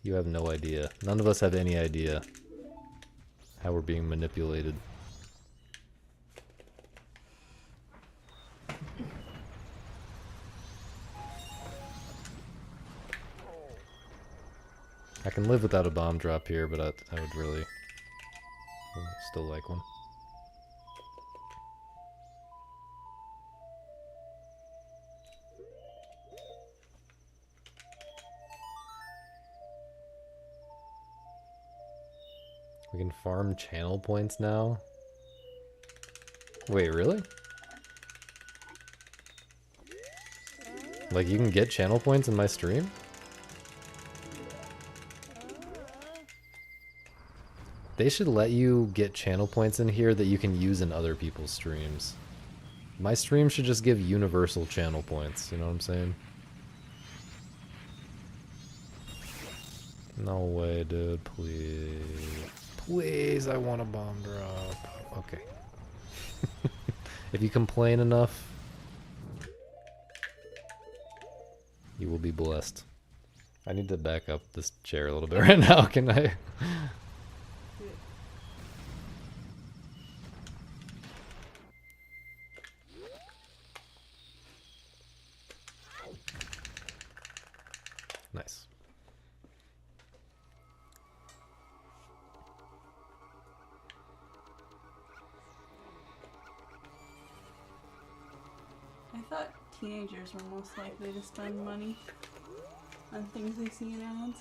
You have no idea. None of us have any idea how we're being manipulated. I can live without a bomb drop here, but I would really still like one. We can farm channel points now? Wait, really? Like, you can get channel points in my stream? They should let you get channel points in here that you can use in other people's streams. My stream should just give universal channel points, you know what I'm saying? No way, dude, please. Please, I want a bomb drop. Okay. If you complain enough, you will be blessed. I need to back up this chair a little bit right now, can I? Nice. I thought teenagers were most likely to spend money on things they see in ads.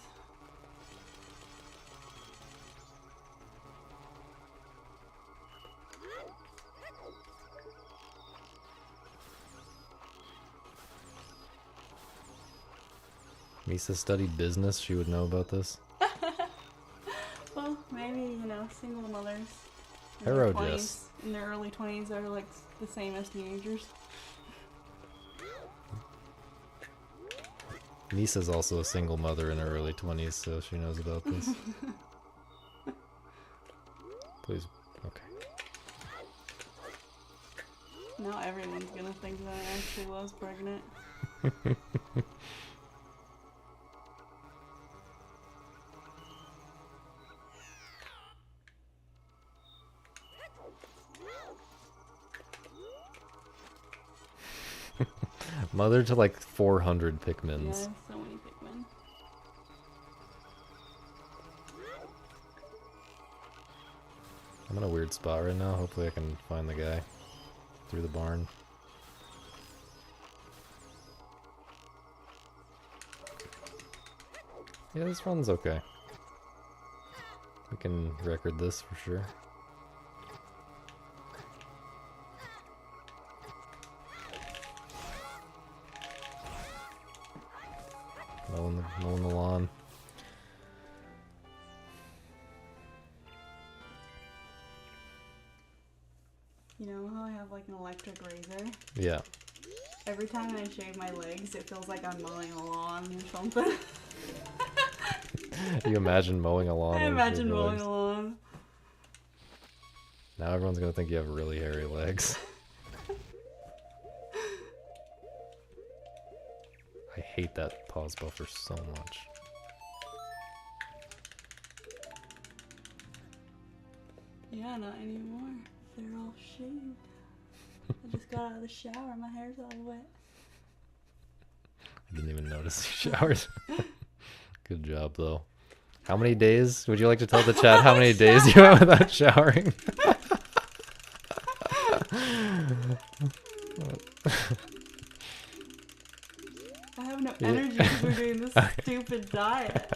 Misa studied business, she would know about this. Well, maybe, you know, single mothers Hero Jess. in their early 20s are like the same as teenagers. Misa's also a single mother in her early 20s, so she knows about this. Please. Okay. Now everyone's gonna think that I actually was pregnant. Mother to like 400 Pikmins. Yeah, so many Pikmin. I'm in a weird spot right now. Hopefully I can find the guy through the barn. Yeah, this run's okay. We can record this for sure. Mowing the lawn. You know how I have like an electric razor? Yeah. Every time I shave my legs, it feels like I'm mowing a lawn or something. You imagine mowing a lawn? I imagine mowing legs. a lawn. Now everyone's gonna think you have really hairy legs. I hate that pause buffer so much. Yeah, not anymore. They're all shaved. I just got out of the shower. My hair's all wet. I didn't even notice you showered. Good job, though. How many days? Would you like to tell the chat how many days you went without showering? I have no energy because we're doing this stupid diet.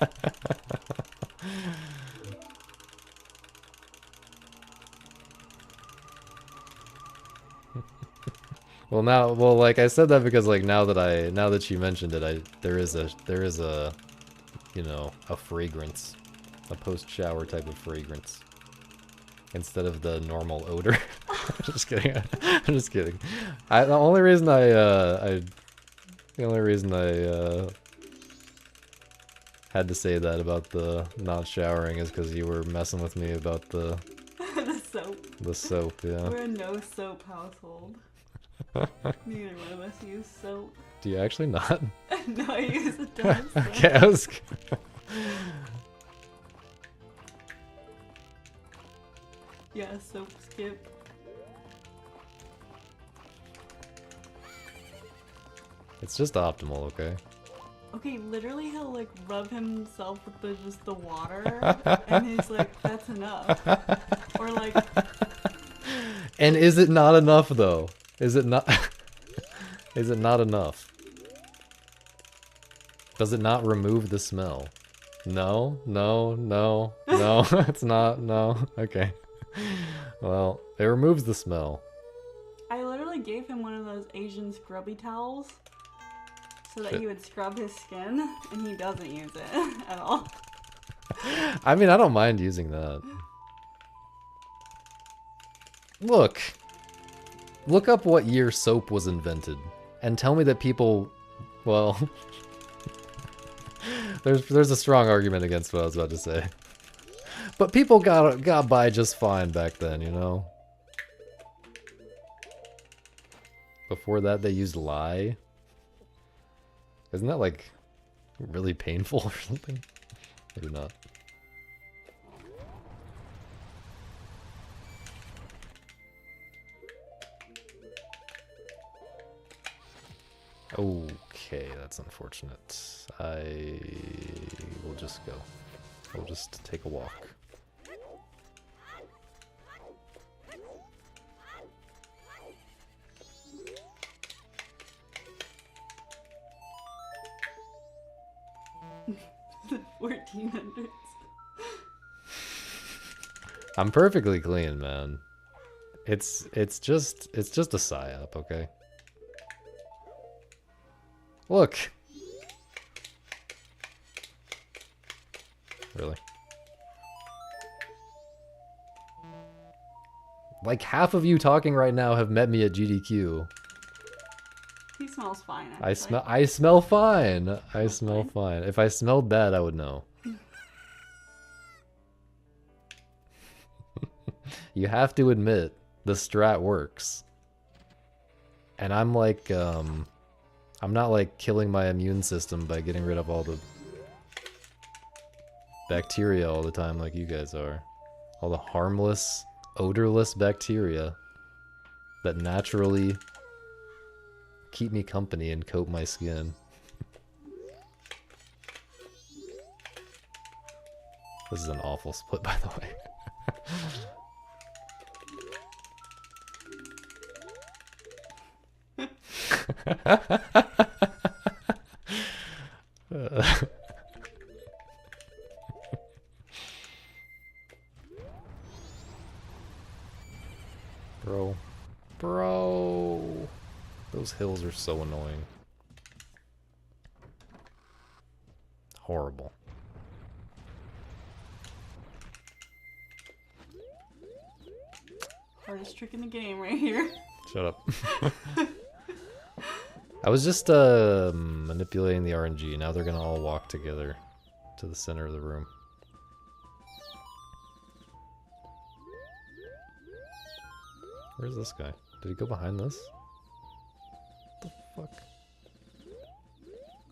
Well, now, well, like I said that because like now that you mentioned it, there is a, you know, a fragrance, a post-shower type of fragrance instead of the normal odor. Just kidding. I'm just kidding. The only reason I had to say that about the not showering is because you were messing with me about the The soap. the soap, yeah. We're a no soap household. Neither one of us use soap. Do you actually not? No, I use a ton of soap. Okay, I was... Yeah, soap skip. It's just optimal, okay? Okay, literally he'll like rub himself with just the water and he's like, that's enough. Or like... And is it not enough though? Is it not... Is it not enough? Does it not remove the smell? No, no, no, no, it's not, no, okay. Well, it removes the smell. I literally gave him one of those Asian scrubby towels so that he would scrub his skin, and he doesn't use it at all. I mean, I don't mind using that. Look up what year soap was invented, and tell me that people, well, there's a strong argument against what I was about to say. But people got by just fine back then, you know? Before that, they used lye. Isn't that, like, really painful or something? Maybe not. Okay, that's unfortunate. I will just go. I'll just take a walk. The 1400s. I'm perfectly clean, man. It's just a psyop, okay? Look. Really? Like half of you talking right now have met me at GDQ. He smells fine, actually. I smell fine. I smell fine. If I smelled bad, I would know. You have to admit, the strat works. And I'm like, I'm not like killing my immune system by getting rid of all the bacteria all the time like you guys are. All the harmless, odorless bacteria that naturally keep me company and coat my skin. This is an awful split, by the way. Bro, those hills are so annoying. Horrible. Hardest trick in the game right here. Shut up. I was just manipulating the RNG. Now they're gonna all walk together to the center of the room. Where's this guy? Did he go behind this? What the fuck?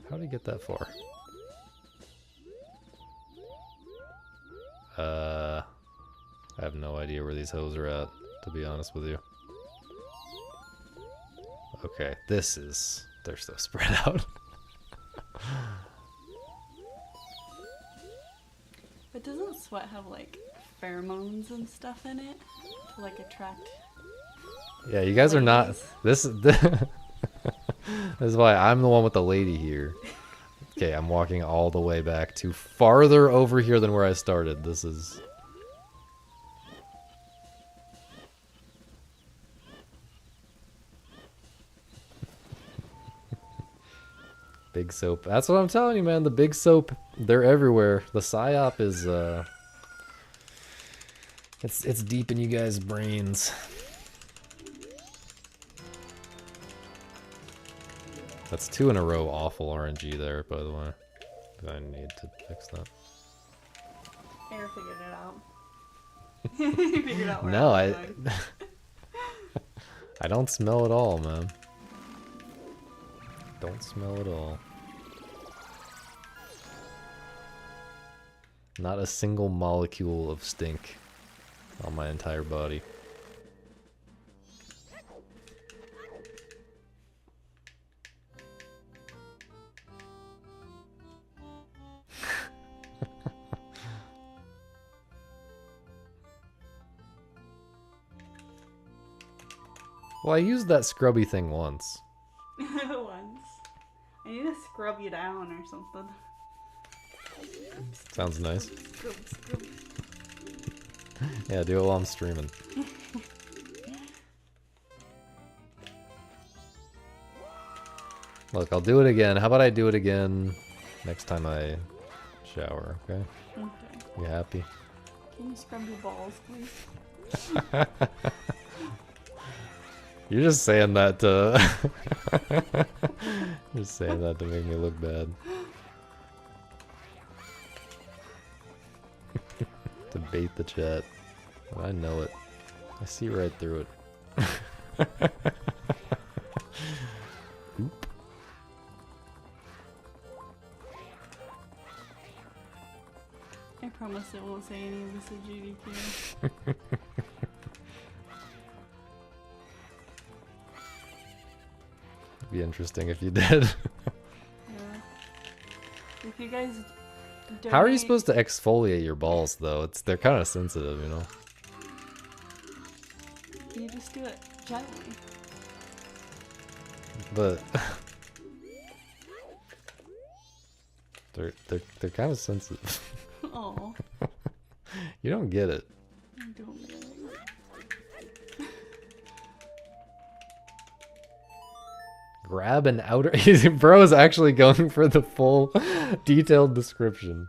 How did he get that far? I have no idea where these hoes are at, to be honest with you. Okay, this is... They're so spread out. But doesn't sweat have, like, pheromones and stuff in it to, like, attract... Yeah, you guys are not... This is why I'm the one with the lady here. Okay, I'm walking all the way back to farther over here than where I started. This is... Big soap. That's what I'm telling you, man. The big soap, they're everywhere. The psyop is it's deep in you guys' brains. That's 2 in a row awful RNG there, by the way. I need to fix that. Air figured it out. He figured out where No, I was going. I don't smell at all, man. Don't smell at all. Not a single molecule of stink on my entire body. Well, I used that scrubby thing once. Once. I need to scrub you down or something. Sounds nice. Scrub, scrub. Yeah, do it while I'm streaming. Look, I'll do it again. How about I do it again next time I shower, okay? Okay. You happy? Can you scrub your balls, please? You're just saying that to... just saying that to make me look bad. To bait the chat. I know it. I see right through it. Oop. I promise it won't say any of this at GDQ. It'd be interesting if you did. Yeah. If you guys donate... How are you supposed to exfoliate your balls, though? They're kind of sensitive, you know? You just do it gently. But... they're kind of sensitive. Oh. You don't get it. I don't get it. Grab an outer... Bro is actually going for the full detailed description.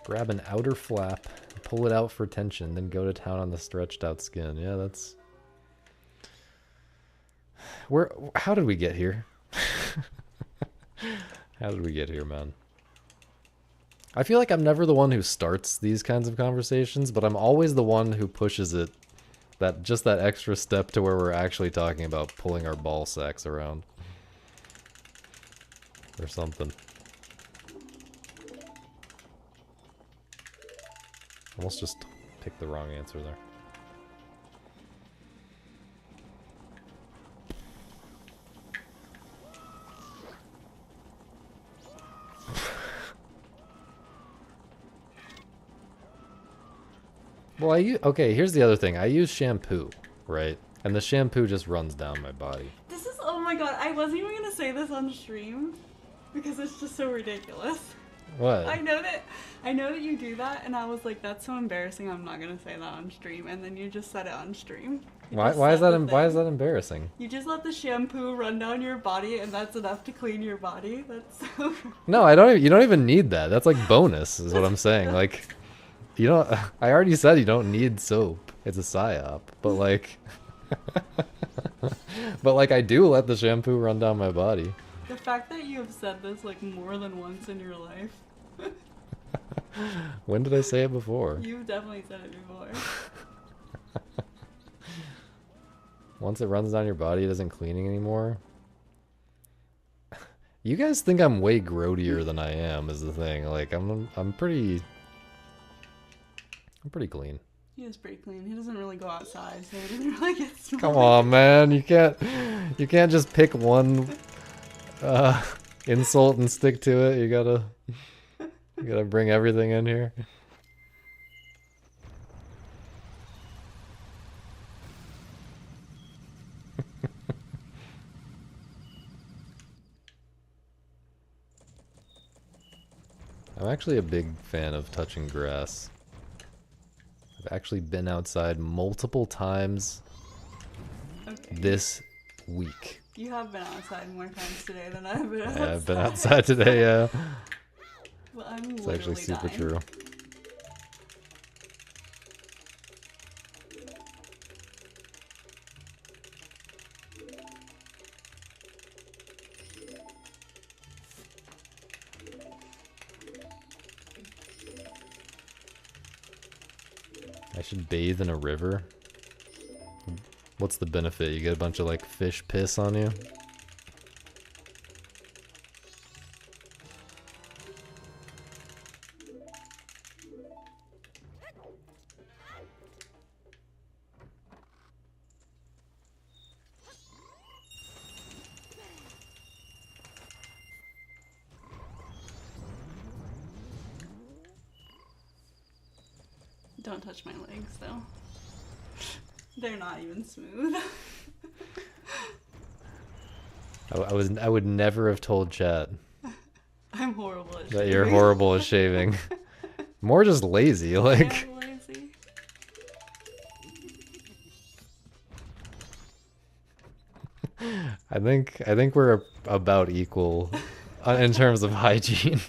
Grab an outer flap, pull it out for tension, then go to town on the stretched out skin. Yeah, that's... How did we get here? How did we get here, man? I feel like I'm never the one who starts these kinds of conversations, but I'm always the one who pushes it just that extra step to where we're actually talking about pulling our ball sacks around. Or something. Almost just picked the wrong answer there. Well, okay, here's the other thing. I use shampoo, right? And the shampoo just runs down my body. This is, oh my god, I wasn't even gonna say this on stream because it's just so ridiculous. What? I know that you do that, and I was like, that's so embarrassing, I'm not gonna say that on stream, and then you just said it on stream. Why is that embarrassing? You just let the shampoo run down your body, and that's enough to clean your body. That's so... No, you don't even need that. That's like bonus, is what I'm saying. Like, you don't... I already said you don't need soap. It's a psyop. But like... but like, I do let the shampoo run down my body. The fact that you have said this like more than once in your life. When did I say it before? You've definitely said it before. Once it runs down your body, it isn't cleaning anymore. You guys think I'm way grodier than I am, is the thing. Like, I'm pretty clean. He is pretty clean. He doesn't really go outside, so he doesn't really get smelled. Come on, man. You can't just pick one insult and stick to it. You gotta bring everything in here. I'm actually a big fan of touching grass. I've actually been outside multiple times this week. You have been outside more times today than I've been outside. Yeah, I've been outside today, yeah. Well, I'm It's literally actually super dying. true. I should bathe in a river. What's the benefit? You get a bunch of like fish piss on you? Don't touch my legs, though. They're not even smooth. I would never have told chat I'm horrible at that shaving. you're horrible at shaving. More just lazy, like. I'm lazy. I think we're about equal in terms of hygiene.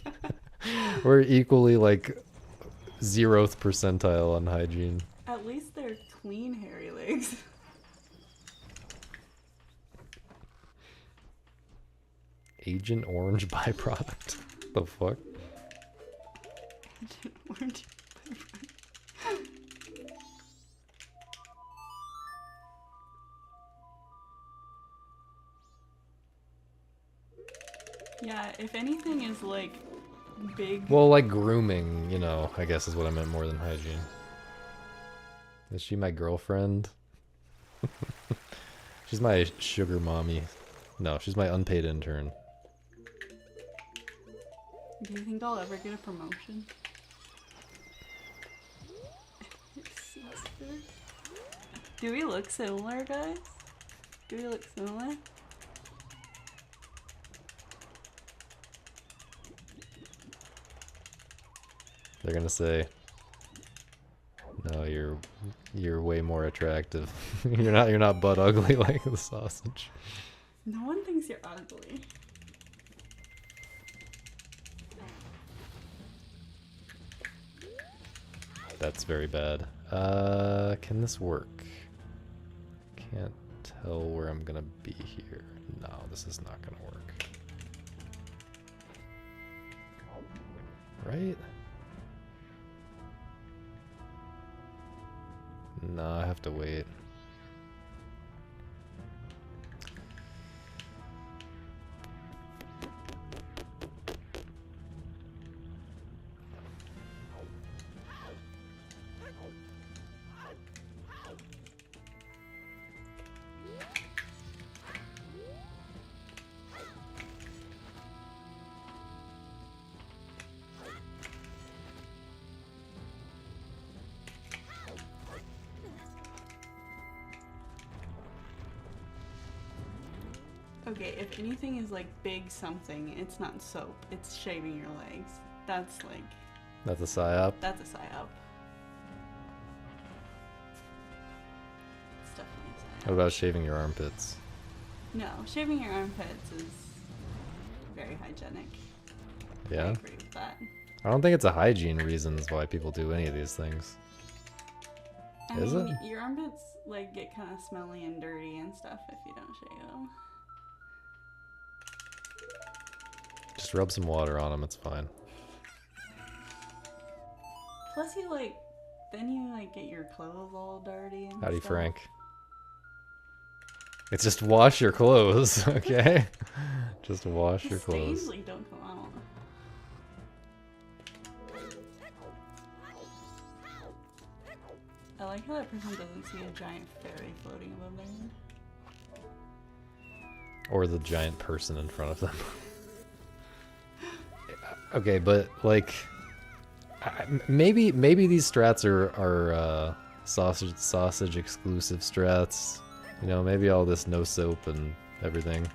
We're equally like 0th percentile on hygiene. At least they're clean, hairy legs. Agent Orange byproduct. The fuck? Agent Orange. Yeah, if anything is like big. Well, like grooming, you know, I guess is what I meant more than hygiene. Is she my girlfriend? She's my sugar mommy. No, she's my unpaid intern. Do you think I'll ever get a promotion? Do we look similar, guys? Do we look similar? They're gonna say, "No, you're way more attractive. you're not butt ugly like the sausage." No one thinks you're ugly. That's very bad. Can this work? Can't tell where I'm gonna be here. No, this is not gonna work. Right? No, I have to wait. Okay, if anything is like big something, it's not soap. It's shaving your legs. That's like... That's a psyop. That's a psyop. It's definitely a psyop. What about shaving your armpits? No, shaving your armpits is very hygienic. I Yeah? agree with that. I don't think it's a hygiene reasons why people do any of these things. Is it? Your armpits like get kind of smelly and dirty and stuff if you don't shave them. Just rub some water on them, it's fine. Plus you like, then you like get your clothes all dirty and Howdy, stuff. Frank. It's just wash your clothes, okay? Just wash your The stains clothes. like don't come out. I like how that person doesn't see a giant fairy floating above their head. Or the giant person in front of them. Okay, but like, maybe these strats are sausage exclusive strats. You know, maybe all this no soap and everything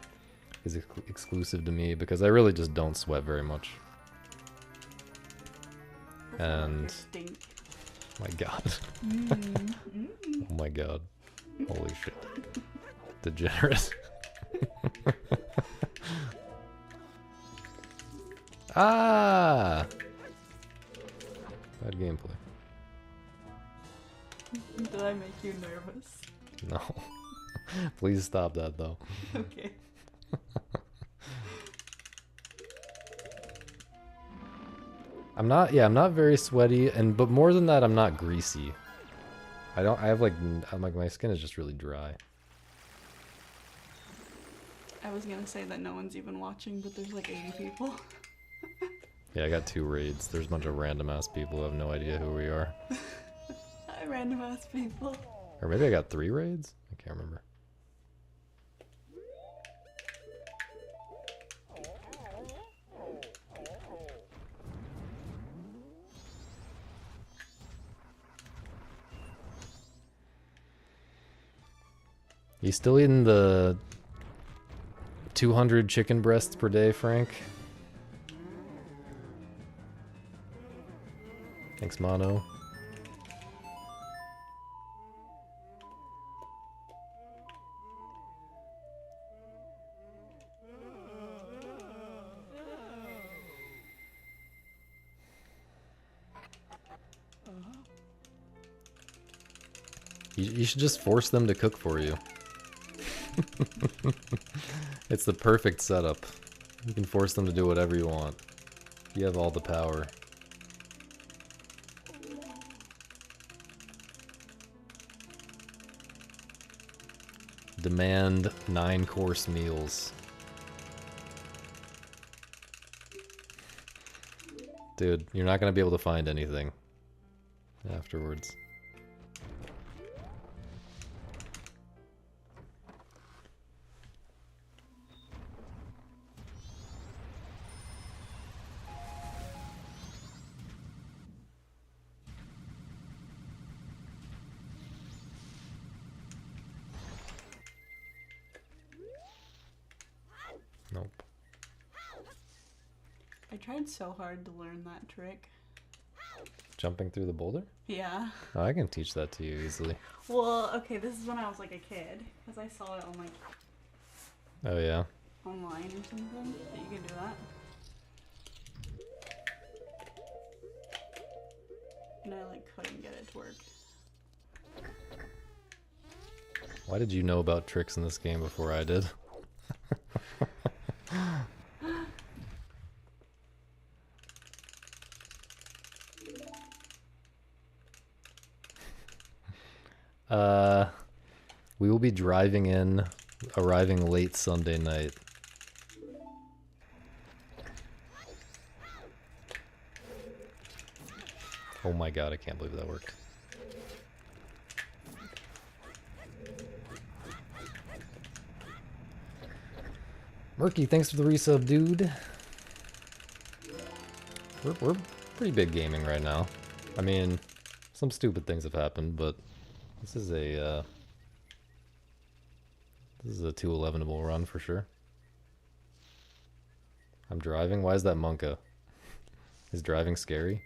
is exclusive to me because I really just don't sweat very much. And Stink. my God, oh my God, holy shit, degenerate. Ah! Bad gameplay. Did I make you nervous? No. Please stop that though. Okay. I'm not very sweaty, but more than that, I'm not greasy. I have like, my skin is just really dry. I was gonna say that no one's even watching, but there's like 80 people. Yeah, I got 2 raids. There's a bunch of random ass people who have no idea who we are. Hi, random ass people. Or maybe I got 3 raids? I can't remember. You still eating the 200 chicken breasts per day, Frank? Thanks, Mono. You should just force them to cook for you. It's the perfect setup. You can force them to do whatever you want. You have all the power. Demand 9-course meals. Dude, you're not gonna be able to find anything afterwards. Nope. I tried so hard to learn that trick. Jumping through the boulder? Yeah. Oh, I can teach that to you easily. Well, okay, this is when I was like a kid, because I saw it on like Oh yeah? online or something, that you can do that. And I like couldn't get it to work. Why did you know about tricks in this game before I did? We will be arriving late Sunday night. Oh my god, I can't believe that worked. Murky, thanks for the resub, dude. We're pretty big gaming right now. I mean, some stupid things have happened, but this is a 211able run for sure. I'm driving. Why is that Monka? Is driving scary?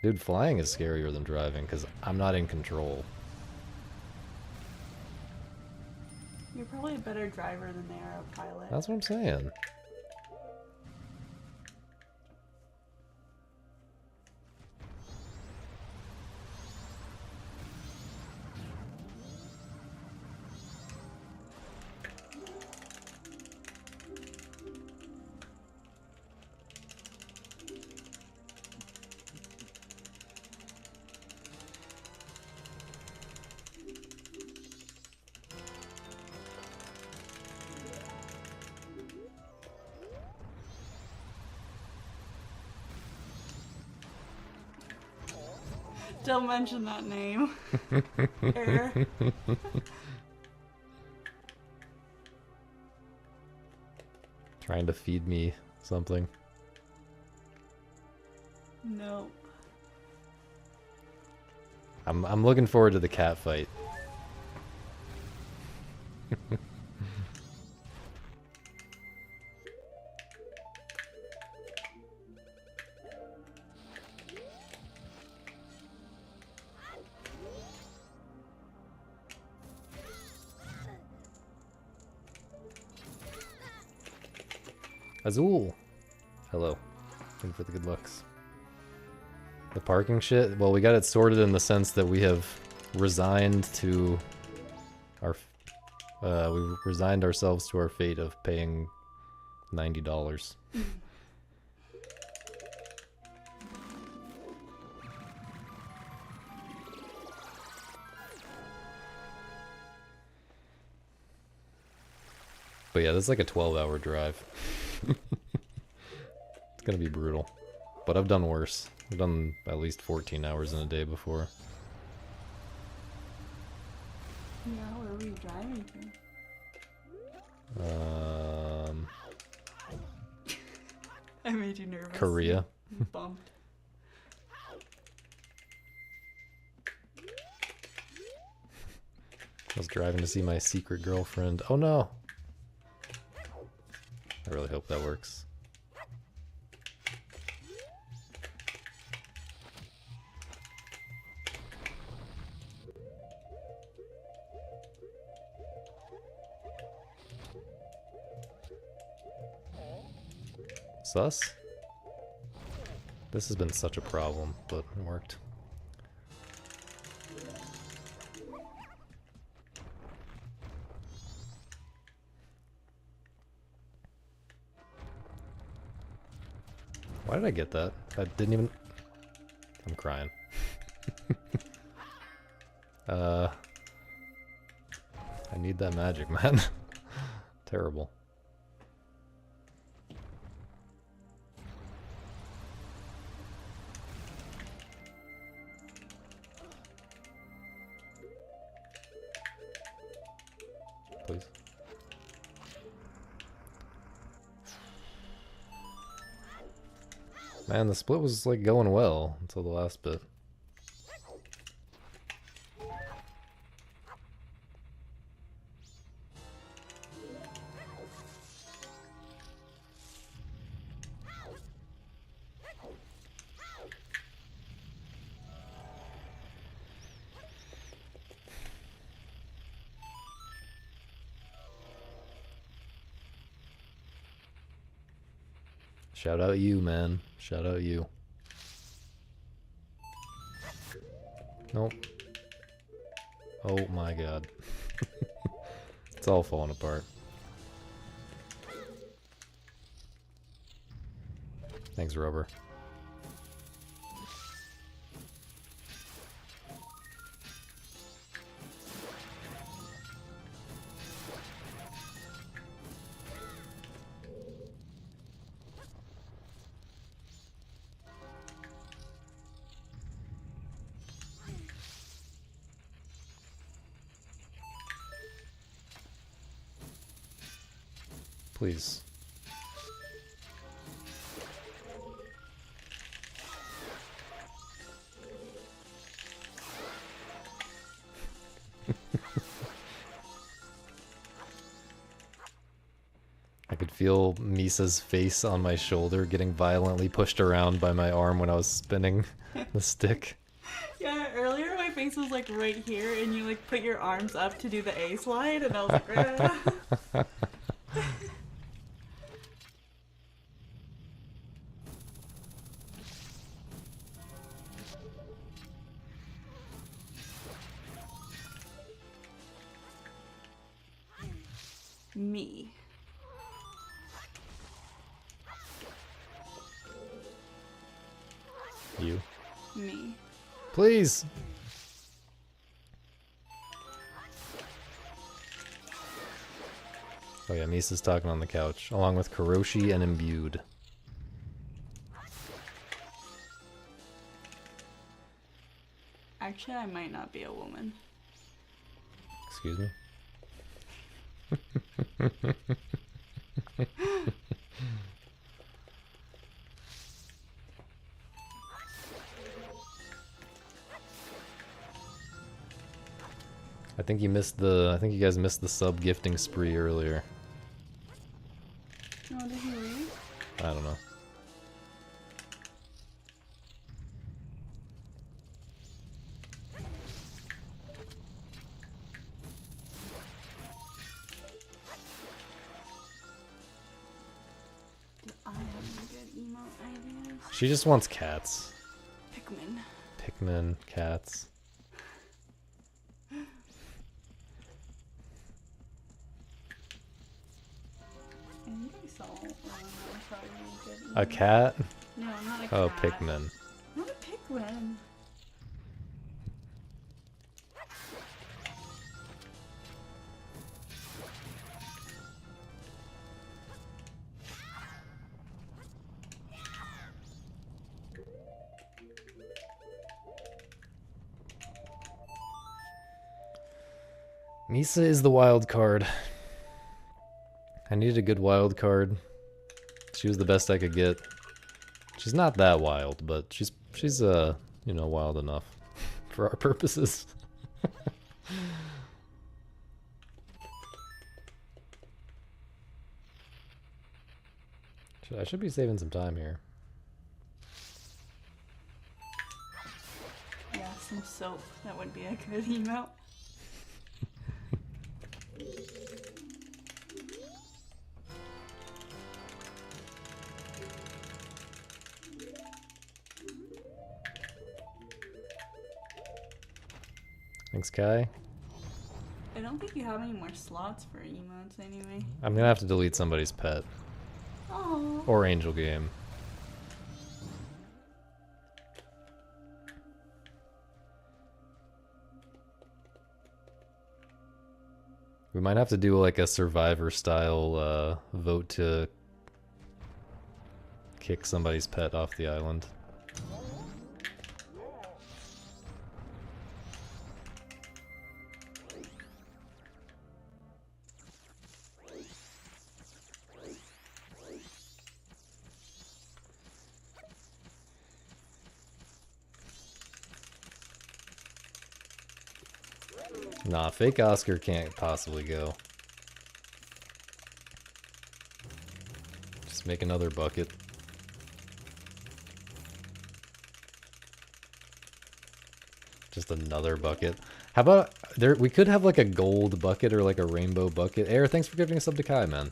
Dude, flying is scarier than driving because I'm not in control. You're probably a better driver than they are a pilot. That's what I'm saying. Don't mention that name. Error. Trying to feed me something. No. I'm looking forward to the cat fight. Azul. Hello. Thank you for the good looks. The parking shit? Well, we got it sorted in the sense that we have resigned to our... we resigned ourselves to our fate of paying $90. But yeah, this is like a 12-hour drive. It's gonna be brutal. But I've done worse. I've done at least 14 hours in a day before. Yeah, where were you driving to? I made you nervous. Korea. You bumped. I was driving to see my secret girlfriend. Oh no! I really hope that works. Sus? This has been such a problem, but it worked. Why did I get that? I didn't even... I'm crying. I need that magic, man. Terrible. Please. Man, the split was like going well until the last bit. Shout out you, man. Shout out you. Nope. Oh my god. It's all falling apart. Thanks, Rubber. Please. I could feel Misa's face on my shoulder getting violently pushed around by my arm when I was spinning the stick. Yeah, earlier my face was like right here and you like put your arms up to do the A slide and I was like, ah. Me. You. Me. Please! Oh yeah, Misa's talking on the couch, along with Karoshi and Imbued. Actually, I might not be a woman. Excuse me? I think you guys missed the sub gifting spree earlier. Oh, did he leave? I don't know. She just wants cats. Pikmin. Pikmin, cats. I think I saw one that was probably really good. A cat? No, not a cat. Oh, Pikmin. Not a Pikmin. Misa is the wild card. I needed a good wild card. She was the best I could get. She's not that wild, but she's you know, wild enough for our purposes. I should be saving some time here. Yeah, some soap. That would be a good emote. Thanks, Kai. I don't think you have any more slots for emotes anyway. I'm gonna have to delete somebody's pet. Oh. Or Angel Game. We might have to do like a Survivor style vote to kick somebody's pet off the island. Nah, fake Oscar can't possibly go. Just make another bucket. Just another bucket. How about there? We could have like a gold bucket or like a rainbow bucket. Air, thanks for giving us up to Kai, man.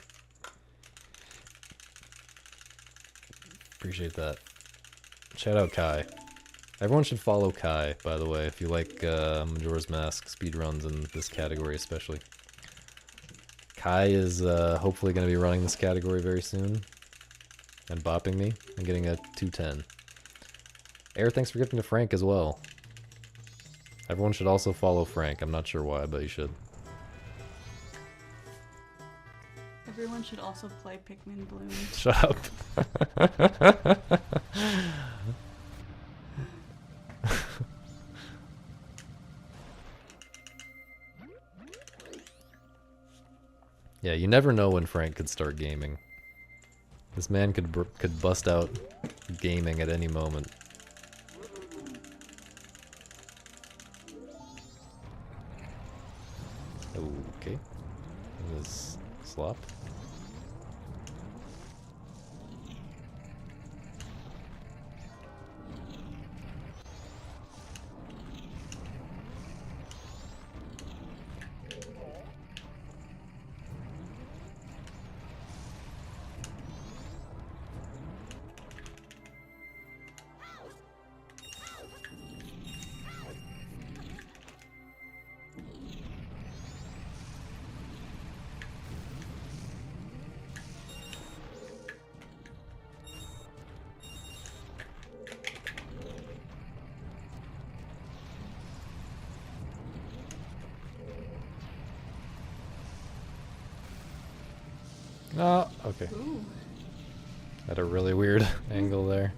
Appreciate that. Shout out Kai. Everyone should follow Kai, by the way, if you like Majora's Mask speedruns in this category especially. Kai is hopefully going to be running this category very soon. And bopping me and getting a 210. Air, thanks for gifting to Frank as well. Everyone should also follow Frank. I'm not sure why, but you should. Everyone should also play Pikmin Bloom. Shut up. Yeah, you never know when Frank could start gaming. This man could bust out gaming at any moment. Okay. This slop. Oh, okay. Ooh. At a really weird angle there.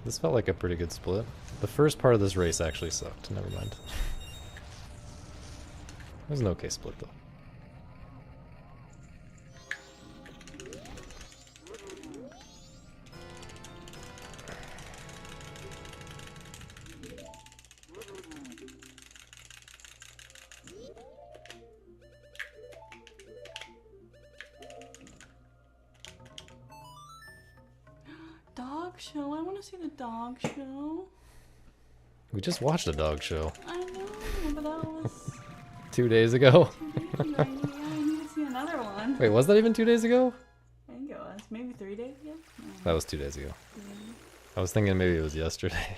This felt like a pretty good split. The first part of this race actually sucked. Never mind. It was an okay split, though. show. I want to see the dog show. We just watched a dog show. I know, but that was 2 days ago. 2 days ago. I need to see another one. Wait, was that even 2 days ago? I think it was. Maybe 3 days ago? No. That was 2 days ago. Yeah. I was thinking maybe it was yesterday.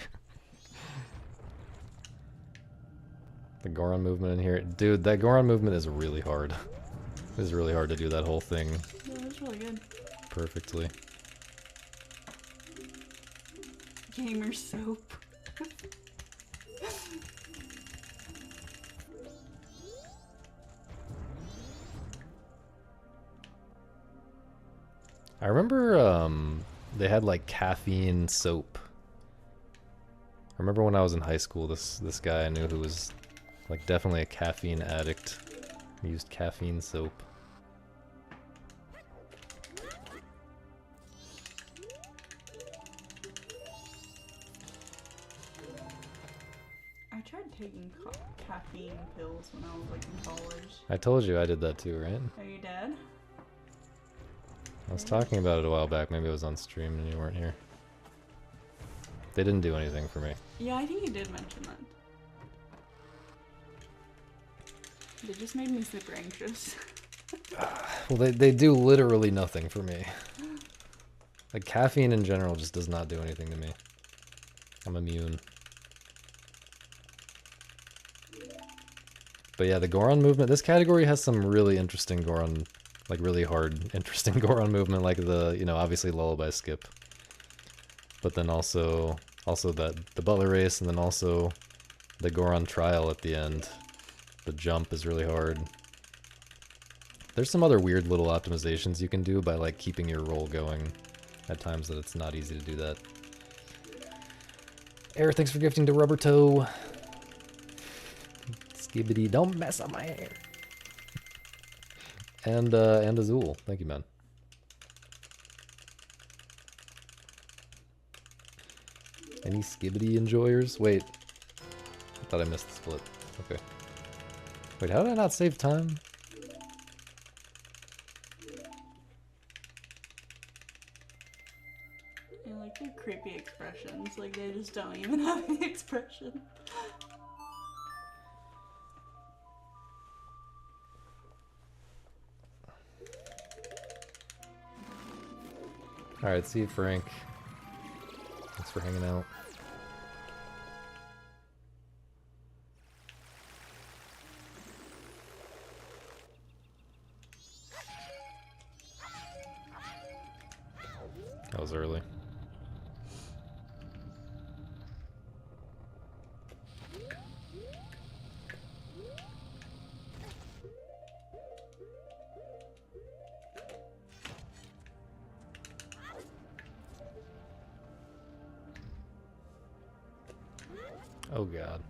The Goron movement in here. Dude, that Goron movement is really hard. It is really hard to do that whole thing Yeah, that's really good. perfectly. Gamer soap. I remember they had like caffeine soap. I remember when I was in high school, this guy I knew who was like definitely a caffeine addict. He used caffeine soap. I tried taking caffeine pills when I was like in college. I told you I did that too, right? Are you dead? I was talking about it a while back. Maybe it was on stream and you weren't here. They didn't do anything for me. Yeah, I think you did mention that. They just made me super anxious. Well, they do literally nothing for me. Like, caffeine in general just does not do anything to me. I'm immune. But yeah, the Goron movement, this category has some really interesting Goron, like really hard, interesting Goron movement, like the, you know, obviously Lullaby skip. But then also that the Butler race, and then also the Goron trial at the end. The jump is really hard. There's some other weird little optimizations you can do by like keeping your roll going at times that it's not easy to do that. Air, thanks for gifting to Rubber Toe. Skibbity, don't mess up my hair. And Azul, thank you, man. Any Skibbity enjoyers? Wait, I thought I missed the split. Okay. Wait, how did I not save time? I like their creepy expressions. Like they just don't even have the expression. Alright, see you, Frank. Thanks for hanging out. That was early. Oh god.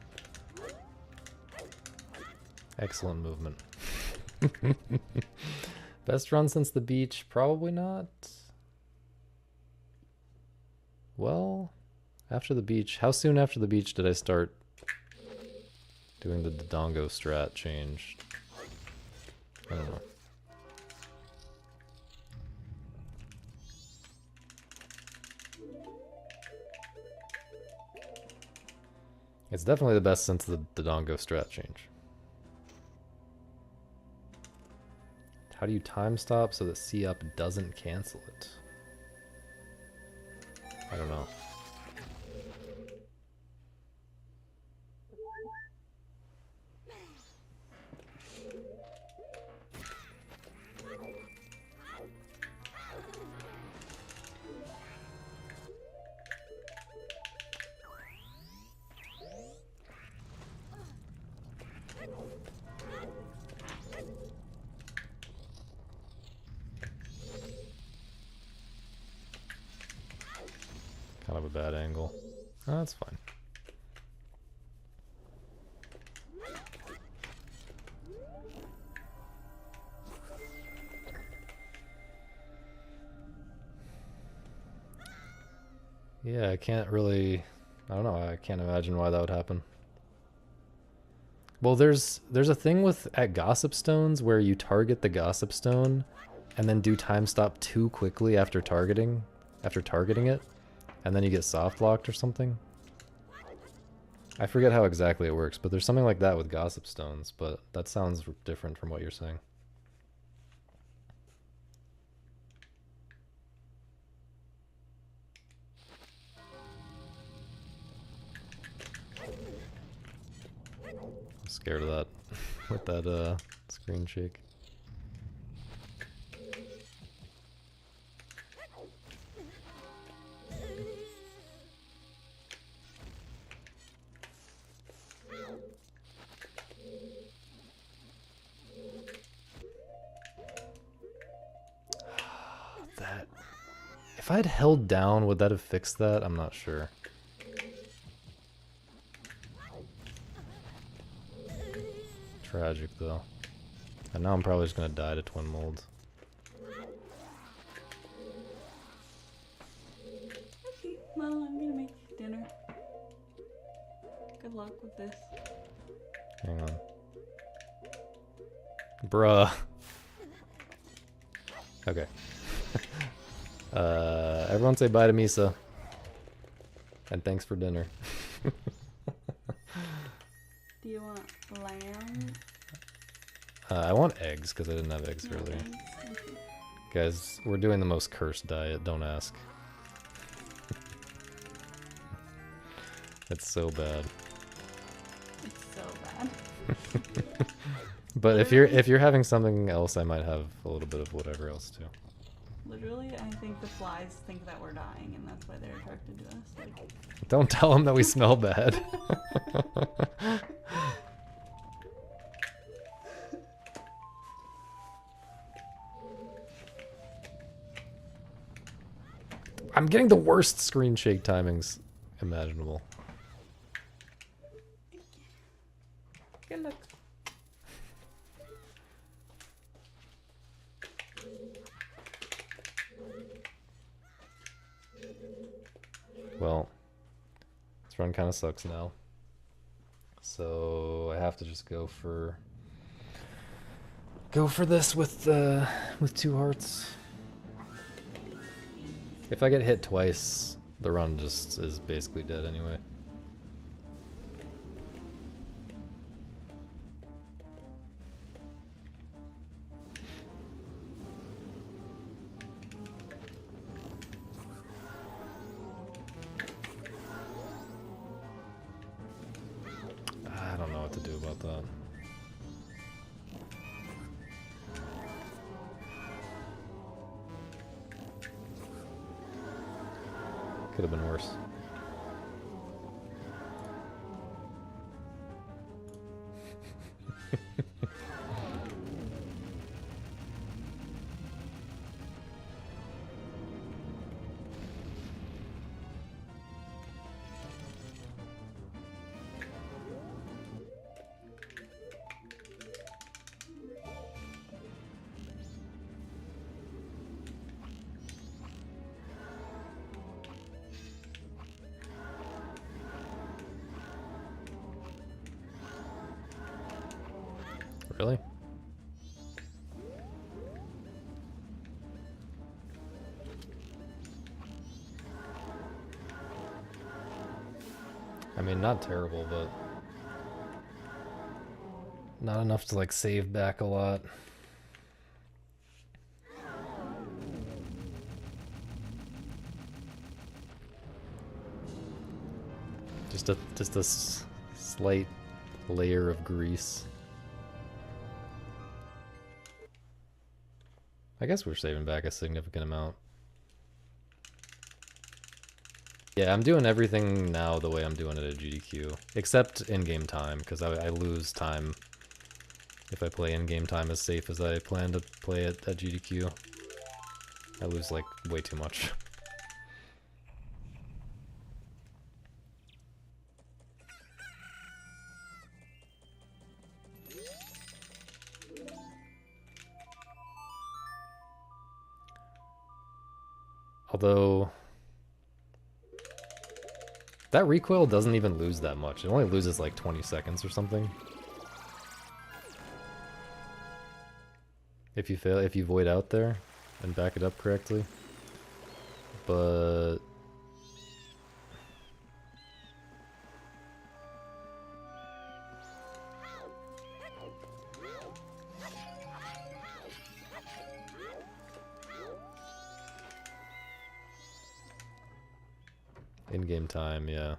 Excellent movement. Best run since the beach? Probably not. Well, after the beach. How soon after the beach did I start doing the Dodongo strat change? I don't know. It's definitely the best since the Dodongo strat change. How do you time stop so that C up doesn't cancel it? I don't know. Kind of a bad angle. Oh, that's fine. Yeah, I can't really... I don't know, I can't imagine why that would happen. Well, there's a thing with at Gossip Stones where you target the Gossip Stone and then do time stop too quickly after targeting it. and then you get soft locked or something. I forget how exactly it works, but there's something like that with gossip stones, but that sounds different from what you're saying. I'm scared of that with that screen shake. That, if I had held down, would that have fixed that? I'm not sure. Tragic though. And now I'm probably just gonna die to twin mold. Okay, well, I'm gonna make dinner. Good luck with this. Hang on. Bruh. Okay. Everyone say bye to Misa. And thanks for dinner. Do you want lamb? I want eggs, because I didn't have eggs earlier. Okay. Guys, we're doing the most cursed diet, don't ask. It's so bad. It's so bad. But if you're having something else, I might have a little bit of whatever else too. Literally, I think the flies think that we're dying, and that's why they're attracted to us. Like, Don't tell them that we smell bad. I'm getting the worst screen shake timings imaginable. good luck. Well, this run kind of sucks now. So I have to just go for this with 2 hearts. If I get hit twice, the run just is basically dead anyway. I don't know what to do about that. Could have been worse. Really? I mean, not terrible, but not enough to like save back a lot. Just a slight layer of grease. I guess we're saving back a significant amount. Yeah, I'm doing everything now the way I'm doing it at GDQ, except in-game time, because I lose time if I play in-game time as safe as I plan to play it at GDQ. I lose, like, way too much. Although, that recoil doesn't even lose that much. It only loses like 20 seconds or something. If you fail, if you void out there and back it up correctly. But In-game time, yeah.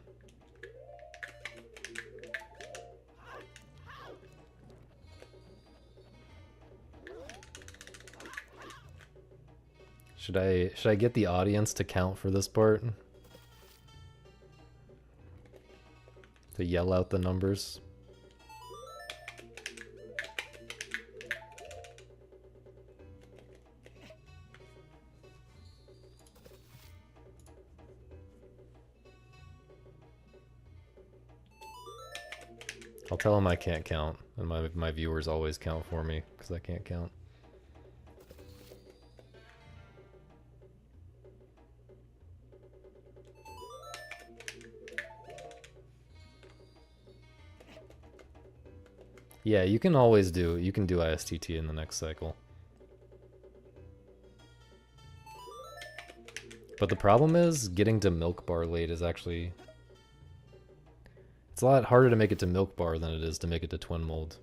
Should I get the audience to count for this part? To yell out the numbers? I'll tell them I can't count, and my viewers always count for me, because I can't count. Yeah, you can always do, you can do ISTT in the next cycle. But the problem is, getting to Milk Bar late is actually... It's a lot harder to make it to Milk Bar than it is to make it to Twin Mold.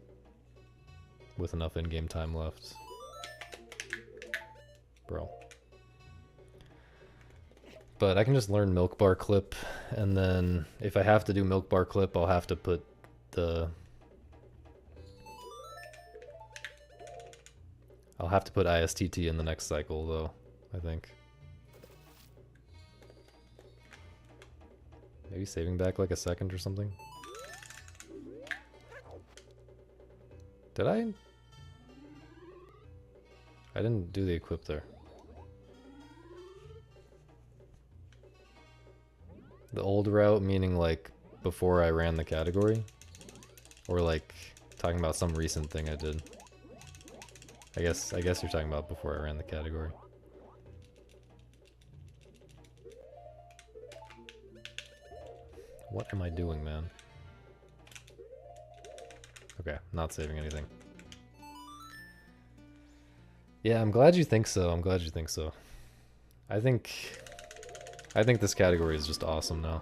With enough in-game time left. Bro. But I can just learn Milk Bar Clip, and then if I have to do Milk Bar Clip, I'll have to put the... I'll have to put ISTT in the next cycle, though, I think. Maybe saving back like a second or something? Did I? I didn't do the equip there. The old route meaning like before I ran the category? Or like talking about some recent thing I did? I guess you're talking about before I ran the category. What am I doing, man? Okay, not saving anything. Yeah, I'm glad you think so. I'm glad you think so. I think this category is just awesome now.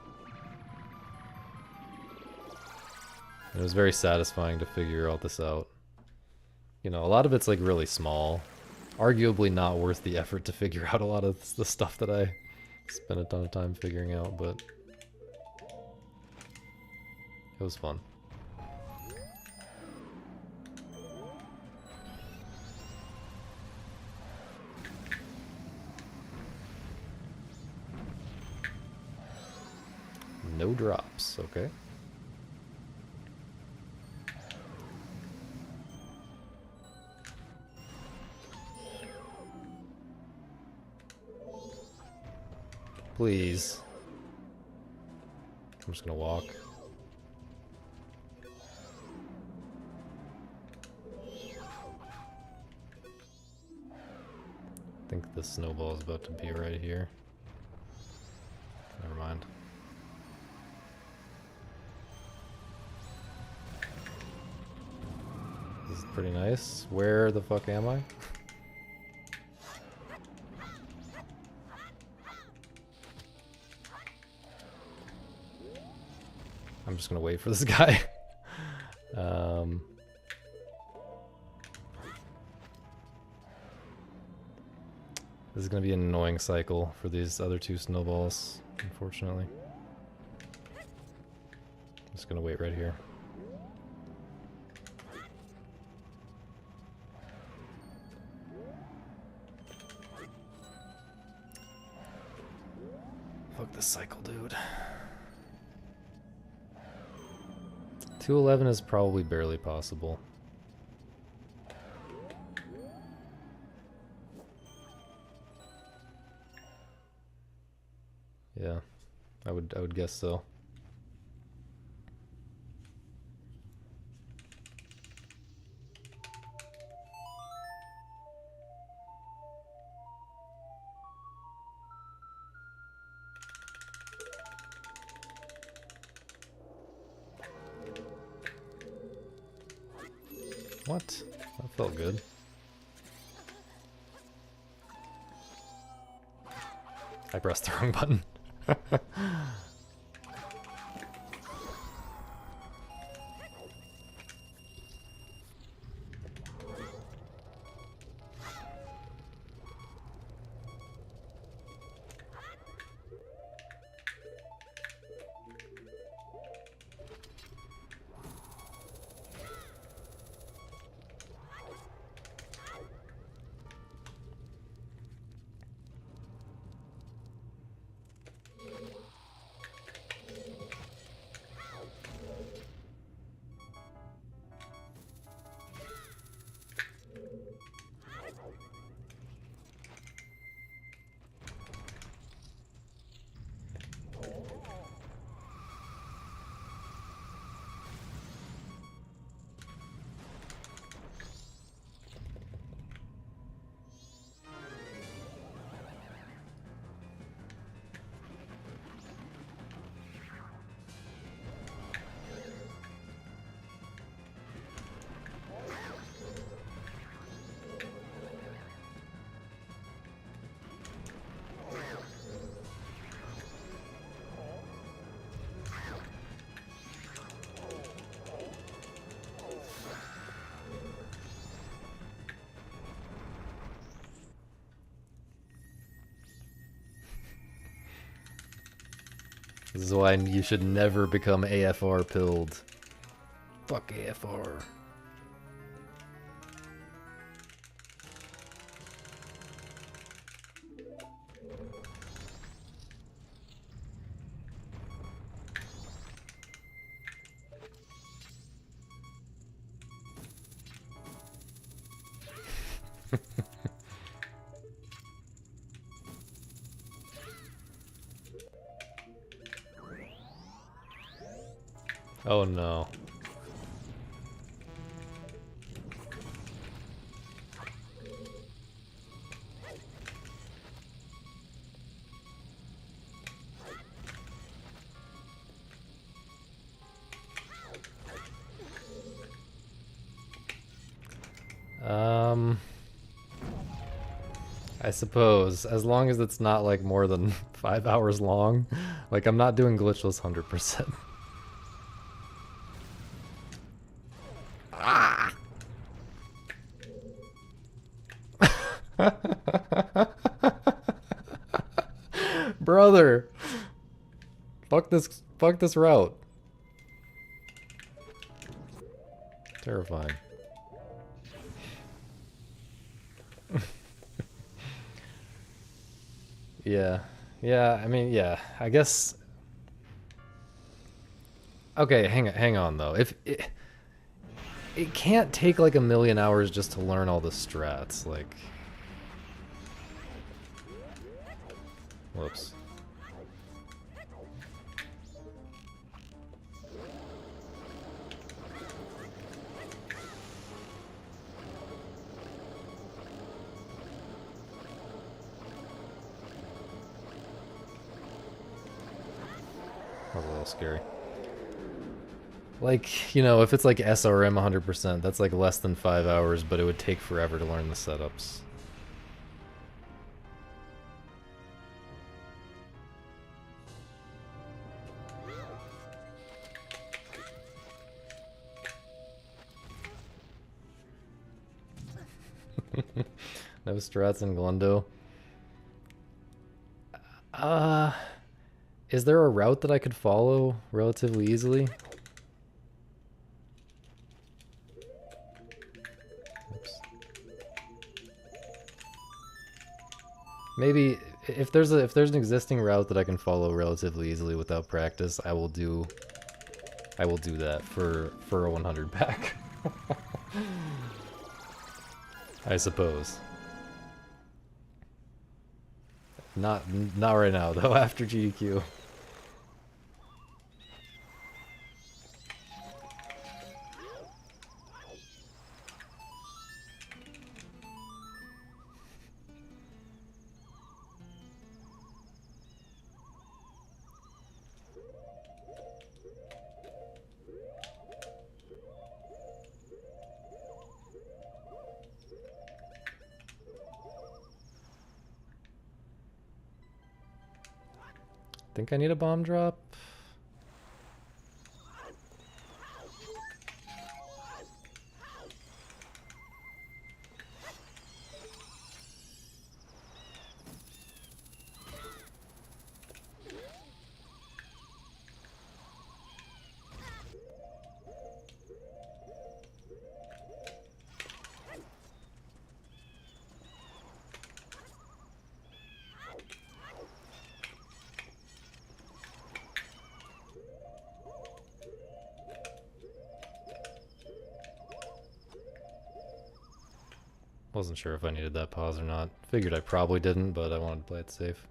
It was very satisfying to figure all this out. You know, a lot of it's like really small. Arguably not worth the effort to figure out a lot of the stuff that I spent a ton of time figuring out, but it was fun. No drops, okay. Please. I'm just gonna walk. I think the snowball is about to be right here. Never mind. This is pretty nice. Where the fuck am I? I'm just gonna wait for this guy. This is gonna be an annoying cycle for these other two snowballs, unfortunately. I'm just gonna wait right here. Fuck this cycle, dude. 211 is probably barely possible. Yeah, I would guess so. What? That felt good. I pressed the wrong button. This is why you should never become AFR pilled. Fuck AFR. Oh no. I suppose, as long as it's not like more than 5 hours long. Like, I'm not doing glitchless 100%. Ah! Brother! Fuck this route. Terrifying. Yeah. Yeah, I mean, yeah. I guess... Okay, hang on though. If it can't take like a million hours just to learn all the strats, like... Whoops. That was a little scary. Like, you know, if it's like SRM 100%, that's like less than 5 hours, but it would take forever to learn the setups. No strats in Glundo. Is there a route that I could follow relatively easily? Oops. Maybe if there's an existing route that I can follow relatively easily without practice, I will do that for a 100 pack. I suppose. Not right now though, after GDQ. Think I need a bomb drop? Wasn't sure if I needed that pause or not. Figured I probably didn't, but I wanted to play it safe.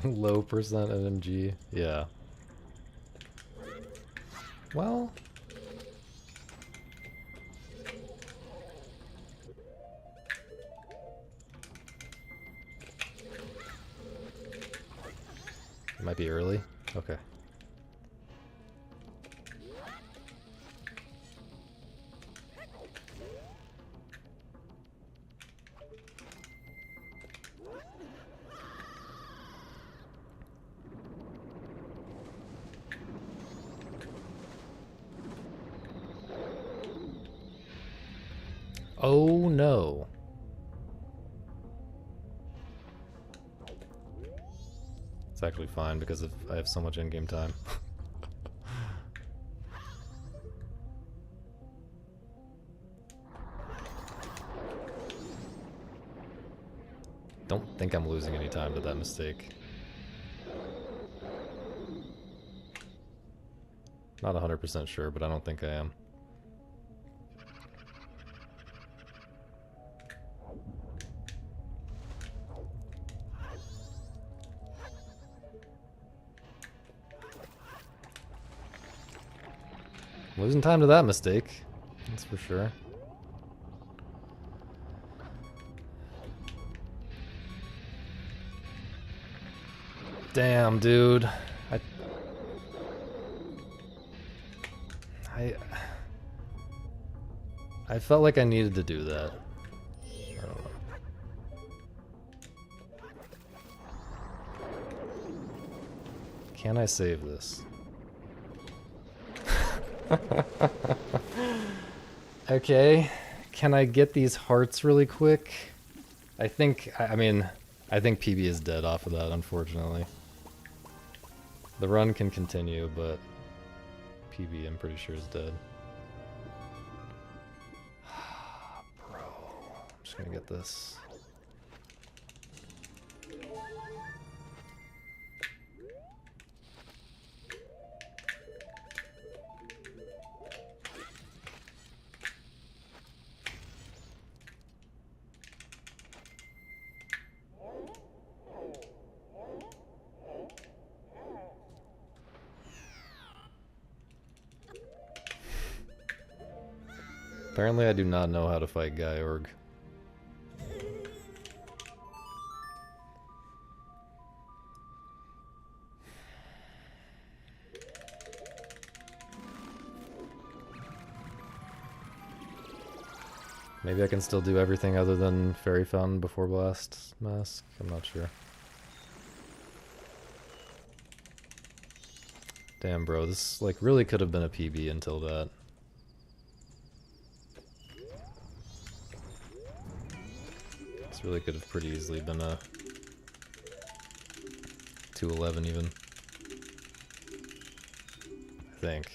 Low percent NMG, yeah. Well... It might be early. Okay. Oh no. It's actually fine because I have so much in-game time. Don't think I'm losing any time to that mistake. Not 100% sure, but I don't think I am. Losing time to that mistake, that's for sure. Damn, dude. I felt like I needed to do that. I don't know. Can I save this? Okay. Can I get these hearts really quick? I think PB is dead off of that, unfortunately. The run can continue, but PB I'm pretty sure is dead. Bro, I'm just gonna get this. Apparently I do not know how to fight Georg. Maybe I can still do everything other than Fairy Fountain before Blast Mask? I'm not sure. Damn, bro, this like really could have been a PB until that. This really could have pretty easily been a 211 even. I think.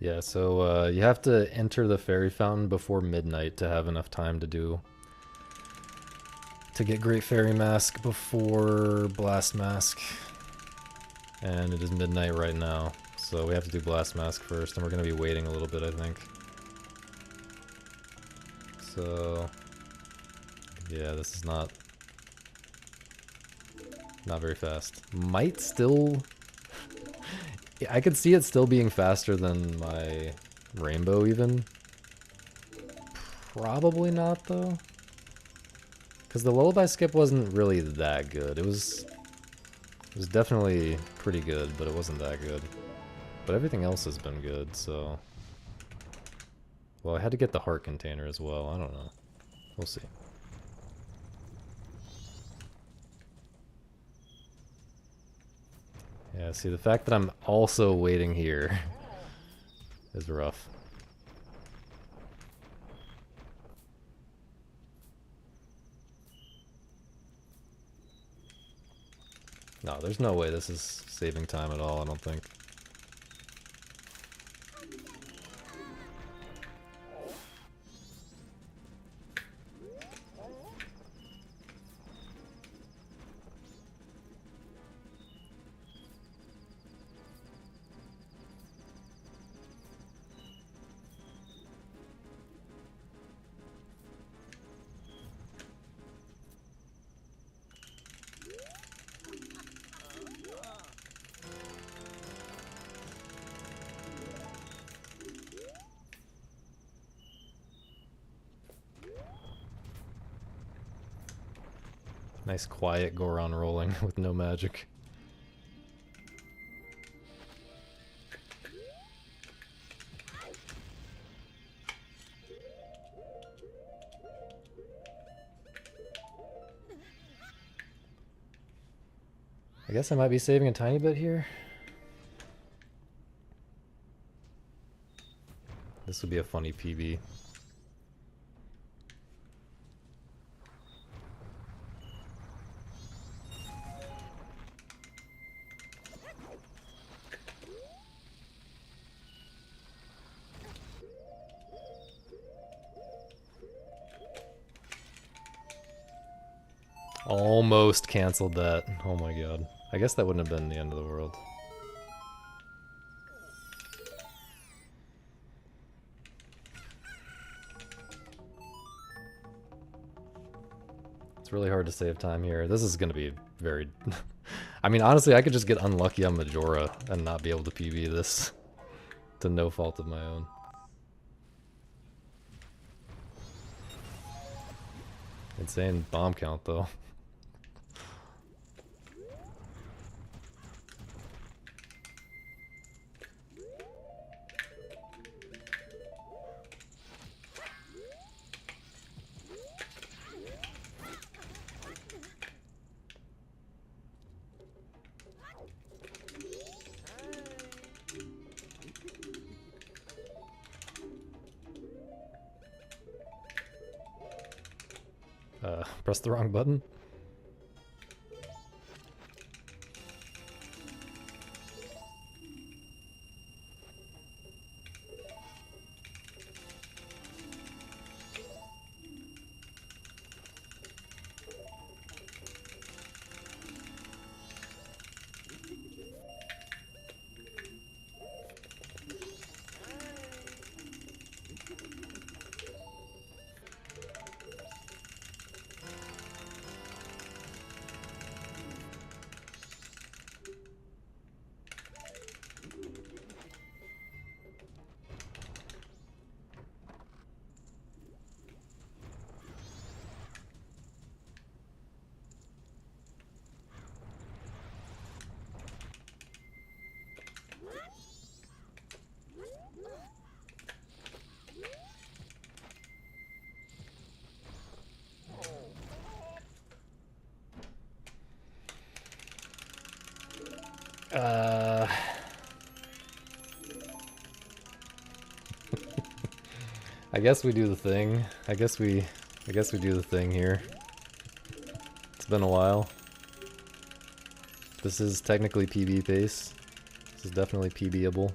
Yeah, so you have to enter the fairy fountain before midnight to have enough time to get Great Fairy Mask before Blast Mask. And it is midnight right now, so we have to do Blast Mask first, and we're going to be waiting a little bit, I think. So, yeah, this is not very fast. Might still... I could see it still being faster than my Rainbow, even. Probably not, though. Because the Lullaby skip wasn't really that good. It was definitely pretty good, but it wasn't that good. But everything else has been good, so... Well, I had to get the heart container as well. I don't know. We'll see. Yeah, see, the fact that I'm also waiting here is rough. No, there's no way this is saving time at all, I don't think. Nice quiet Goron rolling with no magic. I guess I might be saving a tiny bit here. This would be a funny PB. Almost canceled that. Oh my god. I guess that wouldn't have been the end of the world. It's really hard to save time here. This is going to be very... I mean, honestly, I could just get unlucky on Majora and not be able to PB this to no fault of my own. Insane bomb count, though. Press the wrong button. I guess we do the thing. I guess we do the thing here. It's been a while. This is technically PB pace. This is definitely PBable.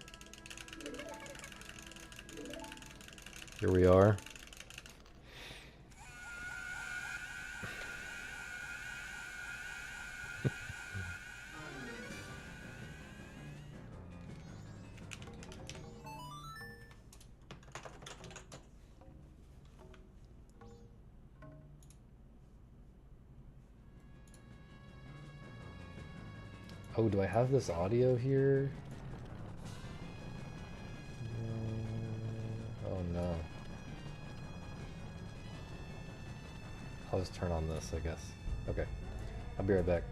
Here we are. Oh, do I have this audio here? Oh no. I'll just turn on this, I guess. Okay. I'll be right back.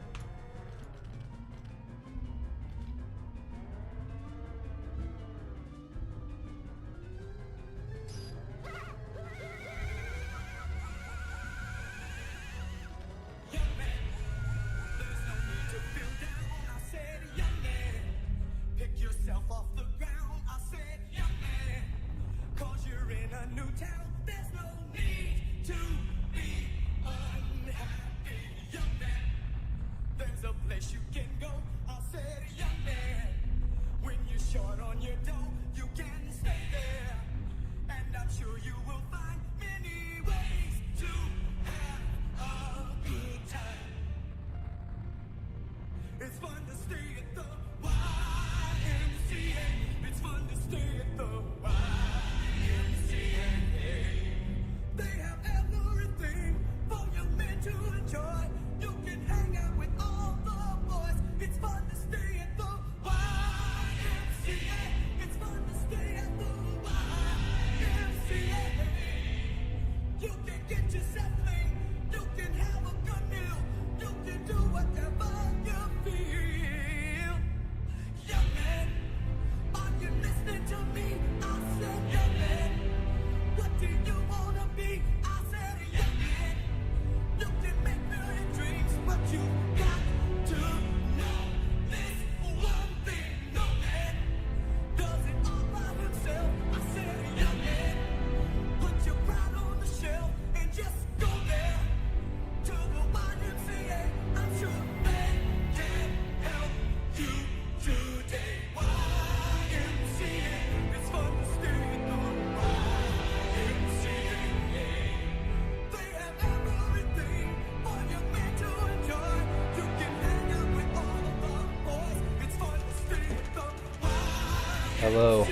Hello.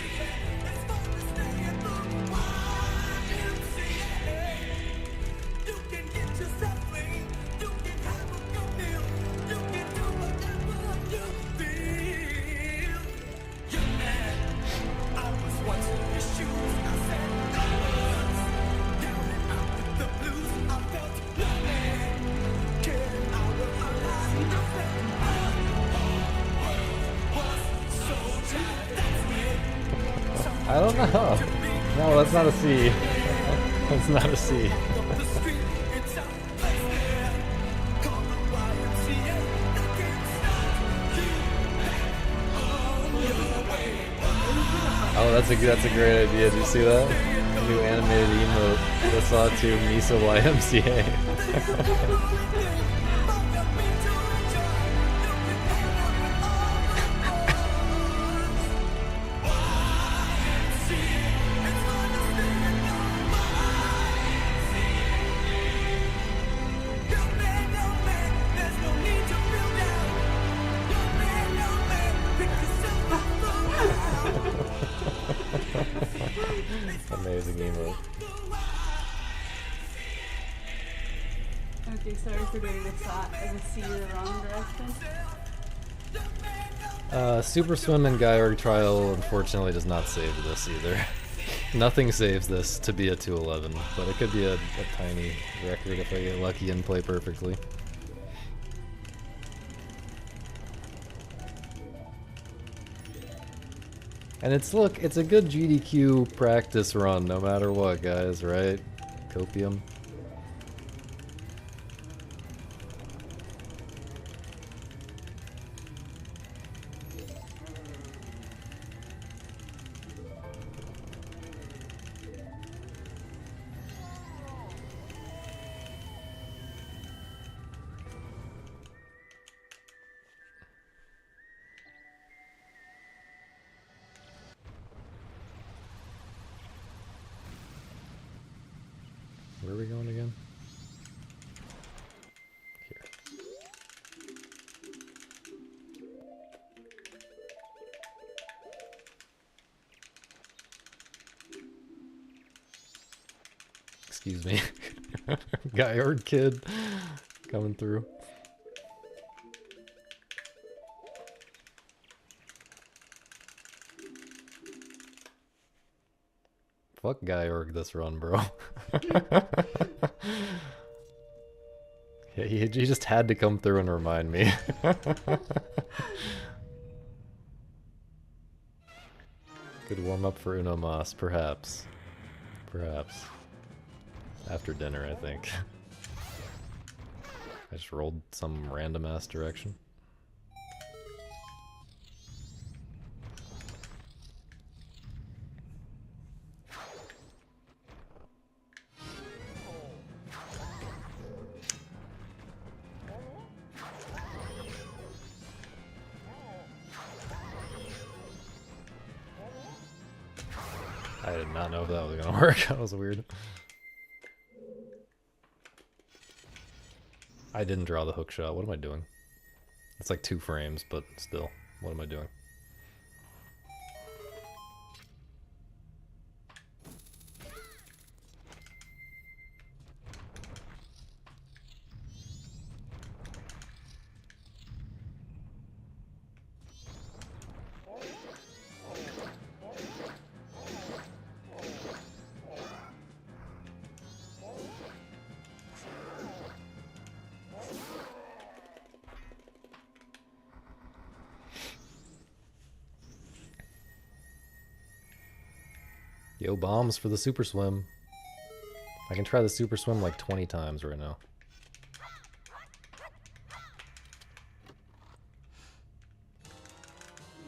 I don't know. No, that's not a C. That's not a C. Oh, that's a great idea. Did you see that? New animated emote. I saw it too. Misa YMCA. Amazing emote. Okay, sorry for doing the C the wrong direction. Super Swim and Geiorg Trial unfortunately does not save this either. Nothing saves this to be a 211, but it could be a tiny record if I get lucky and play perfectly. And it's a good GDQ practice run no matter what, guys, right? Copium. Where are we going again? Here. Excuse me. Guy or kid coming through. Fuck Guy Org this run, bro. Yeah, he just had to come through and remind me. Good warm up for Uno Mas, perhaps. Perhaps. After dinner, I think. I just rolled some random ass direction. I did not know if that was gonna work. That was weird. I didn't draw the hook shot. What am I doing? It's like 2 frames, but still. What am I doing? Yo, bombs for the super swim. I can try the super swim like 20 times right now.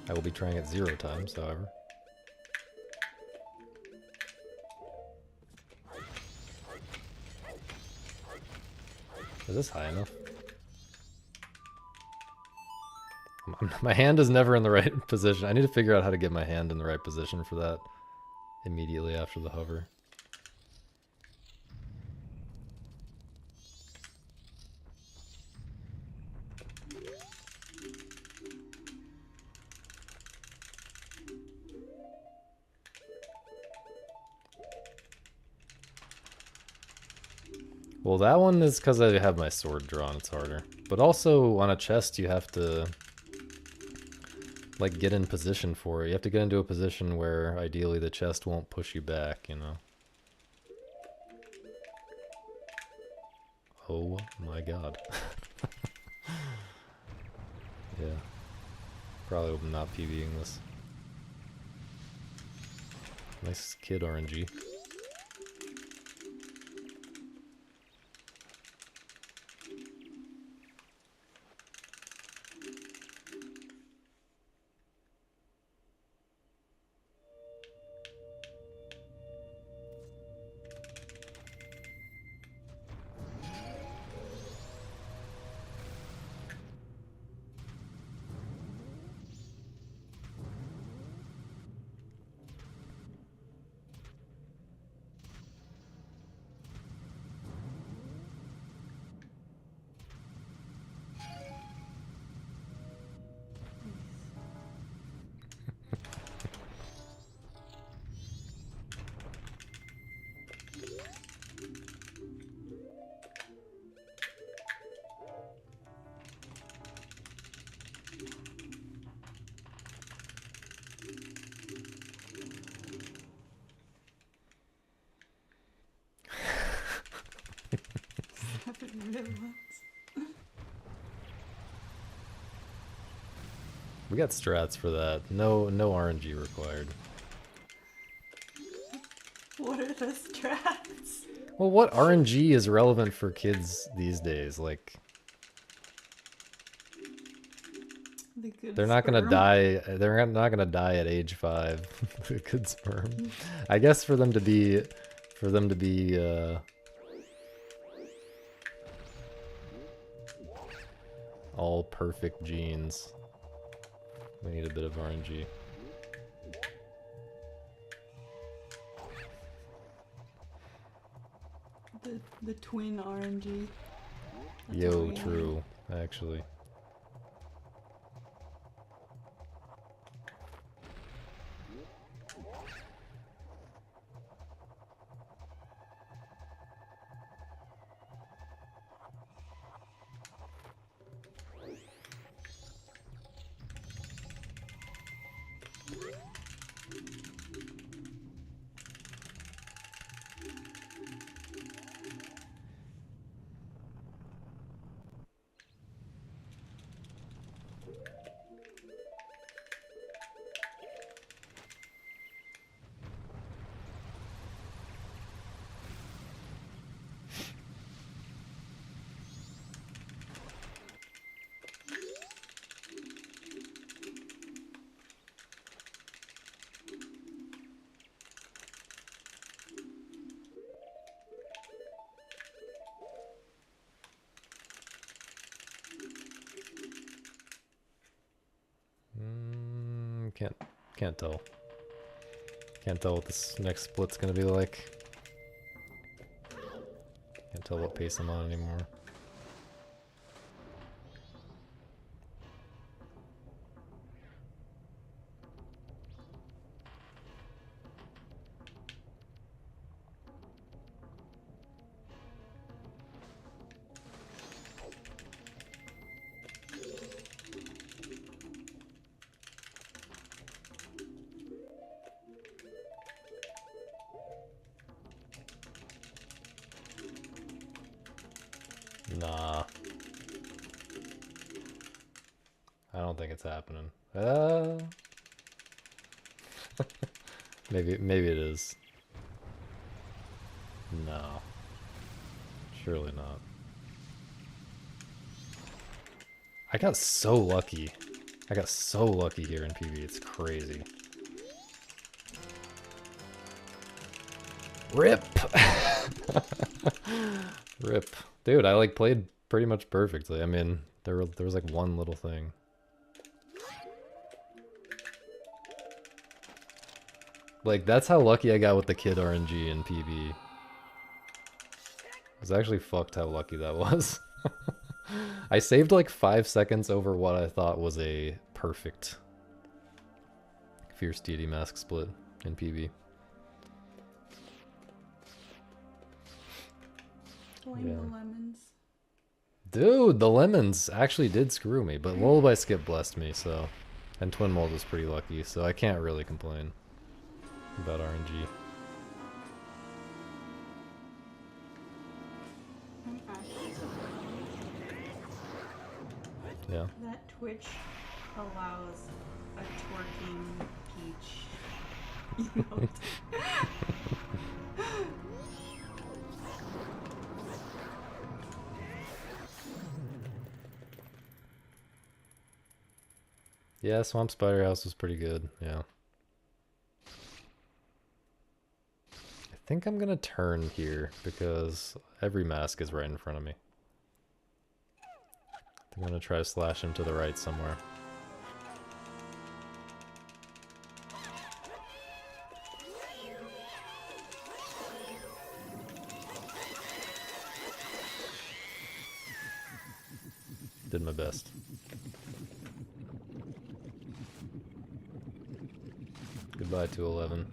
I will be trying it 0 times, however. Is this high enough? My hand is never in the right position. I need to figure out how to get my hand in the right position for that immediately after the hover. Well, that one is because I have my sword drawn, it's harder. But also, on a chest, you have to, like, get in position for it. You have to get into a position where, ideally, the chest won't push you back, you know? Oh my god. Yeah. Probably will not PBing this. Nice kid RNG. We got strats for that. No RNG required. What are the strats? Well, what RNG is relevant for kids these days? Like, they're not gonna die. They're not gonna die at age 5. The good sperm. I guess for them to be, all perfect genes, we need a bit of RNG. The twin RNG. That's Yo, what we true, actually. Can't tell. Can't tell what this next split's gonna be like. Can't tell what pace I'm on anymore. Nah. I don't think it's happening. Maybe it is. No. Surely not. I got so lucky. I got so lucky here in PB, it's crazy. RIP! RIP. Dude, I like played pretty much perfectly. I mean, there was like one little thing. Like, that's how lucky I got with the kid RNG in PB. It was actually fucked how lucky that was. I saved like 5 seconds over what I thought was a perfect Fierce Deity Mask split in PB. Blame the lemons. Dude, the lemons actually did screw me, but Lullaby Skip blessed me, so... And Twin Mold was pretty lucky, so I can't really complain about RNG. Yeah. That Twitch allows a twerking peach emote. Yeah, Swamp Spider House was pretty good, yeah. I think I'm gonna turn here, because every mask is right in front of me. I think I'm gonna try to slash him to the right somewhere. Did my best. Goodbye to 11.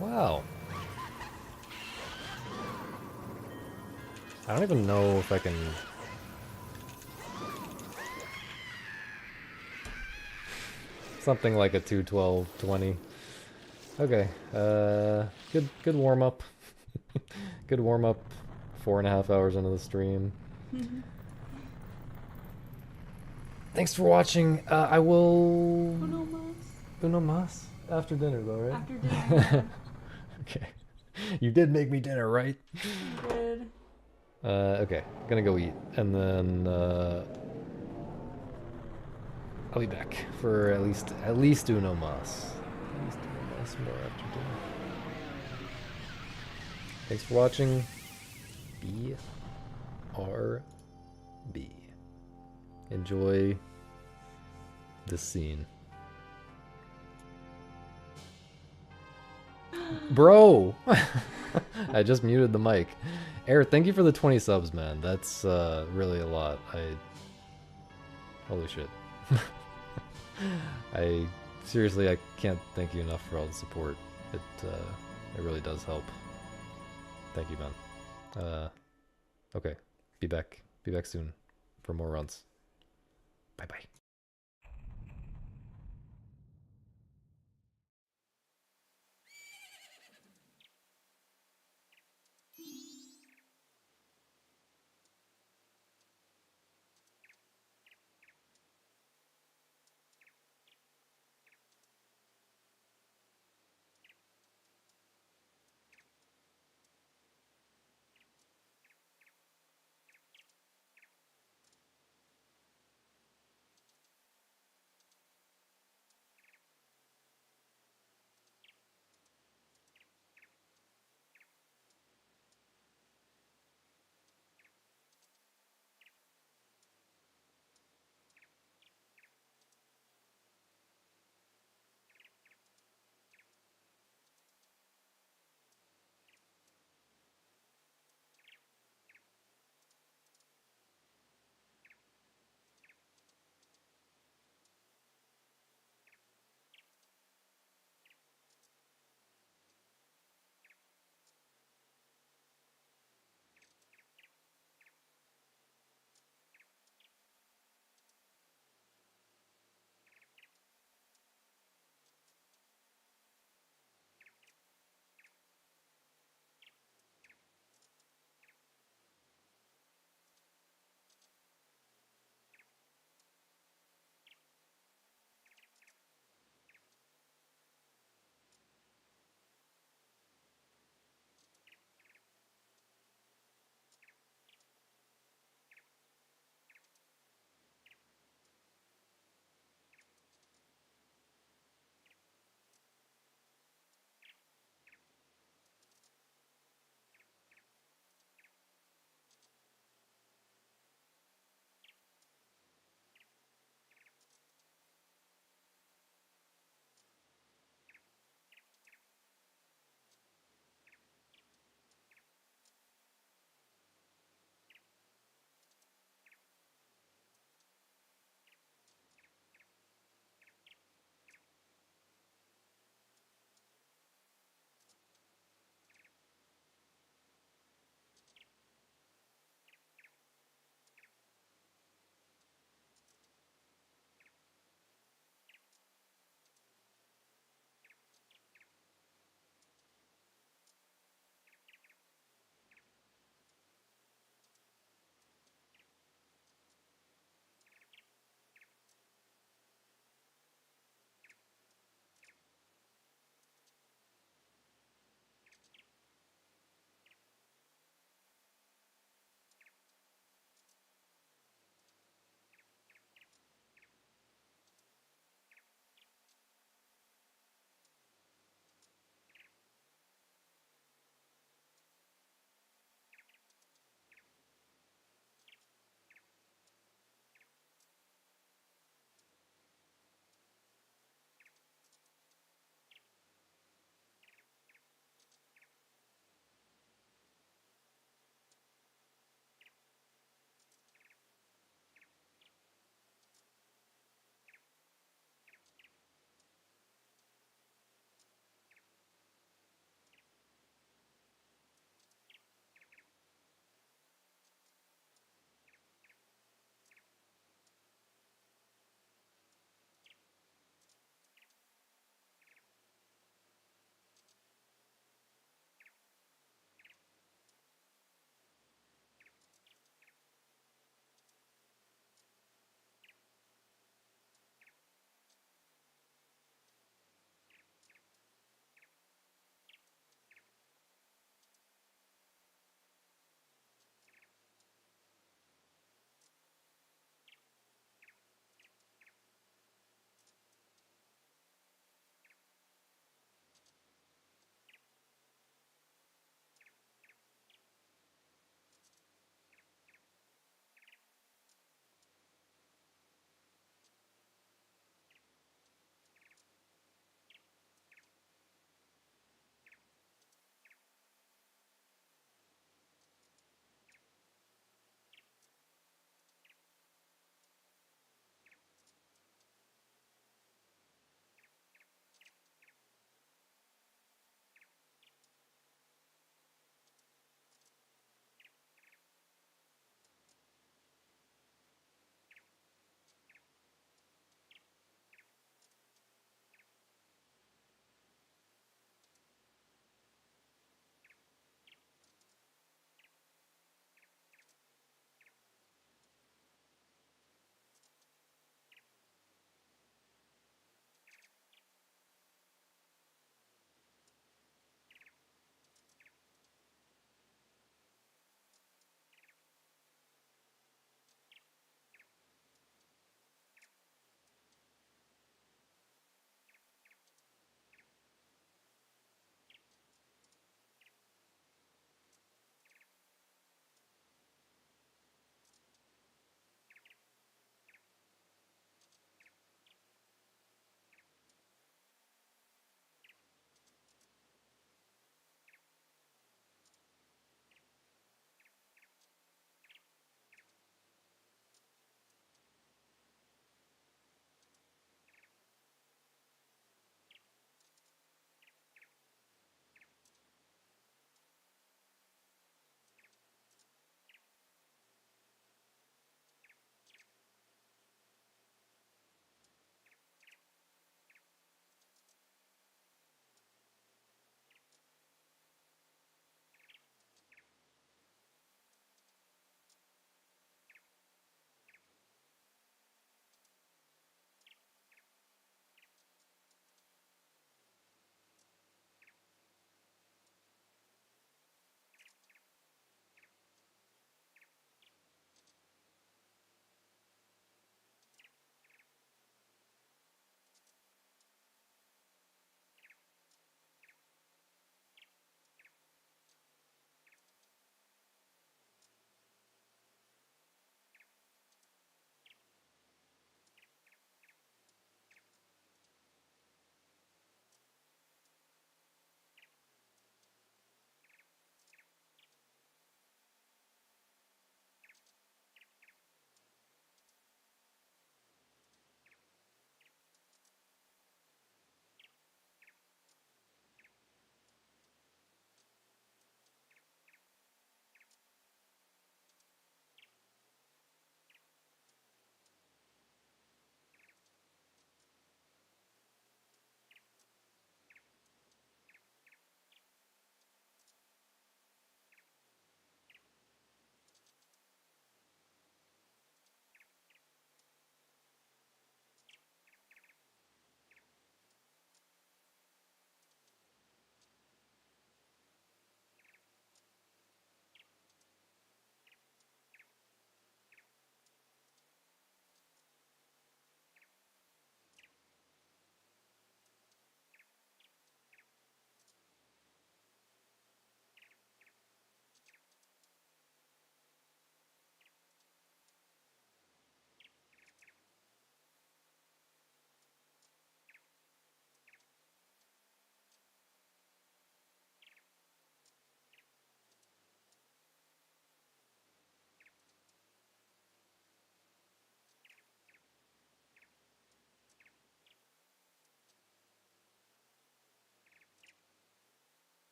Wow. I don't even know if I can... Something like a 212-20. Okay, good warm-up. Good warm-up 4.5 hours into the stream. Thanks for watching. I will... Uno mas. Uno mas? After dinner though, right? After dinner. Okay. You did make me dinner, right? Good. Okay. Gonna go eat. And then, I'll be back for at least Uno mas. At least Uno mas more after dinner. Thanks for watching. BRB. enjoy this scene. Bro! I just muted the mic. Air, thank you for the 20 subs, man. That's really a lot. Holy shit. Seriously, I can't thank you enough for all the support. It really does help. Thank you, man. Okay. Be back soon for more runs. Bye-bye.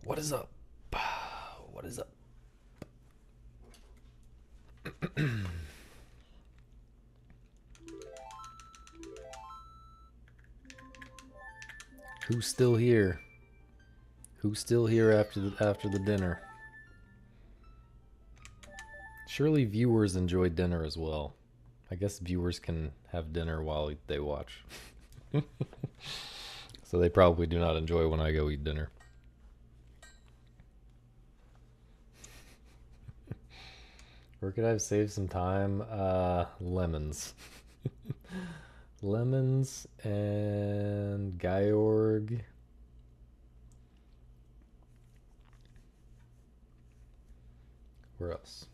What is up? What is up? Who's still here? Who's still here after the dinner? Surely viewers enjoy dinner as well. I guess viewers can have dinner while they watch. So they probably do not enjoy when I go eat dinner. Where could I have saved some time? Lemons. Lemons and Georg. Where else?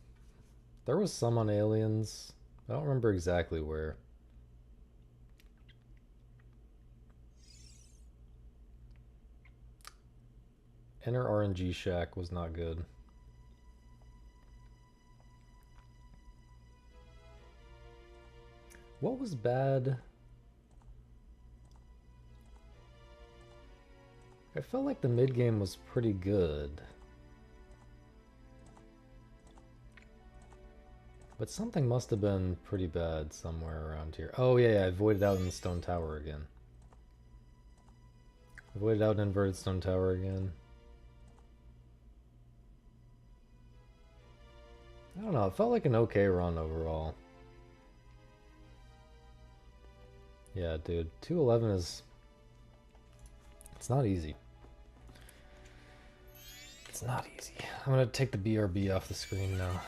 There was some on Aliens. I don't remember exactly where. Inner RNG Shack was not good. What was bad? I felt like the mid game was pretty good. But something must have been pretty bad somewhere around here. Oh yeah, I voided out in the Stone Tower again. I voided out in Inverted Stone Tower again. I don't know, it felt like an okay run overall. Yeah, dude, 211 is... It's not easy. It's not easy. I'm gonna take the BRB off the screen now.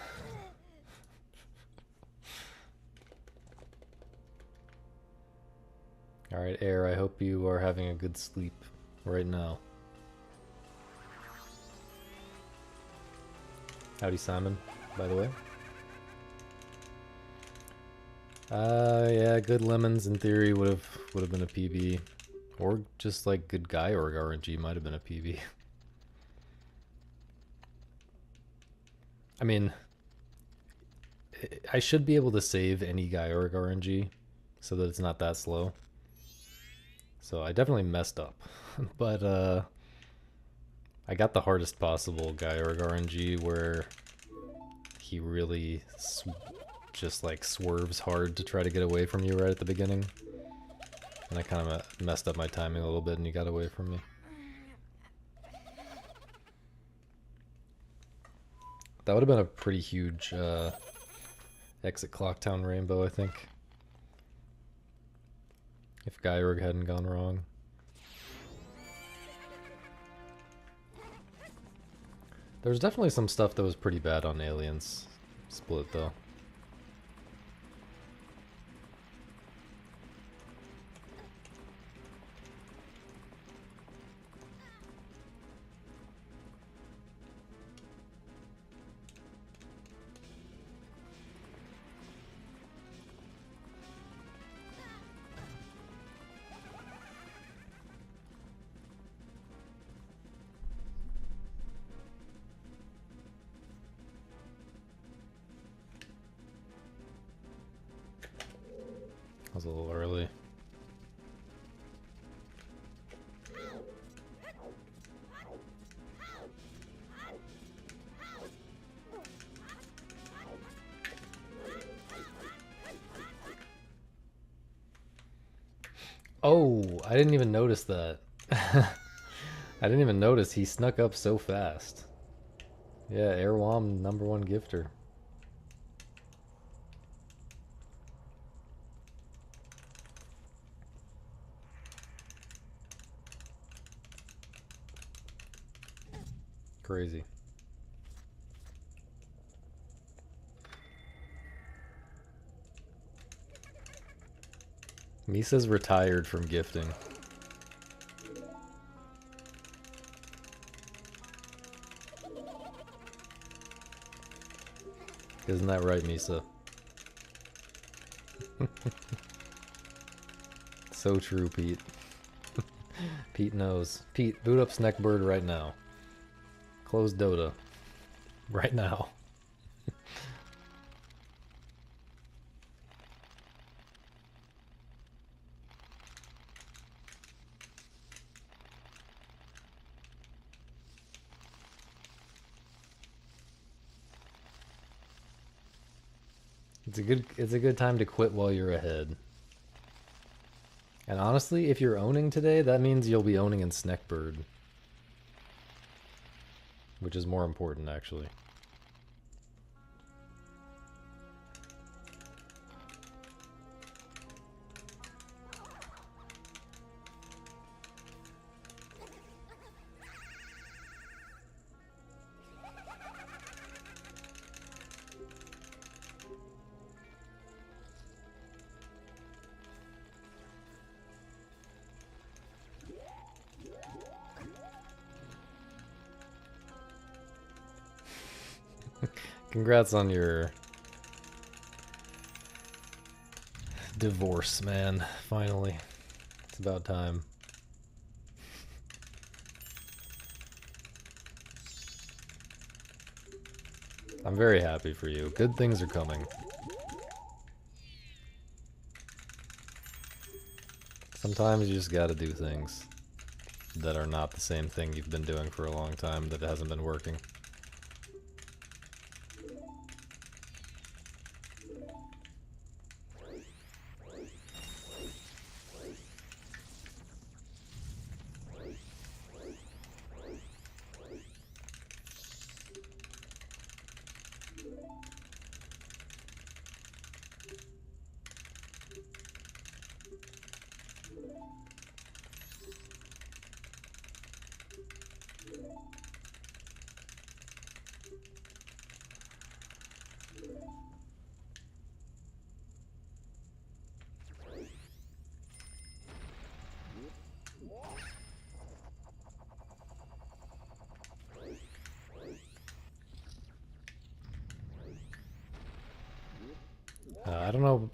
Alright, Air, I hope you are having a good sleep right now. Howdy, Simon, by the way. Yeah, good lemons in theory would have been a PB. Or just like good guy or RNG might have been a PB. I mean, I should be able to save any guy or RNG so that it's not that slow. So I definitely messed up. But I got the hardest possible guy or RNG where he really just like swerves hard to try to get away from you right at the beginning. And I kind of messed up my timing a little bit and he got away from me. That would have been a pretty huge exit Clocktown Rainbow, I think. If Georg hadn't gone wrong. There was definitely some stuff that was pretty bad on Aliens Split, though. Was a little early. Oh, I didn't even notice that. I didn't even notice he snuck up so fast. Yeah, Airwam #1 gifter. Crazy. Misa's retired from gifting. Isn't that right, Misa? So true, Pete. Pete knows. Pete, boot up Snackbird right now. Close Dota. Right now. It's a good time to quit while you're ahead. And honestly, if you're owning today, that means you'll be owning in Snackbird. Which is more important, actually. Congrats on your divorce, man. Finally. It's about time. I'm very happy for you. Good things are coming. Sometimes you just gotta do things that are not the same thing you've been doing for a long time that hasn't been working.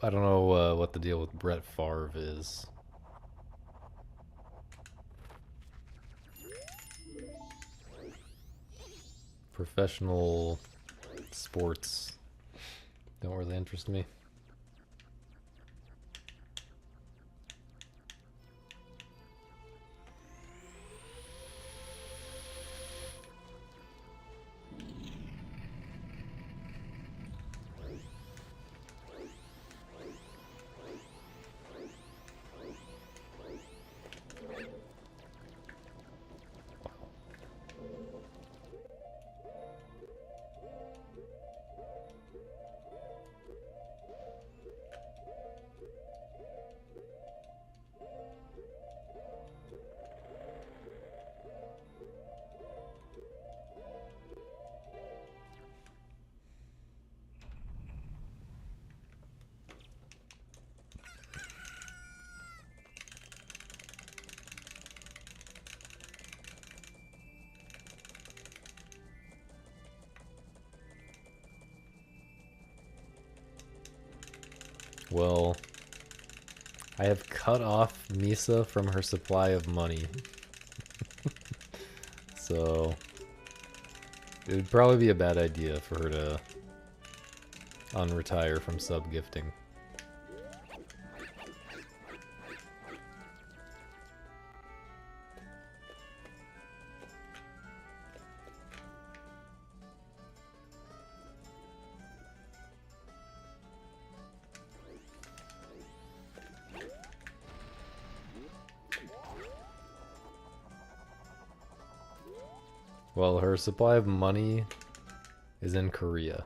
I don't know what the deal with Brett Favre is. Professional sports don't really interest me. Well, I have cut off Misa from her supply of money. So, it would probably be a bad idea for her to unretire from sub-gifting. Well, her supply of money is in Korea.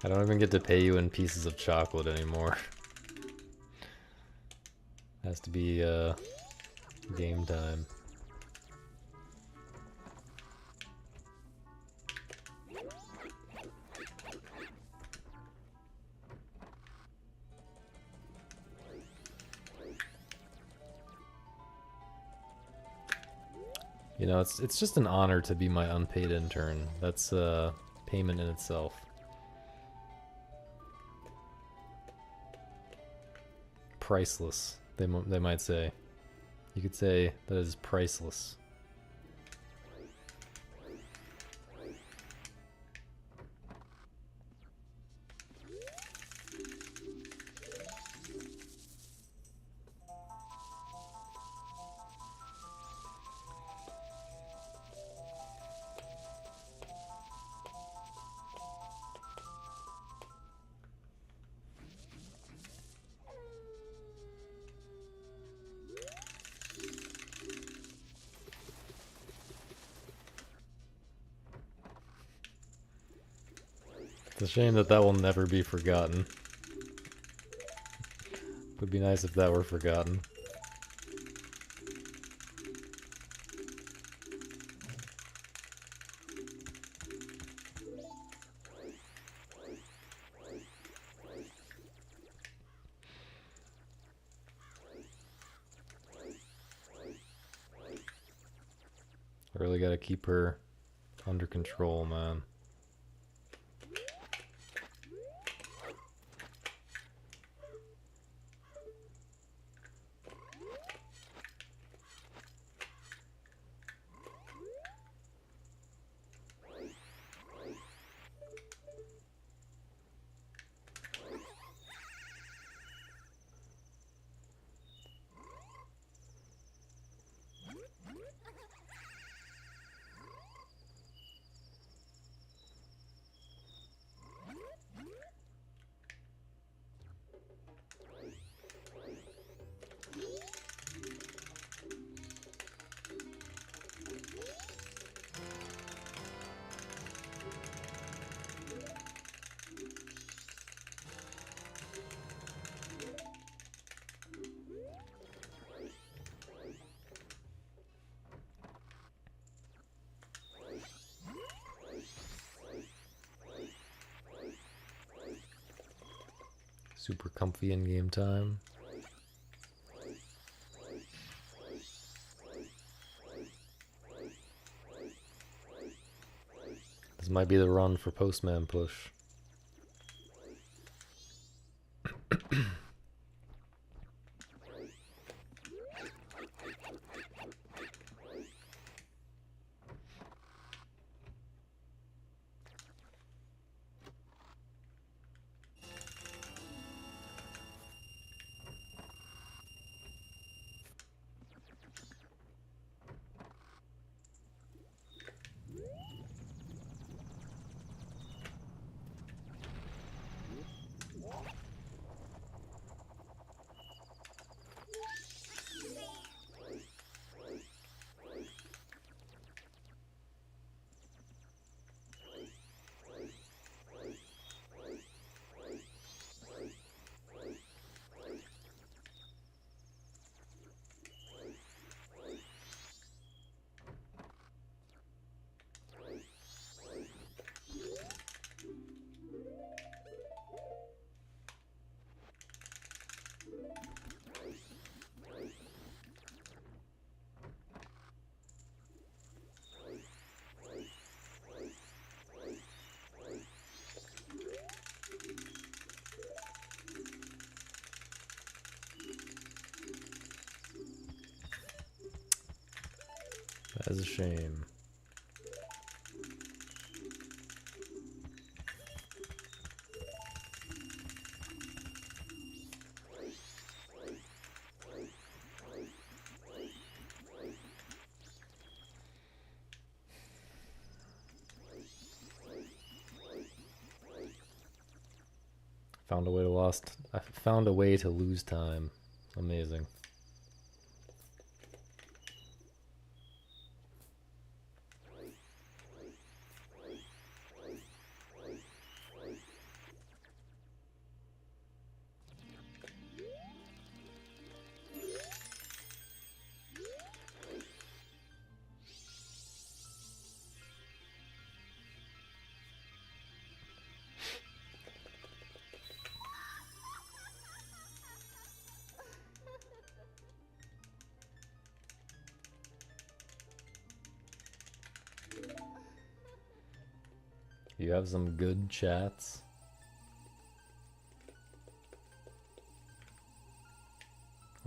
I don't even get to pay you in pieces of chocolate anymore. Has to be game time. You know, it's just an honor to be my unpaid intern. That's payment in itself. Priceless, they might say. You could say that is priceless. It's a shame that that will never be forgotten. It would be nice if that were forgotten. I really gotta keep her under control, man. Super comfy in game time. This might be the run for Postman push. That's a shame. I found a way to lose time. Amazing. You have some good chats.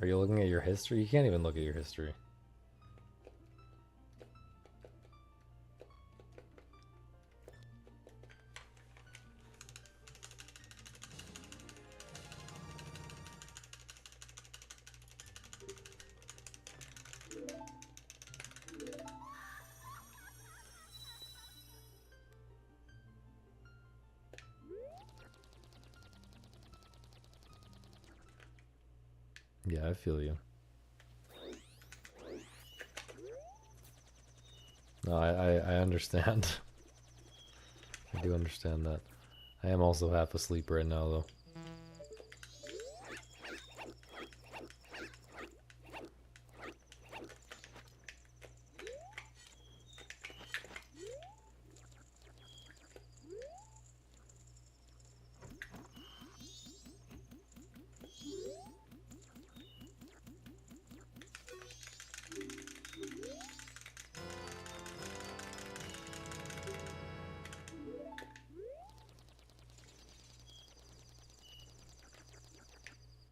Are you looking at your history? You can't even look at your history. Yeah, I feel you. No, I understand. I do understand that. I am also half asleep right now, though.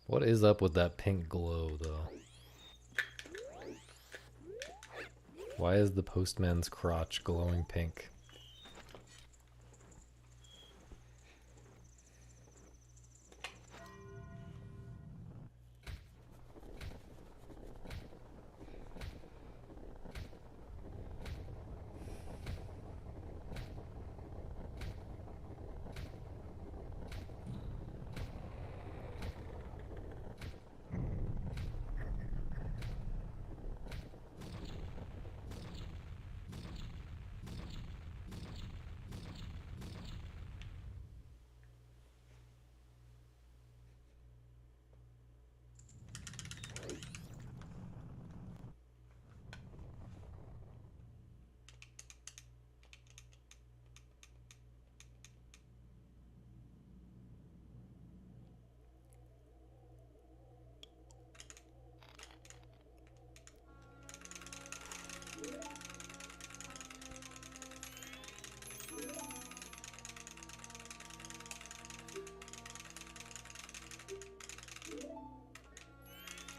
What is up with that pink glow, though? Why is the postman's crotch glowing pink?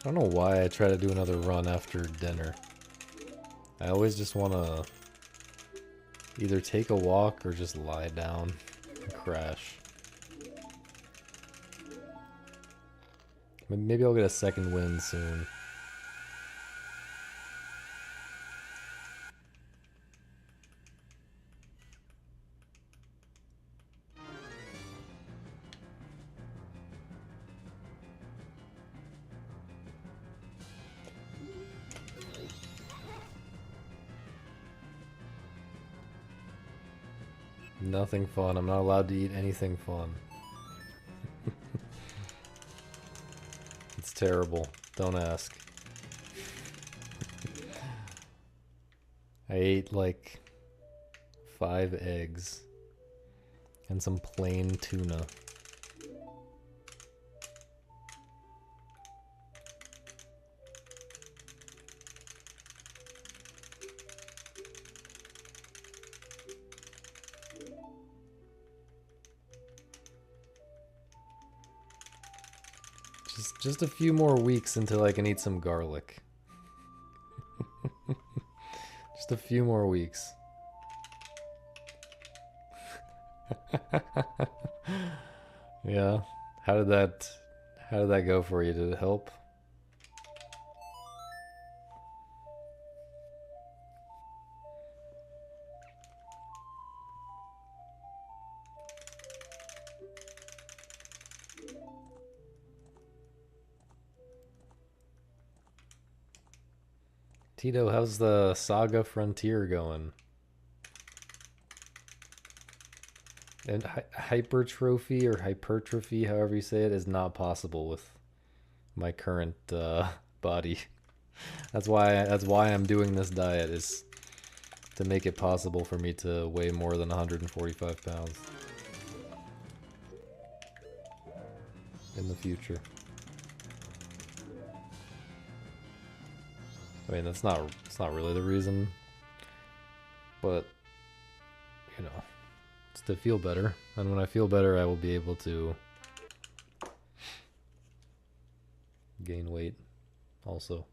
I don't know why I try to do another run after dinner. I always just want to either take a walk or just lie down and crash. Maybe I'll get a second win soon. Nothing fun. I'm not allowed to eat anything fun. It's terrible. Don't ask. I ate like 5 eggs and some plain tuna. Just a few more weeks until I can eat some garlic. Just a few more weeks. Yeah. How did that go for you? Did it help? Tito, how's the Saga Frontier going? And hypertrophy or hypertrophy, however you say it, is not possible with my current body. That's why I'm doing this diet, is to make it possible for me to weigh more than 145 pounds in the future. I mean, it's not really the reason, but you know, it's to feel better. And when I feel better, I will be able to gain weight also.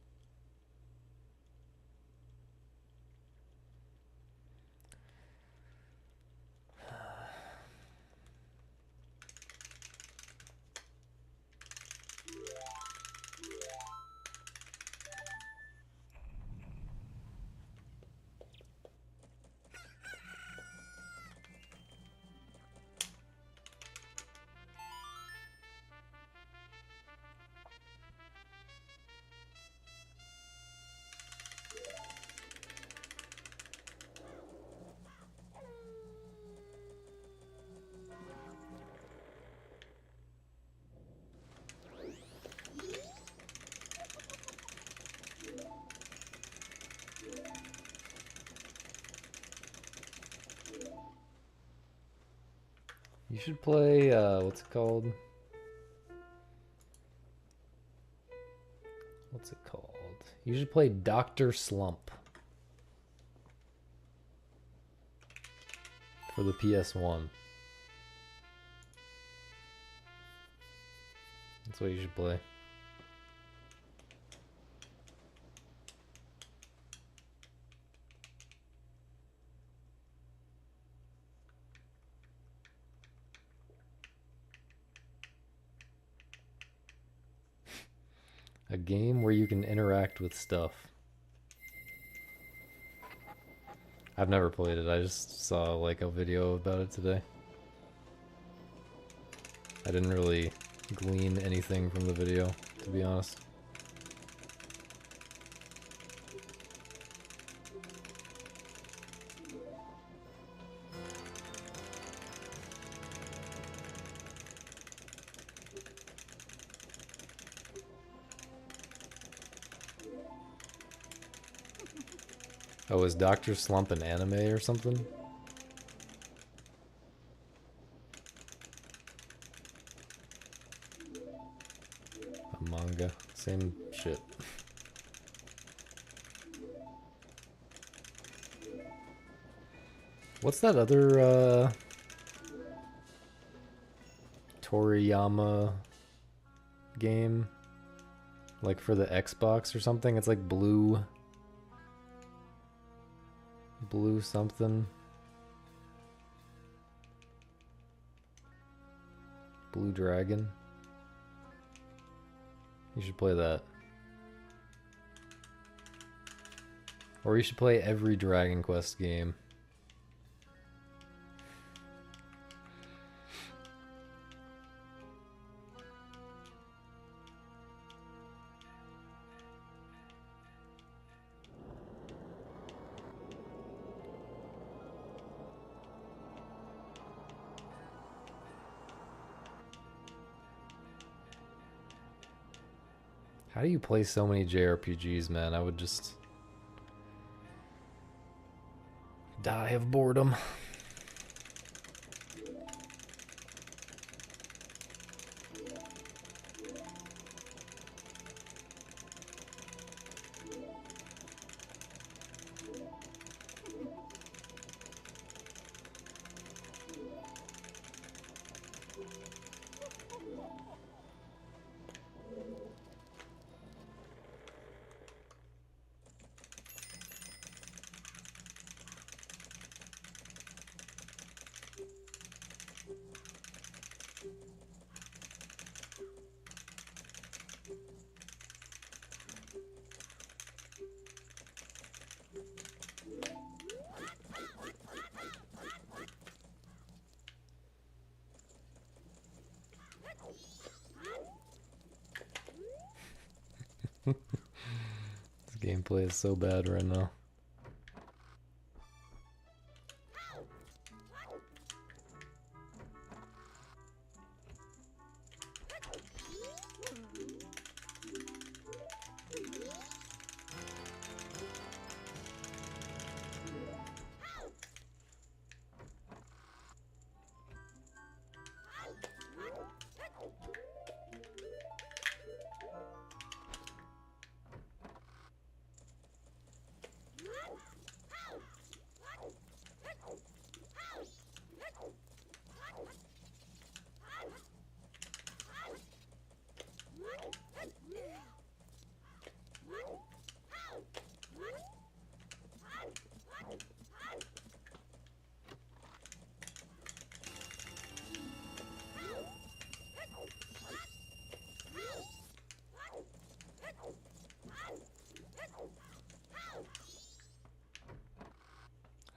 You should play, what's it called? What's it called? You should play Dr. Slump for the PS1. That's what you should play. A game where you can interact with stuff. I've never played it. I just saw like a video about it today. I didn't really glean anything from the video, to be honest. Oh, is Dr. Slump an anime or something? A manga. Same shit. What's that other, Toriyama game? Like for the Xbox or something? It's like Blue something. Blue Dragon. You should play that. Or you should play every Dragon Quest game. How do you play so many JRPGs, man? I would just die of boredom. This gameplay is so bad right now.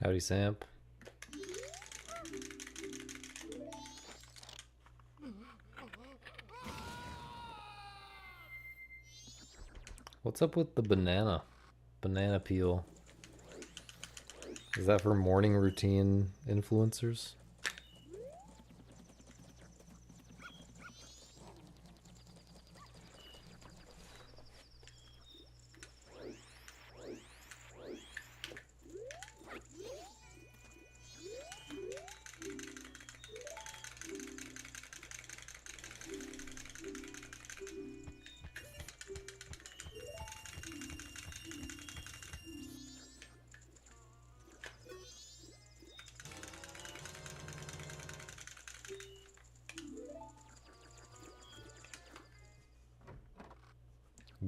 Howdy, Samp. What's up with the banana? Banana peel. Is that for morning routine influencers?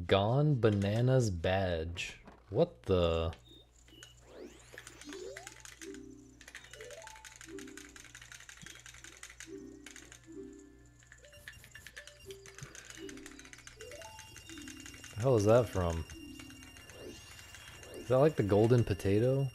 Gone Bananas badge. What the? The hell is that from? Is that like the golden potato?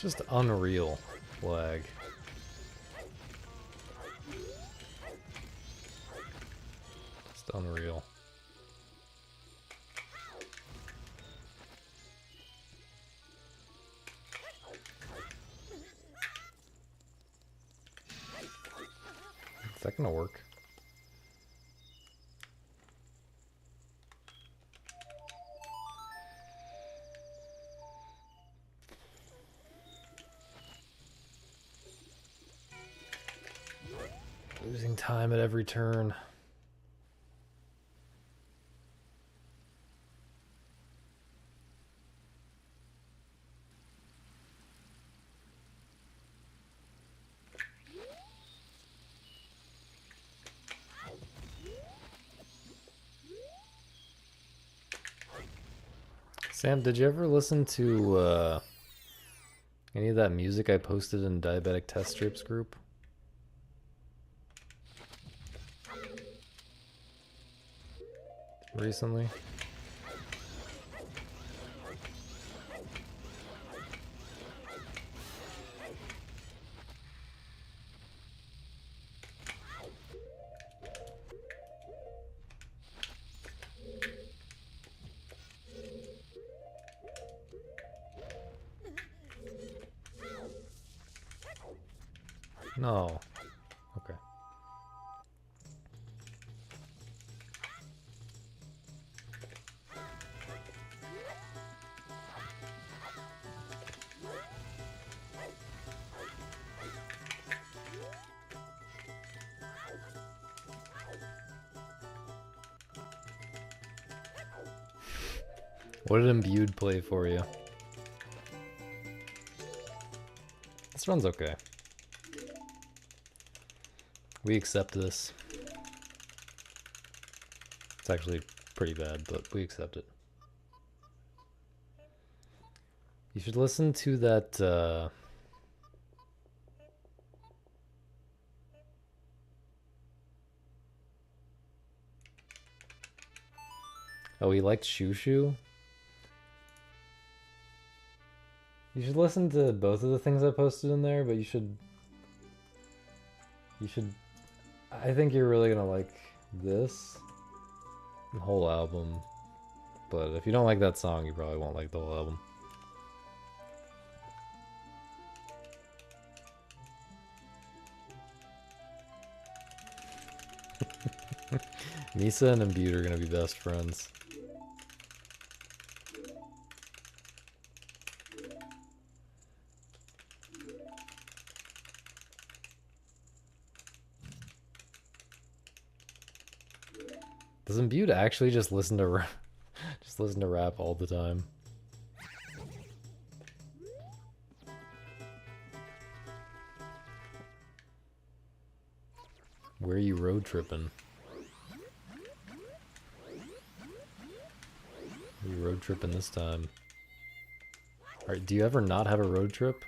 Just unreal lag. Just unreal. Is that gonna work? Losing time at every turn. Sam, did you ever listen to any of that music I posted in Diabetic Test Strips group? Recently? No. Okay. What did Imbued play for you? This run's okay. We accept this. It's actually pretty bad, but we accept it. You should listen to that, Oh, he liked Shoo Shoo? You should listen to both of the things I posted in there, but you should... I think you're really gonna like this the whole album, but if you don't like that song, you probably won't like the whole album. Misa and Imbued are gonna be best friends. Does Imbued actually just listen to rap, just listen to rap all the time? Where are you road tripping? Are you road tripping this time? Alright, do you ever not have a road trip?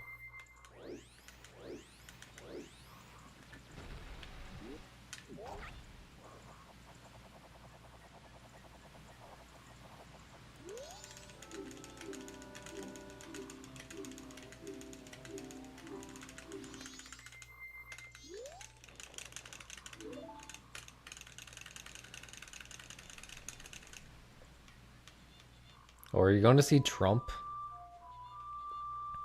Or are you going to see Trump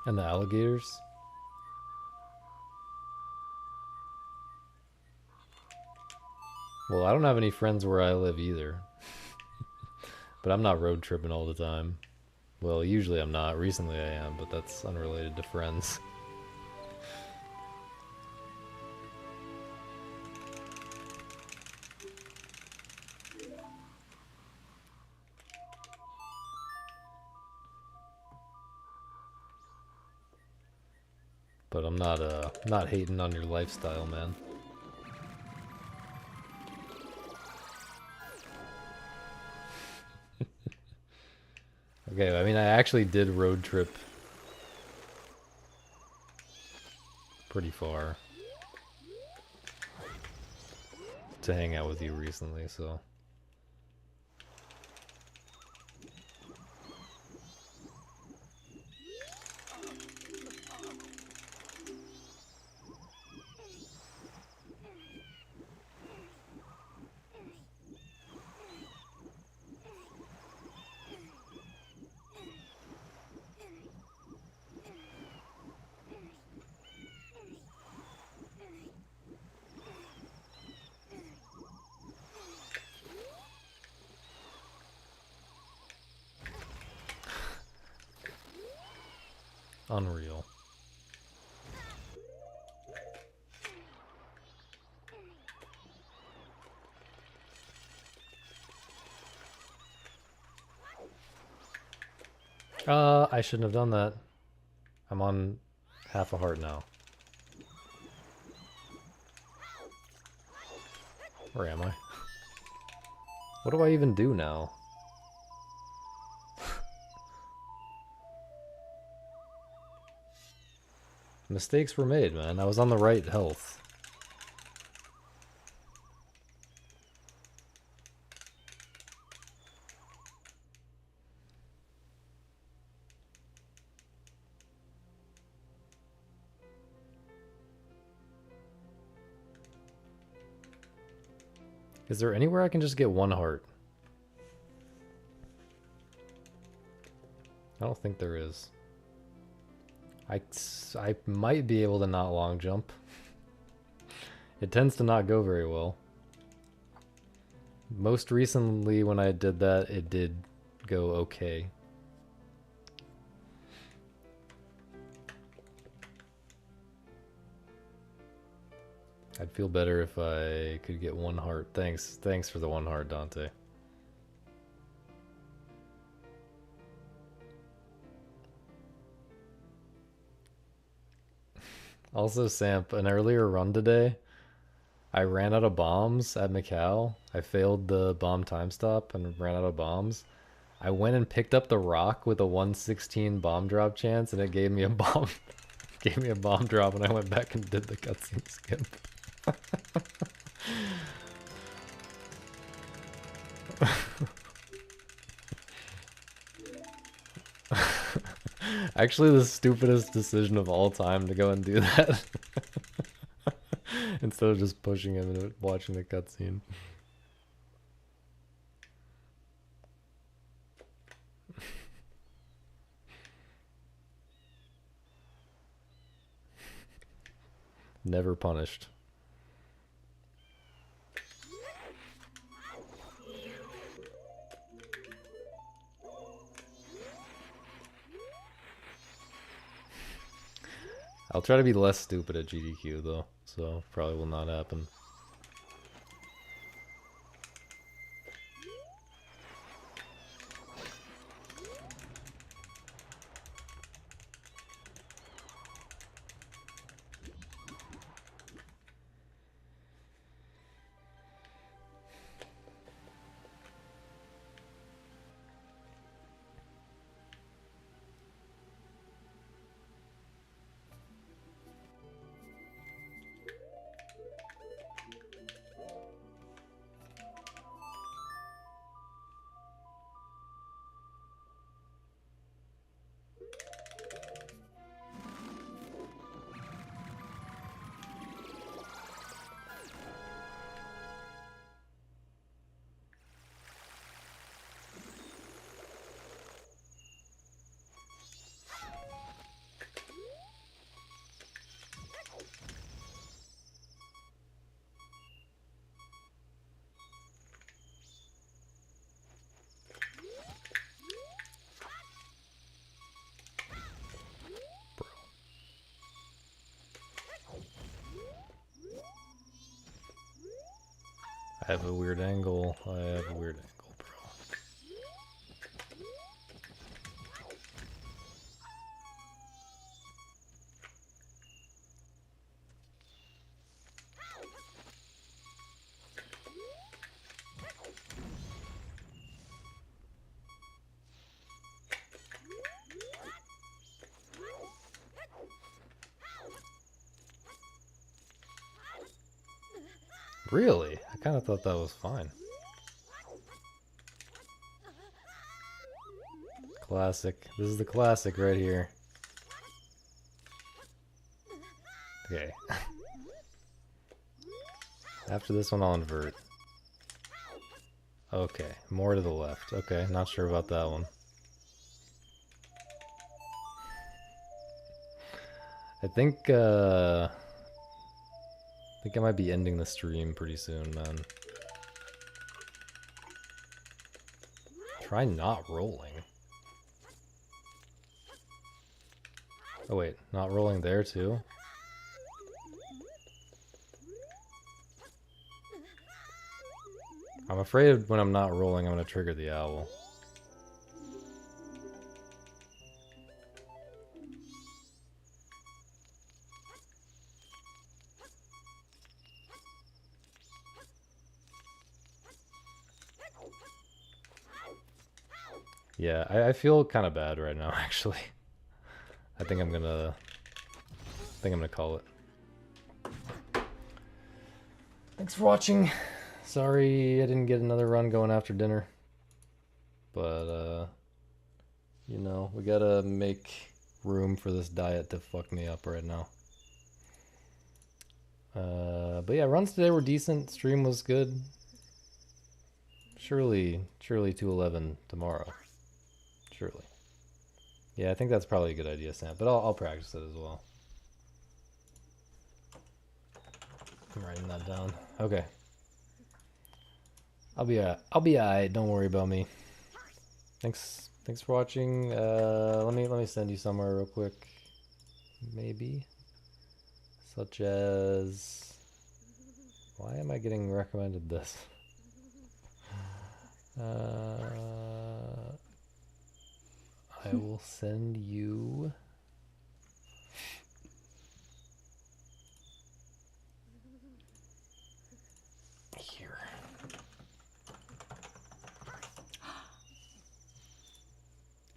And the alligators? Well, I don't have any friends where I live either. But I'm not road tripping all the time. Well, usually I'm not. Recently I am, but that's unrelated to friends. But I'm not hating on your lifestyle, man. Okay, I mean, I actually did road trip pretty far to hang out with you recently, so... Unreal. I shouldn't have done that. I'm on half a heart now. Where am I? What do I even do now? Mistakes were made, man. I was on the right health. Is there anywhere I can just get one heart? I don't think there is. I might be able to not long jump. It tends to not go very well. Most recently when I did that, it did go okay. I'd feel better if I could get one heart. Thanks for the one heart, Dante. Also, Samp, an earlier run today, I ran out of bombs at Macau. I failed the bomb time stop and ran out of bombs. I went and picked up the rock with a 1/16 bomb drop chance, and it gave me a bomb, gave me a bomb drop, and I went back and did the cutscene skip. Actually, the stupidest decision of all time to go and do that. Instead of just pushing him and watching the cutscene. Never punished. I'll try to be less stupid at GDQ though, so probably will not happen. I have a weird angle. I have a weird angle, bro. Really? I kind of thought that was fine. Classic. This is the classic right here. Okay. After this one, I'll invert. Okay, more to the left. Okay, not sure about that one. I think I might be ending the stream pretty soon, man. Try not rolling. Oh wait, not rolling there too? I'm afraid when I'm not rolling, I'm gonna trigger the owl. Yeah, I feel kind of bad right now, actually. I think I'm gonna call it. Thanks for watching. Sorry I didn't get another run going after dinner. But, you know, we gotta make room for this diet to fuck me up right now. But yeah, runs today were decent. Stream was good. Surely 211 tomorrow. Surely. Yeah, I think that's probably a good idea, Sam. But I'll practice it as well. I'm writing that down. Okay. I'll be alright. Don't worry about me. Thanks for watching. Let me send you somewhere real quick. Maybe. Such as, why am I getting recommended this? I will send you here.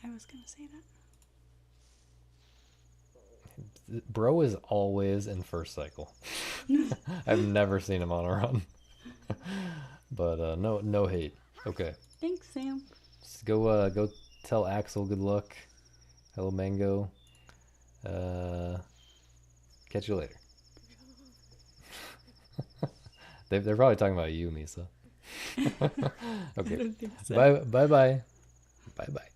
I was gonna say that. Bro is always in first cycle. I've never seen him on a run. But no hate. Okay. Thanks, Sam. Just go tell Axel good luck. Hello Mango. Catch you later. They're probably talking about you, Misa. Okay. I don't think so. Bye bye. Bye bye.